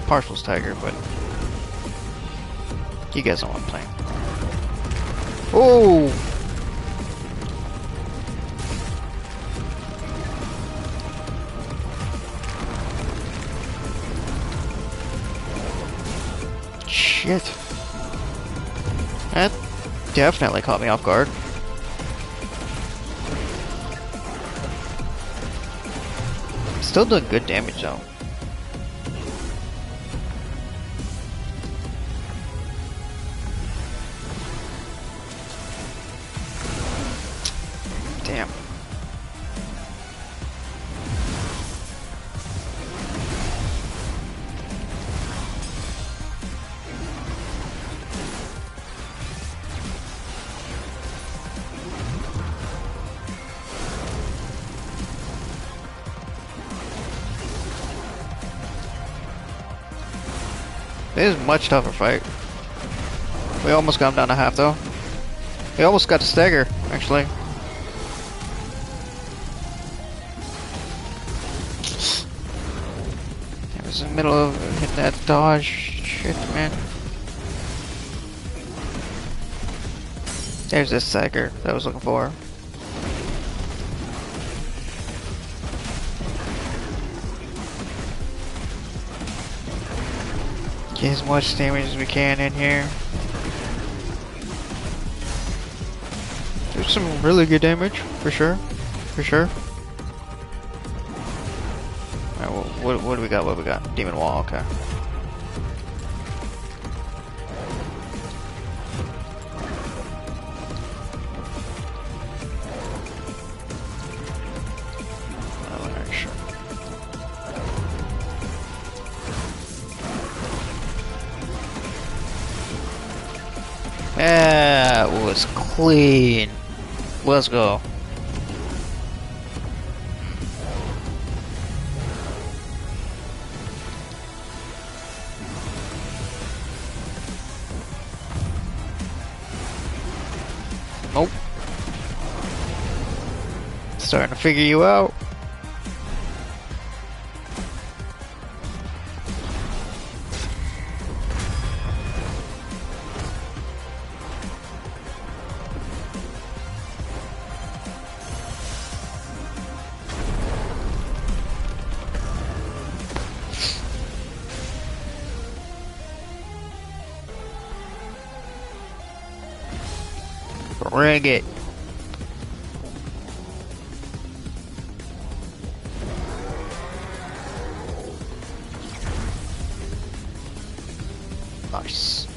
Partial stagger, but you guys know what I'm playing. Oh! Shit. That definitely caught me off guard. Still doing good damage though. Damn. This is a much tougher fight. We almost got him down to half though. We almost got to stagger, actually. was in the middle of hitting that dodge shit, man. There's this Tiger that I was looking for. Get as much damage as we can in here. There's some really good damage, for sure. For sure. Alright, what do we got? What do we got? Demon Wall, okay. Alright, sure. That was clean. Let's go. Nope. Starting to figure you out. Bring it. Nice.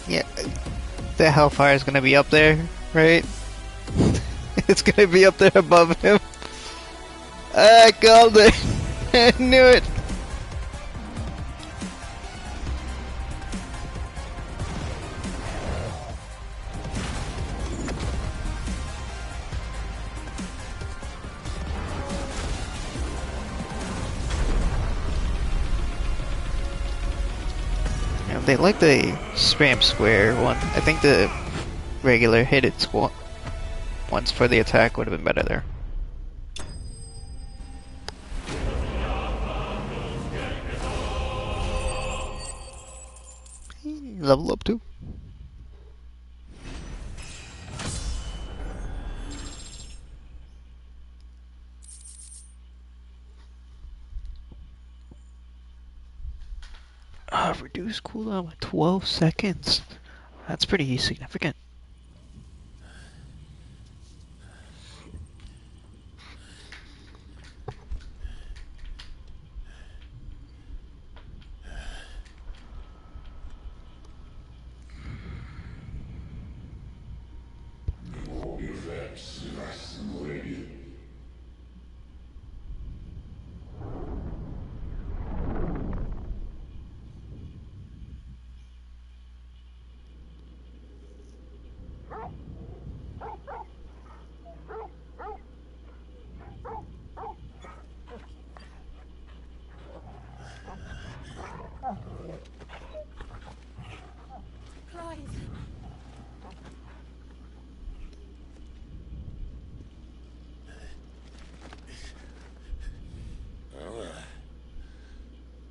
Yeah, the Hellfire is gonna be up there, right? It's gonna be up there above him. I called it. I knew it. They like the spam square one. I think the regular hit it once for the attack would have been better there. Level up too. Reduce cooldown by 12 seconds. That's pretty significant.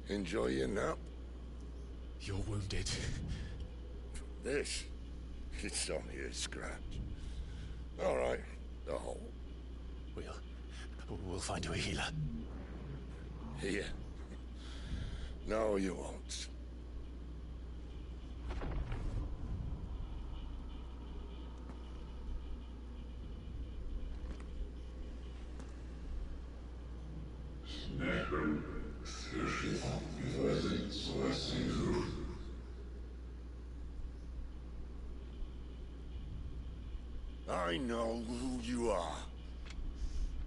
Enjoy your nap. You're wounded. This? It's only a scratch. All right, the hole. We'll find you a healer. Here? No, you won't. Snapper, słyszy, wywozy, I know who you are.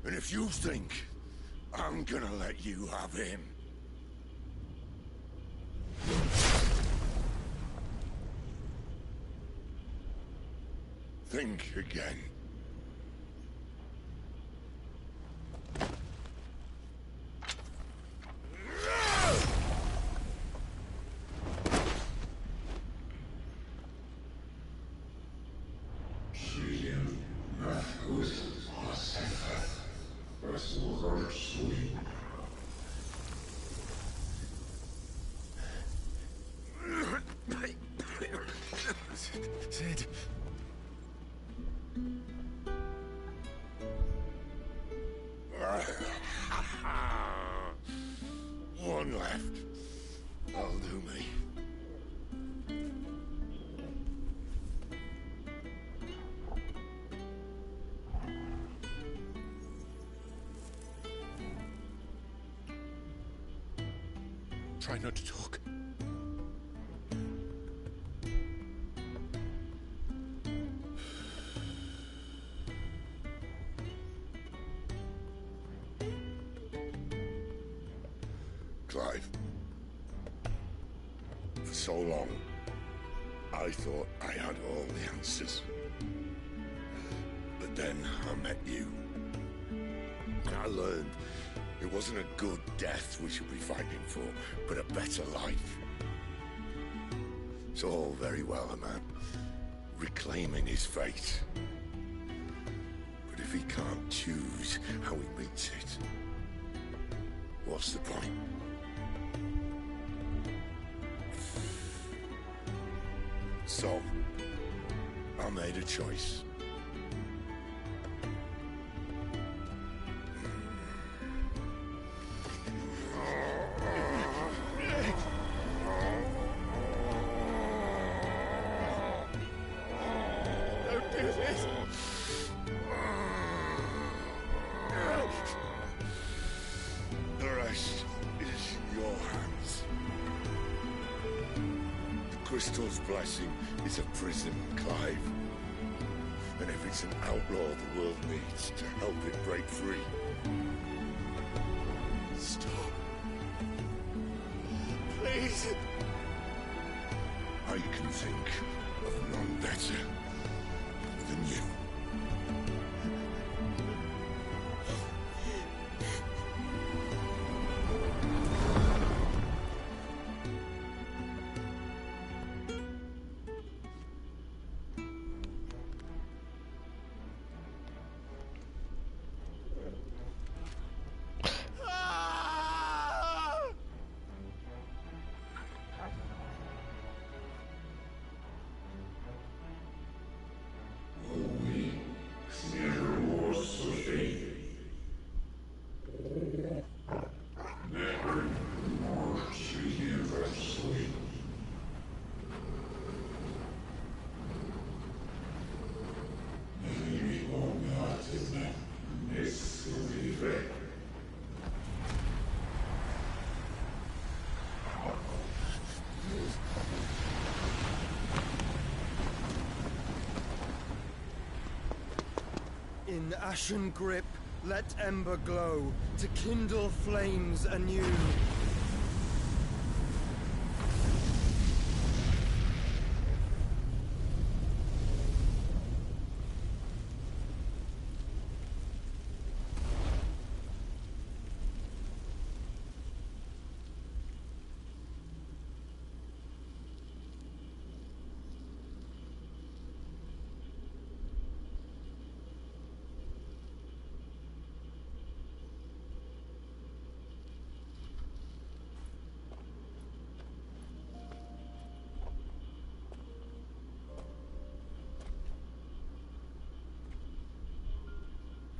And if you think I'm gonna let you have him... think again. Sid. One left. That'll do me. Try not to talk. Clive. For so long, I thought I had all the answers. But then I met you. And I learned it wasn't a good death we should be fighting for, but a better life. It's all very well, a man reclaiming his fate. But if he can't choose how he meets it, what's the point? So, I made a choice. Don't do this! The rest is in your hands. The Crystal's blessing is a prison, Clive. And if it's an outlaw the world needs to help it break free... Stop. Please. I can think of none better than you. In ashen grip, let ember glow, to kindle flames anew.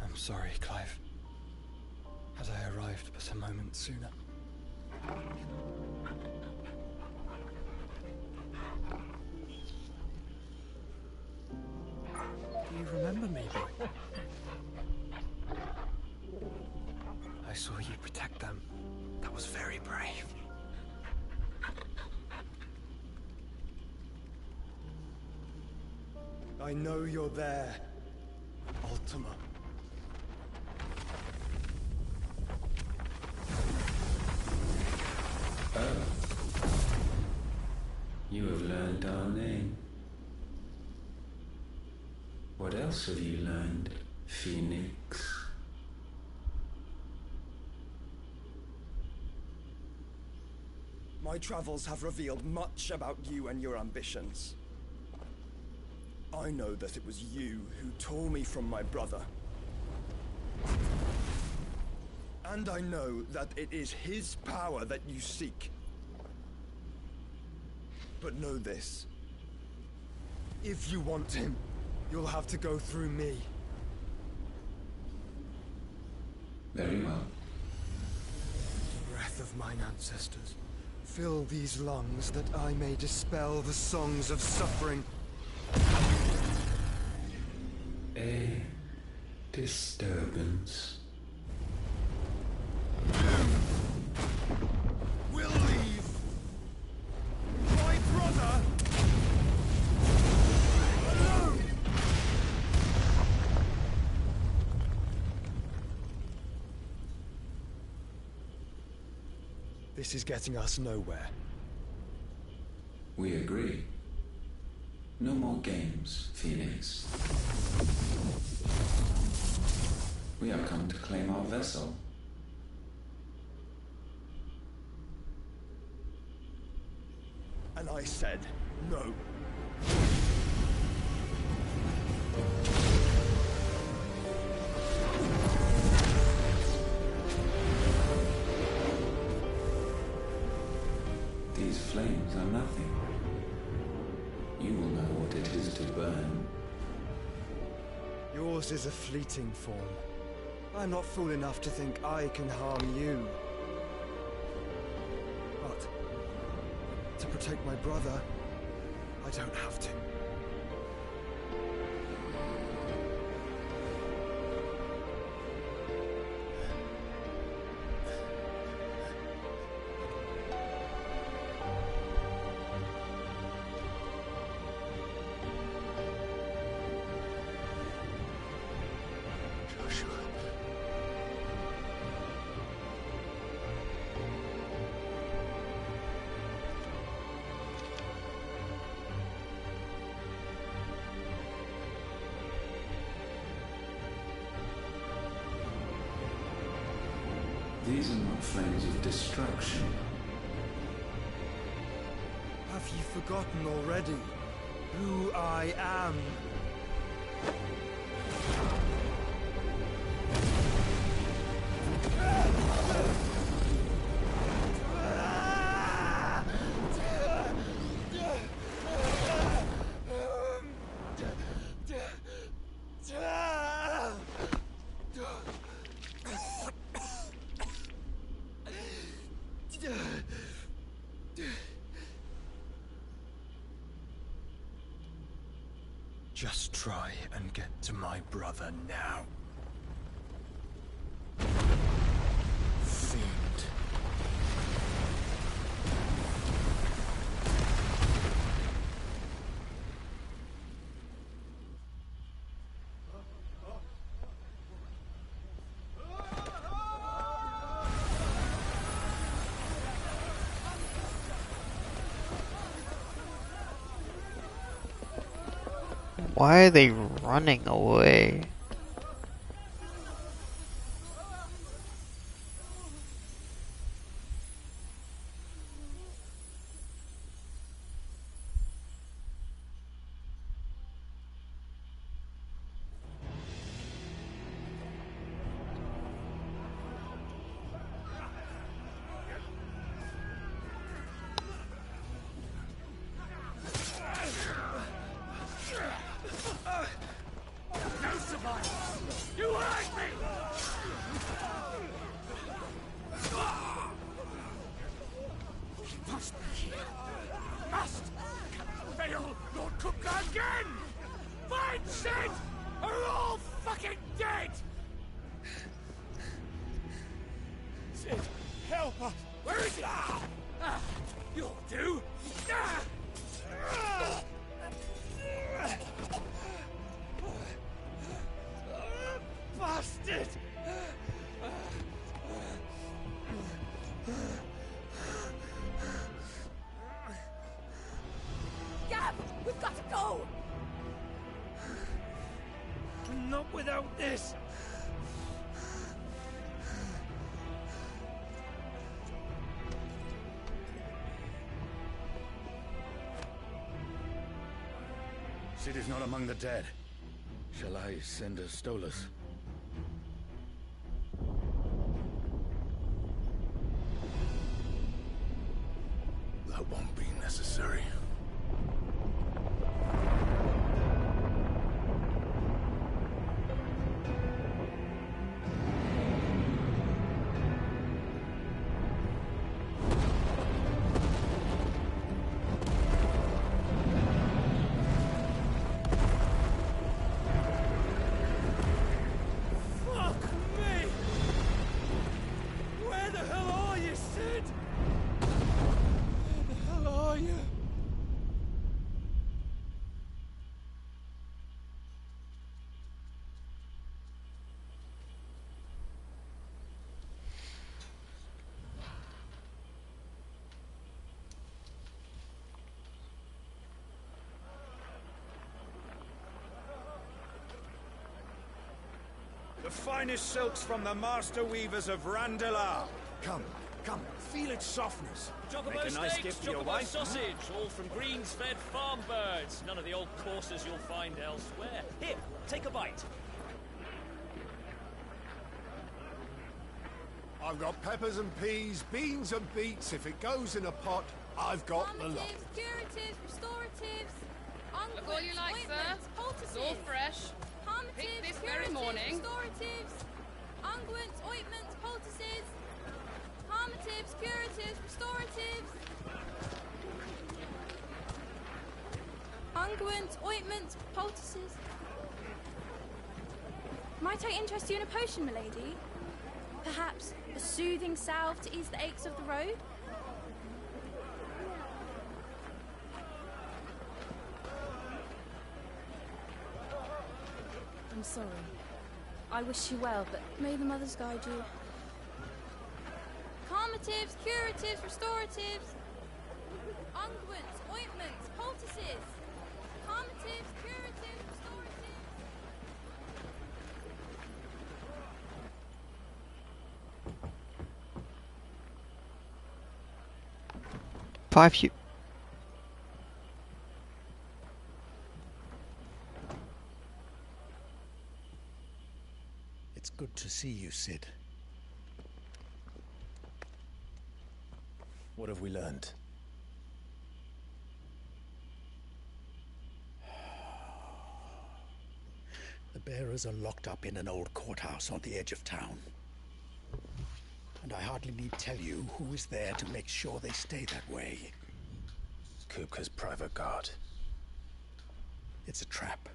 I'm sorry, Clive. Had I arrived but a moment sooner. Do you remember me, boy? I saw you protect them. That was very brave. I know you're there. Ultima. Oh. You have learned our name. What else have you learned, Phoenix? My travels have revealed much about you and your ambitions. I know that it was you who tore me from my brother. And I know that it is his power that you seek. But know this. If you want him, you'll have to go through me. Very well. Breath of mine ancestors, fill these lungs that I may dispel the songs of suffering. A disturbance. We'll leave. My brother alone. This is getting us nowhere. We agree. No more games, Phoenix. We have come to claim our vessel. And I said no. These flames are nothing. You will know what it is to burn. Yours is a fleeting form. I'm not fool enough to think I can harm you. But to protect my brother, I don't have to. These are not flames of destruction. Have you forgotten already who I am? Just try and get to my brother now. Fiend. Why are they running away? No survivors! without this. Cid is not among the dead. Shall I send a Stolas? That won't be necessary. Fuck me! Where the hell are you, Cid? Where the hell are you? The finest silks from the master weavers of Randalar. Come, come, feel its softness. Chocobo Make a nice steaks, gift for your chocobo wife. sausage, all from greens-fed farm birds. None of the old courses you'll find elsewhere. Here, take a bite. I've got peppers and peas, beans and beets. If it goes in a pot, I've got the lot. Calmatives, curatives, restoratives, Look all you like, sir. ointments, poultices. It's all fresh. Calmatives, Picked this curatives, very morning. restoratives, unguents, ointments, poultices. Calmatives, curatives, restoratives. Unguents, ointments, poultices. Might I interest you in a potion, milady? Perhaps a soothing salve to ease the aches of the road? I'm sorry. I wish you well, but may the mothers guide you. Calmatives, curatives, restoratives. Unguents, ointments, poultices. Calmatives, curatives, restoratives. 5 you. It's good to see you, Cid. What have we learned? The bearers are locked up in an old courthouse on the edge of town. And I hardly need tell you who is there to make sure they stay that way. Kupka's private guard. It's a trap.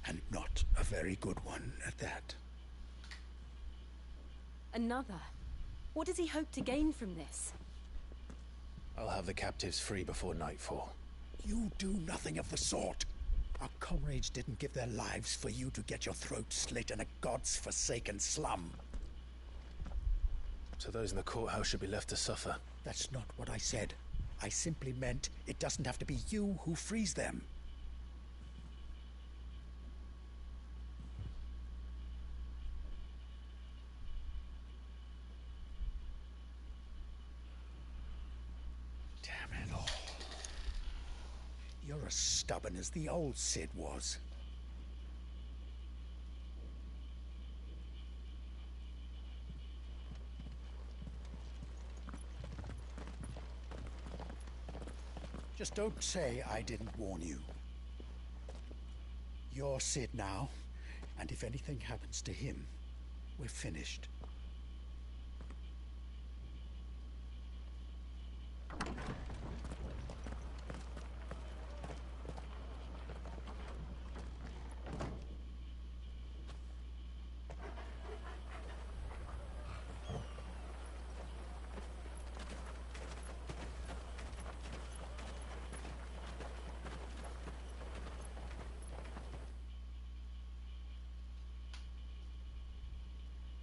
And not a very good one at that. Another? What does he hope to gain from this? I'll have the captives free before nightfall. You do nothing of the sort. Our comrades didn't give their lives for you to get your throat slit in a god's-forsaken slum. So those in the courthouse should be left to suffer. That's not what I said. I simply meant it doesn't have to be you who frees them. Damn it all. You're as stubborn as the old Cid was. Just don't say I didn't warn you. You're Cid now, and if anything happens to him, we're finished.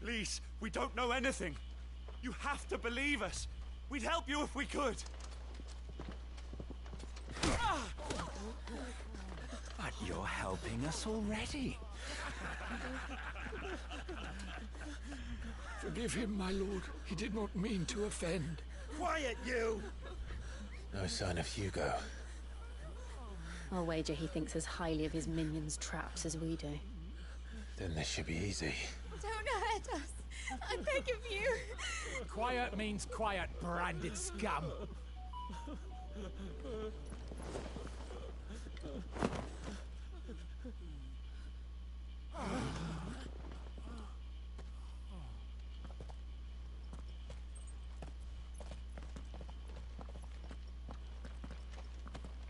Please, we don't know anything. You have to believe us. We'd help you if we could. But you're helping us already. Forgive him, my lord. He did not mean to offend. Quiet, you! No sign of Hugo. I'll wager he thinks as highly of his minions' traps as we do. Then this should be easy. Don't hurt us. I beg of you. Quiet means quiet, branded scum.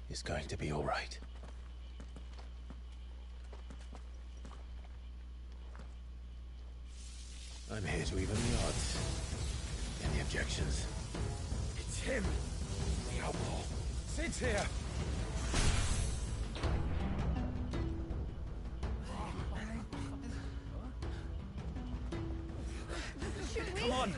It's going to be all right. I'm here to even the odds. Any objections? It's him, the outlaw. Sit here. Come on.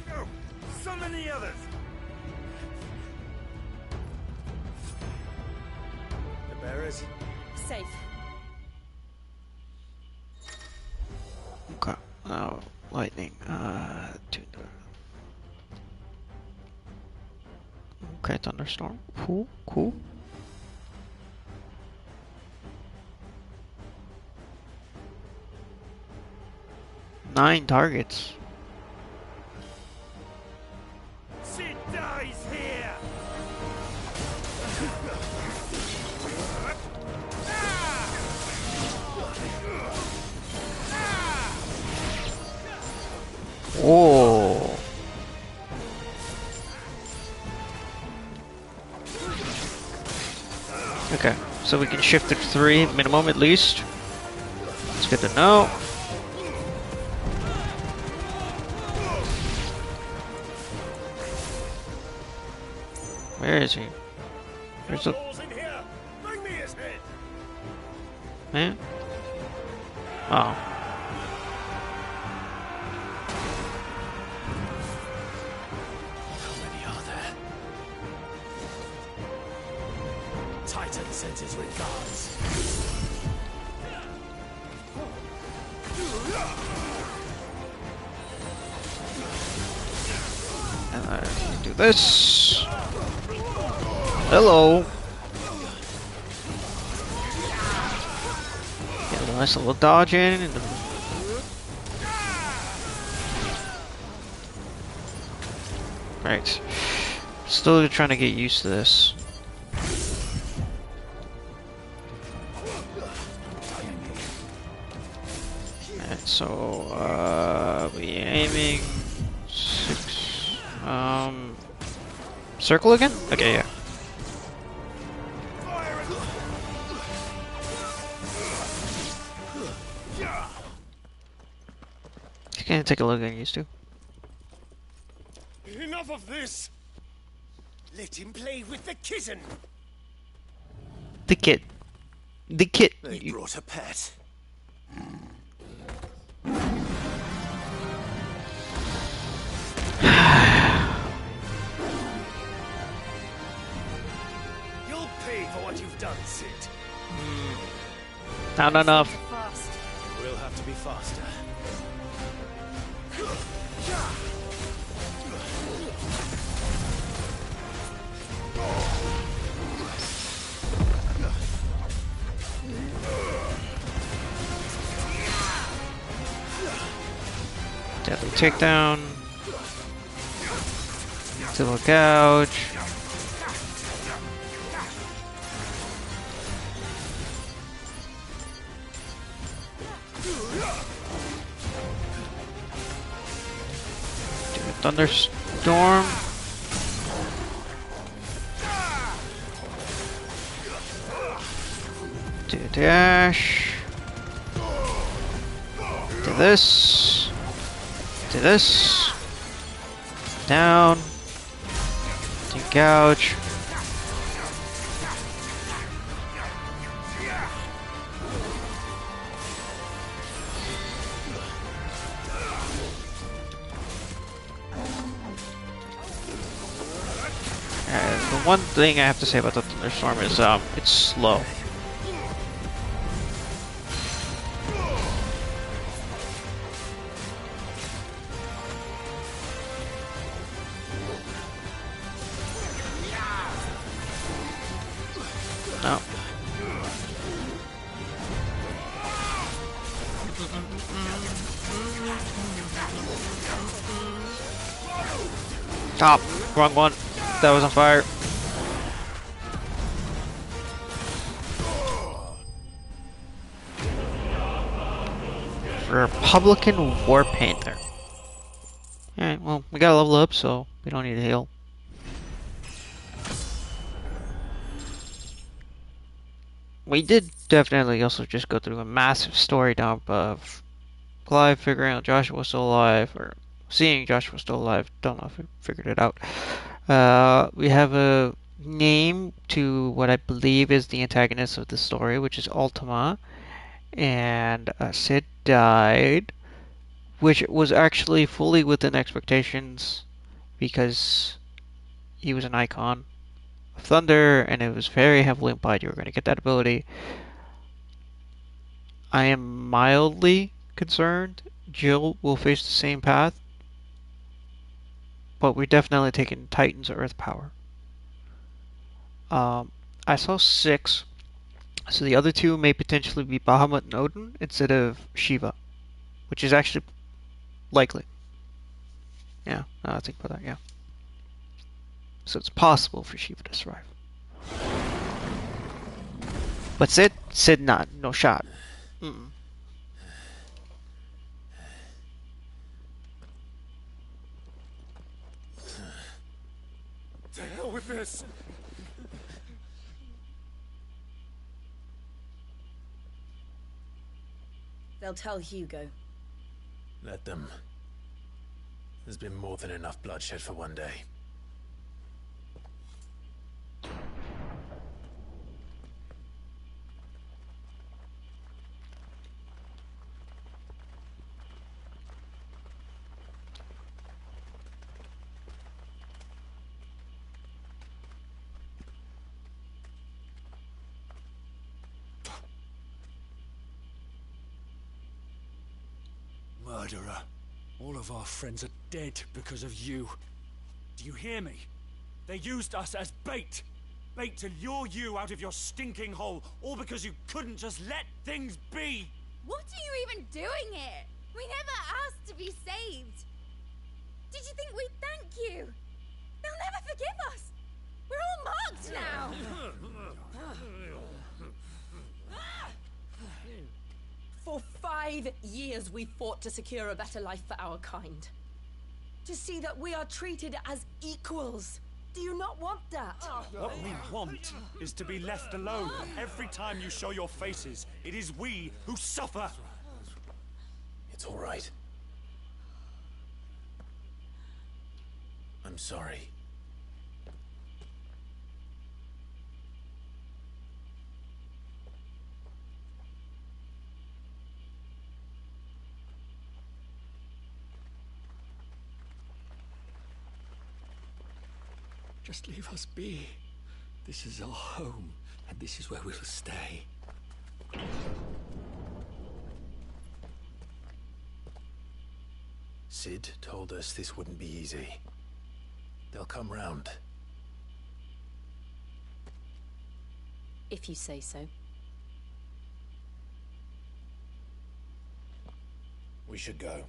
Go. Summon the others. The bearers. Safe. Okay. Now, lightning. Okay, thunderstorm. Cool, cool. Nine targets. Sid dies here. Oh. Okay, so we can shift to 3 minimum at least. It's good to know. Where is he? Where's the Bring me his head. man? Oh. How many are there? Titan sends his regards. Do this. Hello. Get a nice little dodge in. And right. Still trying to get used to this. Alright, so we aiming 6. Circle again? Okay, yeah. Can I take a look at used to? Enough of this. Let him play with the kitten. The kid. The kid. They brought a pet. You'll pay for what you've done, Sid. Not enough. Fast. We'll have to be faster. Deadly takedown. Double gouge. Do a thunderstorm. Do a dash. Do this. Do this. Down. Do gouge. one thing I have to say about the thunderstorm is it's slow. No. Top. Wrong one. That was on fire. Republican War Painter. Alright, well, we gotta level up, so we don't need to heal. We did definitely also just go through a massive story dump of Clive figuring out Joshua was still alive, or seeing Joshua still alive. Don't know if we figured it out. We have a name to what I believe is the antagonist of the story, which is Ultima. And Sid died, which was actually fully within expectations because he was an icon of Thunder, and it was very heavily implied you were going to get that ability. I am mildly concerned Jill will face the same path, but we're definitely taking Titan's Earth power. I saw 6, so the other 2 may potentially be Bahamut and Odin instead of Shiva, which is actually likely. Yeah, I think about that, yeah. So it's possible for Shiva to survive. But Sid not, no shot. Mm-mm. To hell with this! They'll tell Hugo. Let them. There's been more than enough bloodshed for one day. Murderer. All of our friends are dead because of you. Do you hear me? They used us as bait. Bait to lure you out of your stinking hole, all because you couldn't just let things be. What are you even doing here? We never asked to be saved. Did you think we'd thank you? They'll never forgive us. We're all marked now. For 5 years we fought to secure a better life for our kind. To see that we are treated as equals. Do you not want that? What we want is to be left alone. Every time you show your faces, it is we who suffer. It's all right. I'm sorry. Just leave us be. This is our home, and this is where we'll stay. Sid told us this wouldn't be easy. They'll come round. If you say so. We should go.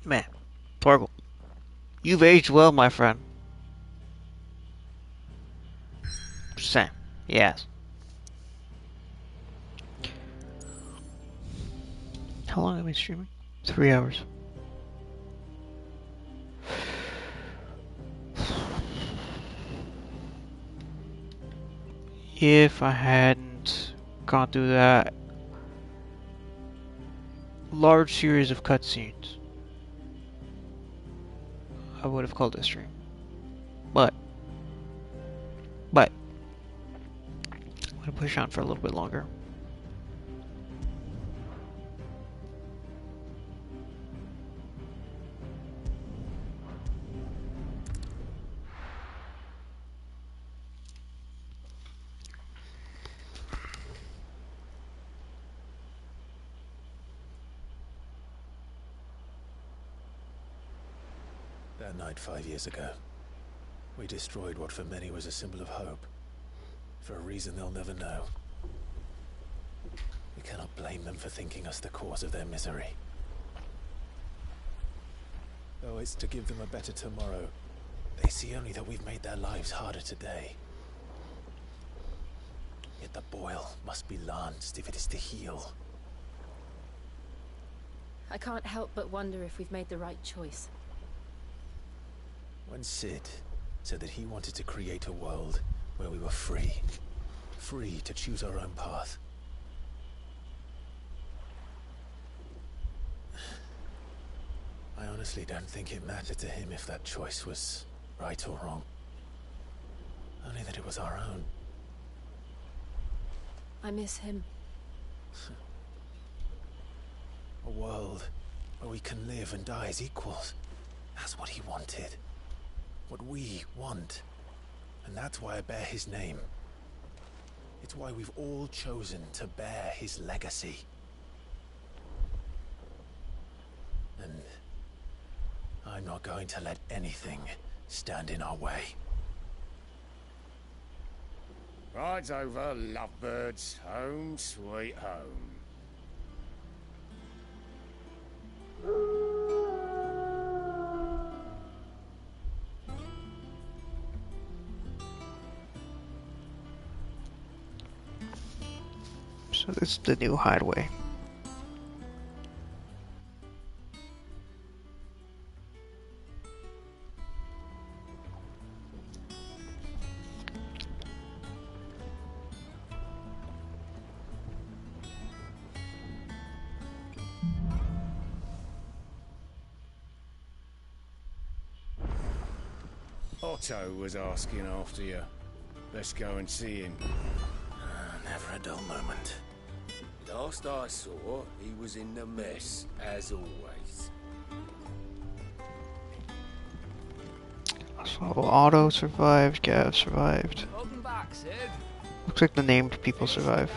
Man, Torgal, you've aged well, my friend. Just saying. Yes. How long have I been streaming? 3 hours. If I hadn't gone through that large series of cutscenes, I would have called it a stream. But I'm gonna push on for a little bit longer. That night 5 years ago, we destroyed what for many was a symbol of hope. For a reason they'll never know. We cannot blame them for thinking us the cause of their misery. Though it's to give them a better tomorrow, they see only that we've made their lives harder today. Yet the boil must be lanced if it is to heal. I can't help but wonder if we've made the right choice. When Sid said that he wanted to create a world where we were free. Free to choose our own path. I honestly don't think it mattered to him if that choice was right or wrong. Only that it was our own. I miss him. A world where we can live and die as equals. That's what he wanted. What we want. And that's why I bear his name. It's why we've all chosen to bear his legacy. And I'm not going to let anything stand in our way. Ride's over, lovebirds. Home sweet home. So this is the new hideaway. Otto was asking after you. Let's go and see him. Never a dull moment. Last I saw, he was in the mess, as always. So Otto survived, Gav survived. Welcome back, Sid. Looks like the named people survive.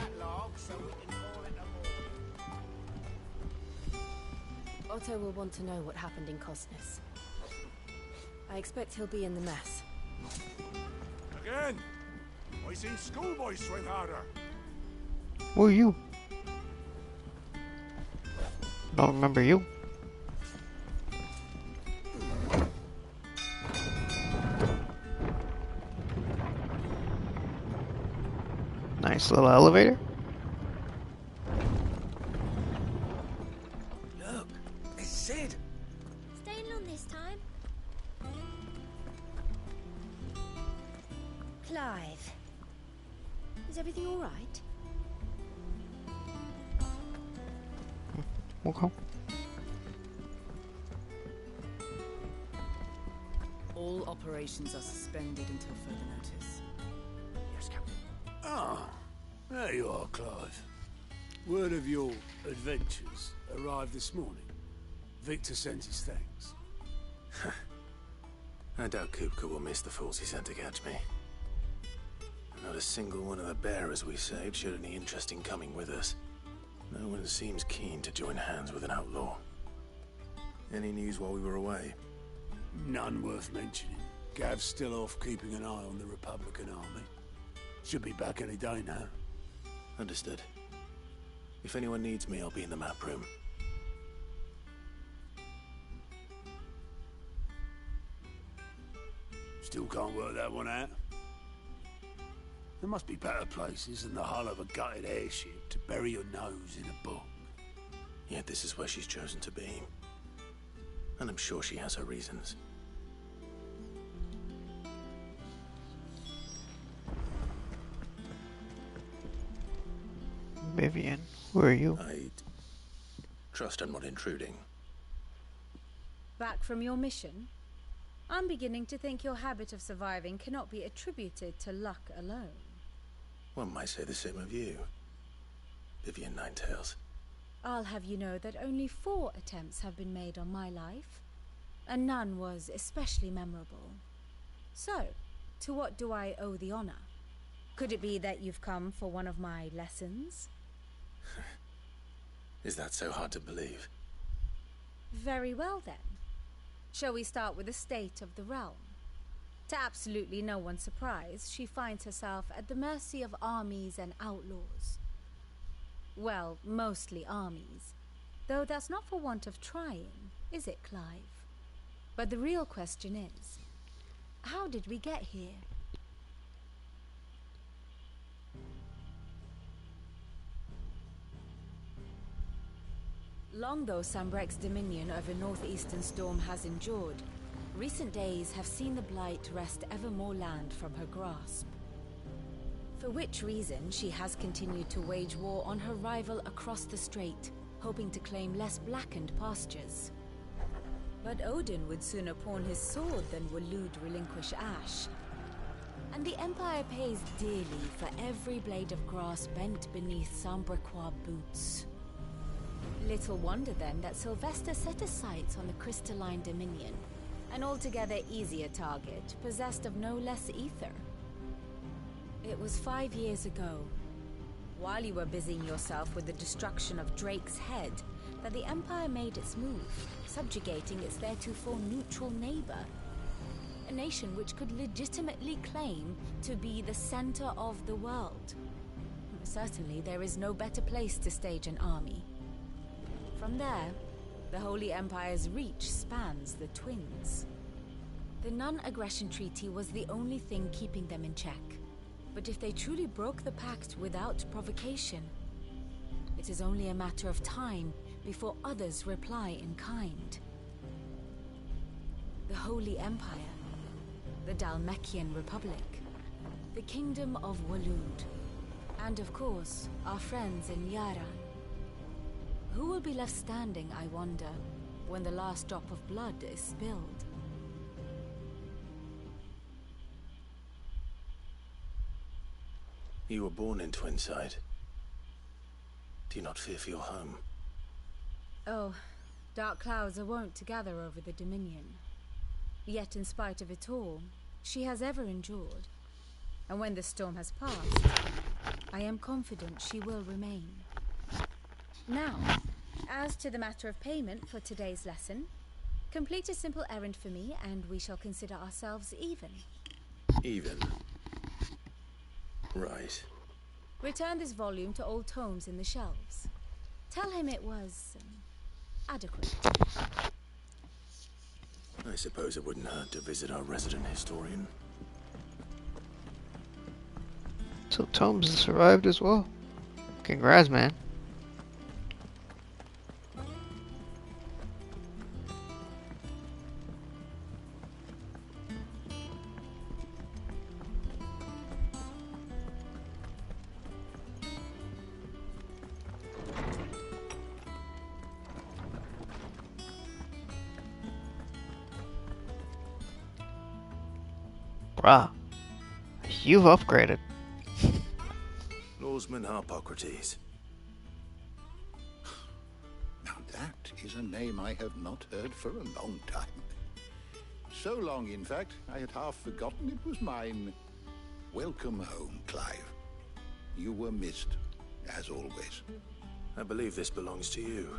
Otto will want to know what happened in Cosness. I expect he'll be in the mess. Again! I seen schoolboys swing harder. Who are you? Don't remember you. Nice little elevator. Look, it's Sid. Staying long this time? Clive. Is everything all right? Okay. All operations are suspended until further notice. Yes, Captain. Ah, there you are, Clive. Word of your adventures arrived this morning. Victor sent his thanks. I doubt Kupka will miss the fools he sent to catch me. Not a single one of the bearers we saved showed any interest in coming with us. No one seems keen to join hands with an outlaw. Any news while we were away? None worth mentioning. Gav's still off keeping an eye on the Republican army. Should be back any day now. Understood. If anyone needs me, I'll be in the map room. Still can't work that one out. There must be better places than the hull of a gutted airship to bury your nose in a book. Yet this is where she's chosen to be. And I'm sure she has her reasons. Vivian, where are you? I trust I'm not intruding. Back from your mission? I'm beginning to think your habit of surviving cannot be attributed to luck alone. One might say the same of you, Vivian Ninetails. I'll have you know that only 4 attempts have been made on my life, and none was especially memorable. So, to what do I owe the honor? Could it be that you've come for one of my lessons? Is that so hard to believe? Very well then. Shall we start with the state of the realm? To absolutely no one's surprise, she finds herself at the mercy of armies and outlaws. Well, mostly armies. Though that's not for want of trying, is it, Clive? But the real question is, how did we get here? Long though Sambrek's dominion over northeastern Storm has endured, recent days have seen the Blight wrest ever more land from her grasp. For which reason she has continued to wage war on her rival across the strait, hoping to claim less blackened pastures. But Odin would sooner pawn his sword than Waloed relinquish Ash. And the Empire pays dearly for every blade of grass bent beneath Sambrequois boots. Little wonder then that Sylvester set his sights on the crystalline dominion, an altogether easier target, possessed of no less ether. It was 5 years ago, while you were busying yourself with the destruction of Drake's Head, that the Empire made its move, subjugating its theretofore neutral neighbor. A nation which could legitimately claim to be the center of the world. Certainly there is no better place to stage an army. From there, the Holy Empire's reach spans the Twins. The non-aggression treaty was the only thing keeping them in check. But if they truly broke the pact without provocation, it is only a matter of time before others reply in kind. The Holy Empire, the Dhalmekian Republic, the Kingdom of Waloed, and of course, our friends in Yaran. Who will be left standing, I wonder, when the last drop of blood is spilled? You were born in Twinside. Do you not fear for your home? Oh, dark clouds are wont to gather over the Dominion. Yet in spite of it all, she has ever endured. And when the storm has passed, I am confident she will remain. Now, as to the matter of payment for today's lesson, complete a simple errand for me and we shall consider ourselves even. Even? Right. Return this volume to old tomes in the shelves. Tell him it was adequate. I suppose it wouldn't hurt to visit our resident historian. So Tomes has survived as well. Congrats, man. Bruh, you've upgraded. Lawsman Harpocrates. Now that is a name I have not heard for a long time. So long, in fact, I had half forgotten it was mine. Welcome home, Clive. You were missed, as always. I believe this belongs to you.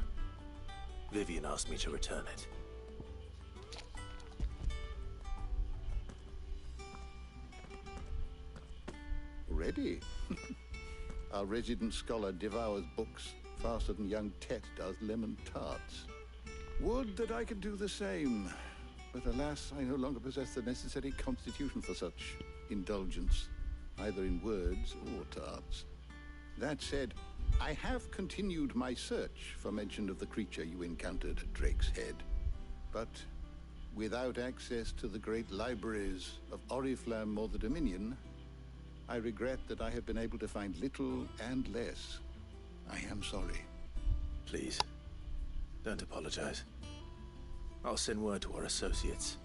Vivian asked me to return it. Ready? Our resident scholar devours books faster than young Tet does lemon tarts. Would that I could do the same, but alas, I no longer possess the necessary constitution for such indulgence, either in words or tarts. That said, I have continued my search for mention of the creature you encountered at Drake's Head, but without access to the great libraries of Oriflamme or the Dominion, I regret that I have been able to find little and less. I am sorry. Please, don't apologize. I'll send word to our associates.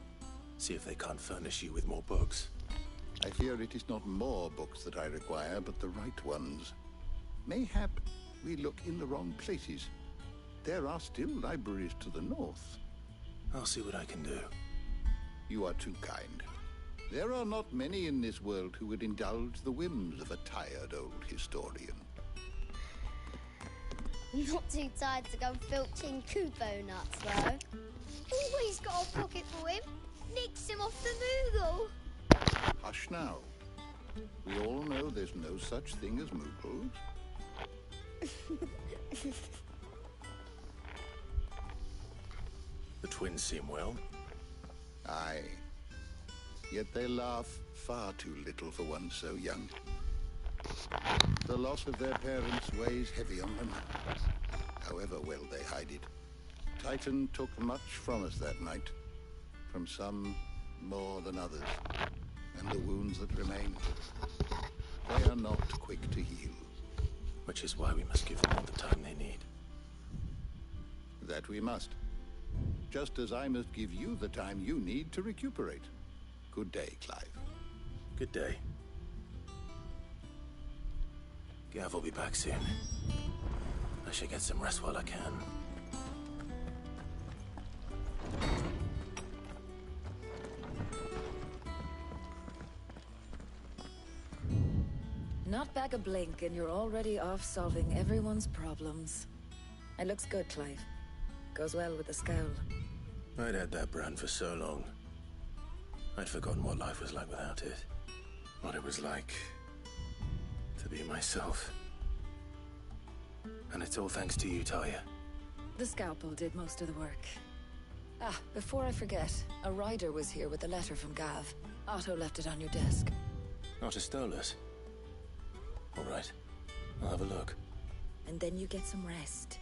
See if they can't furnish you with more books. I fear it is not more books that I require, but the right ones. Mayhap we look in the wrong places. There are still libraries to the north. I'll see what I can do. You are too kind. There are not many in this world who would indulge the whims of a tired old historian. Not too tired to go filching Kupo nuts, though. Always got a pocket for him. Nicks him off the Moogle. Hush now. We all know there's no such thing as Moogles. The twins seem well. Aye. Yet they laugh far too little for one so young. The loss of their parents weighs heavy on them. However well they hide it. Titan took much from us that night. From some more than others. And the wounds that remain, they are not quick to heal. Which is why we must give them all the time they need. That we must. Just as I must give you the time you need to recuperate. Good day, Clive. Good day. Gav will be back soon. I should get some rest while I can. Not back a blink and you're already off solving everyone's problems. It looks good, Clive. Goes well with the scowl. I'd had that brand for so long. I'd forgotten what life was like without it. What it was like to be myself. And it's all thanks to you, Talia. The scalpel did most of the work. Ah, before I forget, a rider was here with a letter from Gav. Otto left it on your desk. Otto stole us. All right, I'll have a look. And then you get some rest.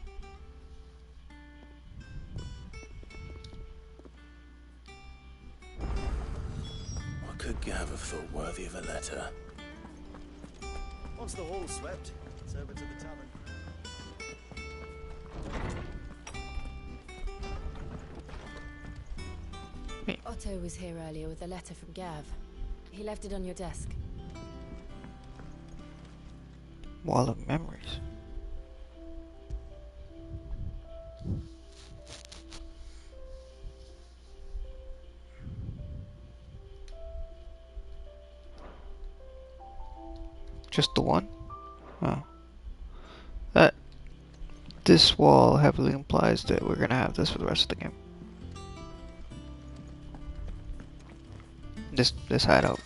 What could Gav have thought worthy of a letter? Once the hall's swept, it's over to the tavern. Otto was here earlier with a letter from Gav. He left it on your desk. Wall of memories. Just the one? Oh. This wall heavily implies that we're gonna have this for the rest of the game. This hideout.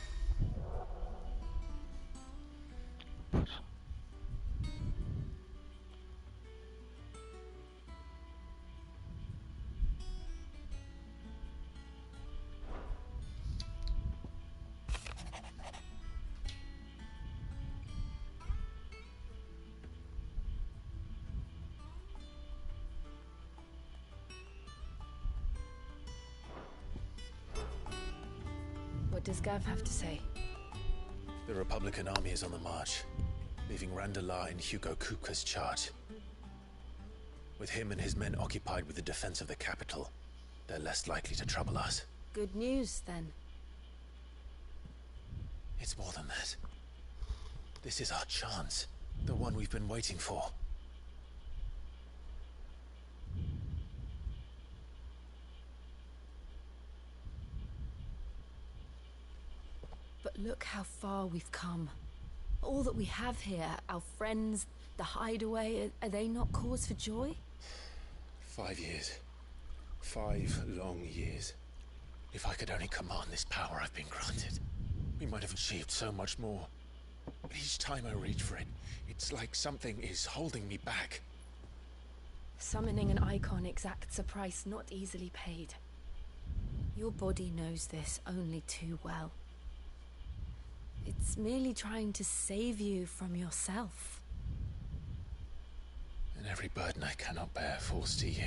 What does Gav have to say? The Republican army is on the march, leaving Randalar in Hugo Kupka's charge. With him and his men occupied with the defense of the capital, they're less likely to trouble us. Good news, then. It's more than that. This is our chance, the one we've been waiting for. But look how far we've come. All that we have here, our friends, the hideaway, are they not cause for joy? 5 years. 5 long years. If I could only command this power I've been granted, we might have achieved so much more. But each time I reach for it, it's like something is holding me back. Summoning an icon exacts a price not easily paid. Your body knows this only too well. It's merely trying to save you from yourself. And every burden I cannot bear falls to you.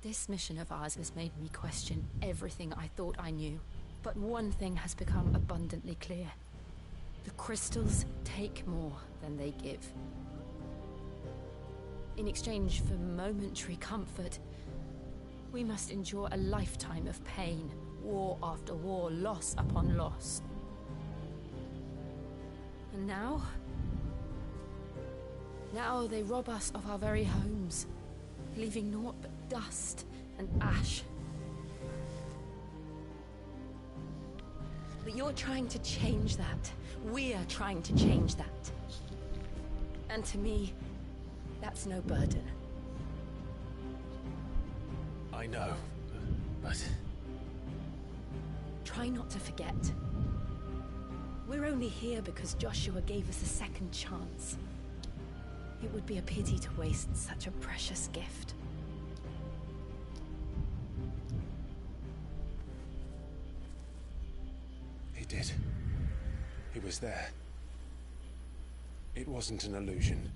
This mission of ours has made me question everything I thought I knew. But one thing has become abundantly clear. The crystals take more than they give. In exchange for momentary comfort, we must endure a lifetime of pain, war after war, loss upon loss. And now they rob us of our very homes, leaving naught but dust and ash. But you're trying to change that. We're trying to change that. And to me, That's no burden. I know, but... Try not to forget. We're only here because Joshua gave us a second chance. It would be a pity to waste such a precious gift. He did. He was there. It wasn't an illusion.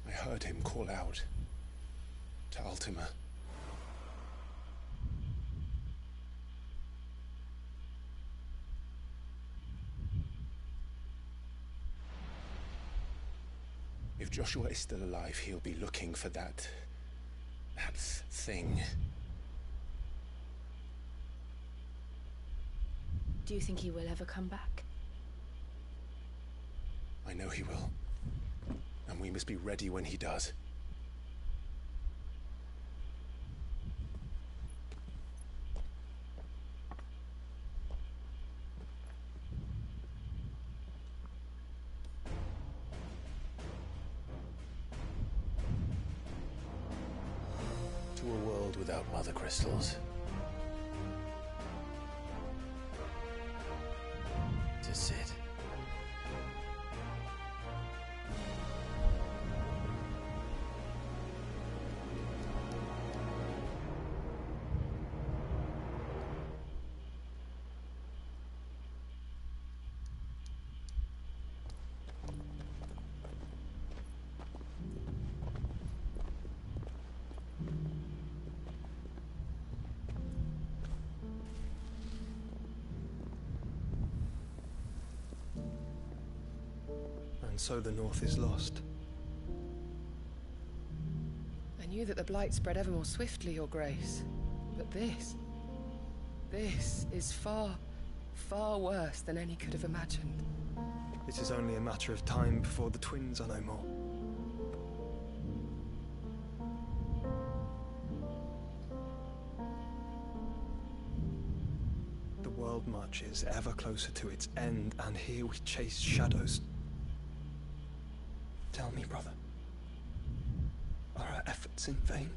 I heard him call out to Ultima. If Joshua is still alive, he'll be looking for that thing. Do you think he will ever come back? I know he will. And we must be ready when he does. To a world without mother crystals. To Sid. And so the North is lost. I knew that the Blight spread ever more swiftly, Your Grace. But this is far, far worse than any could have imagined. It is only a matter of time before the twins are no more. The world marches ever closer to its end, and here we chase shadows. Tell me, brother, are our efforts in vain?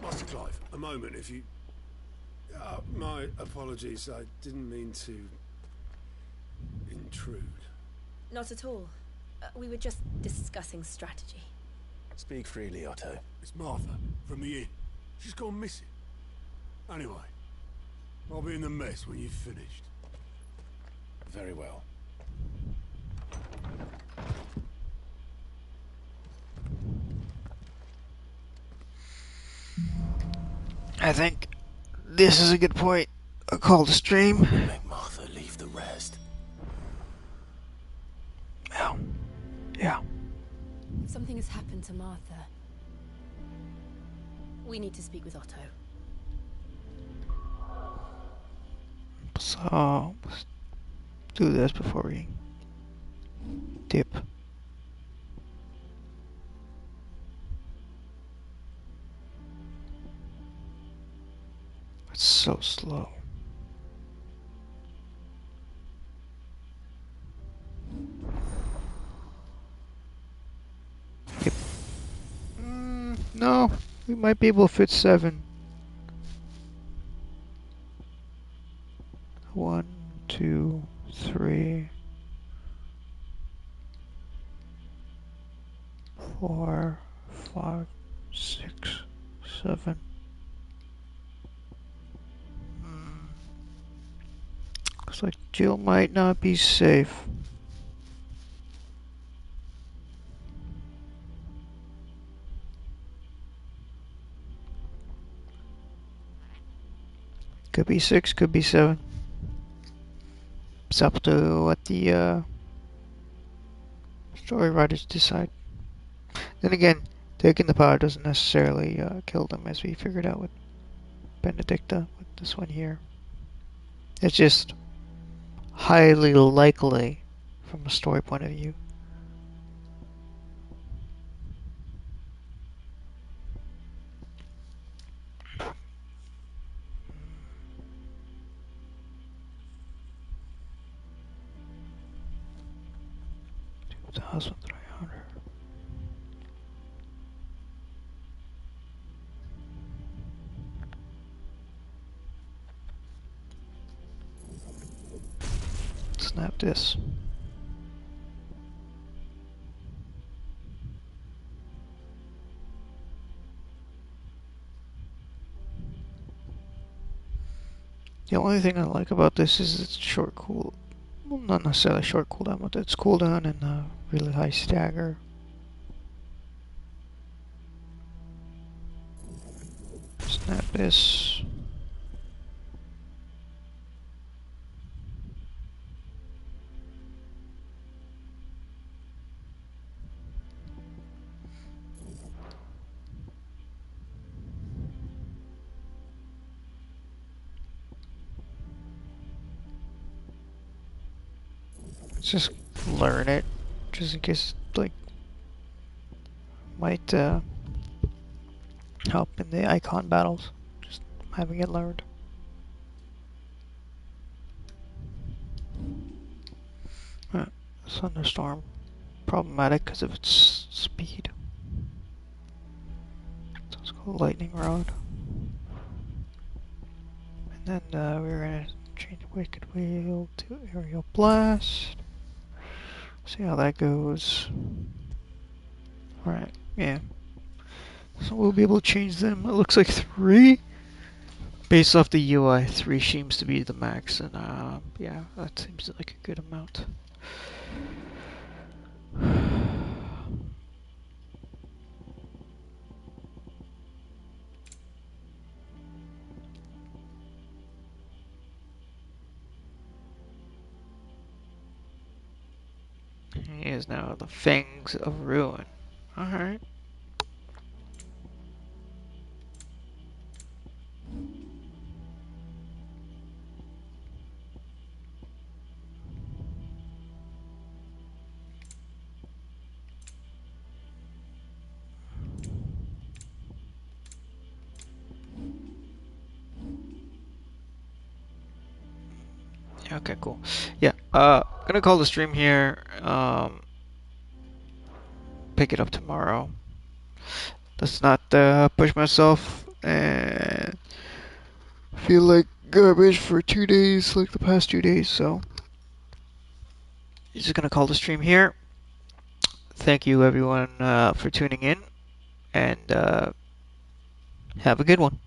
Master Clive, a moment, if you... my apologies, I didn't mean to... intrude. Not at all. We were just discussing strategy. Speak freely, Otto. It's Martha, from the inn. She's gone missing. Anyway, I'll be in the mess when you've finished. Very well. I think this is a good point. A call to stream. Make Martha leave the rest. Yeah. Something has happened to Martha. We need to speak with Otto. So, let's do this before we dip. It's so slow. Yep. No, we might be able to fit 7. 1, 2, 3, 4, 5, 6, 7. Looks like Jill might not be safe. Could be 6, could be 7. It's up to what the story writers decide. Then again, taking the power doesn't necessarily kill them, as we figured out with Benedicta, with this one here. It's just highly likely from a story point of view. 1,300. Snap this. The only thing I like about this is it's short cool. Well, not necessarily short cooldown, but it's cooldown and really high stagger. Snap this. Let's just learn it, just in case, like, might help in the icon battles. Just having it learned. Thunderstorm, problematic because of its speed. So let's go lightning rod, and then we're gonna change Wicked Wheel to Aerial Blast. See how that goes. Alright, yeah. So we'll be able to change them. It looks like 3. Based off the UI, 3 seems to be the max, and yeah, that seems like a good amount. He is now the Fangs of Ruin. Alright. Okay, cool. Yeah, gonna call the stream here. Pick it up tomorrow. Let's not push myself and feel like garbage for 2 days, like the past 2 days. So, just gonna call the stream here. Thank you, everyone, for tuning in, and have a good one.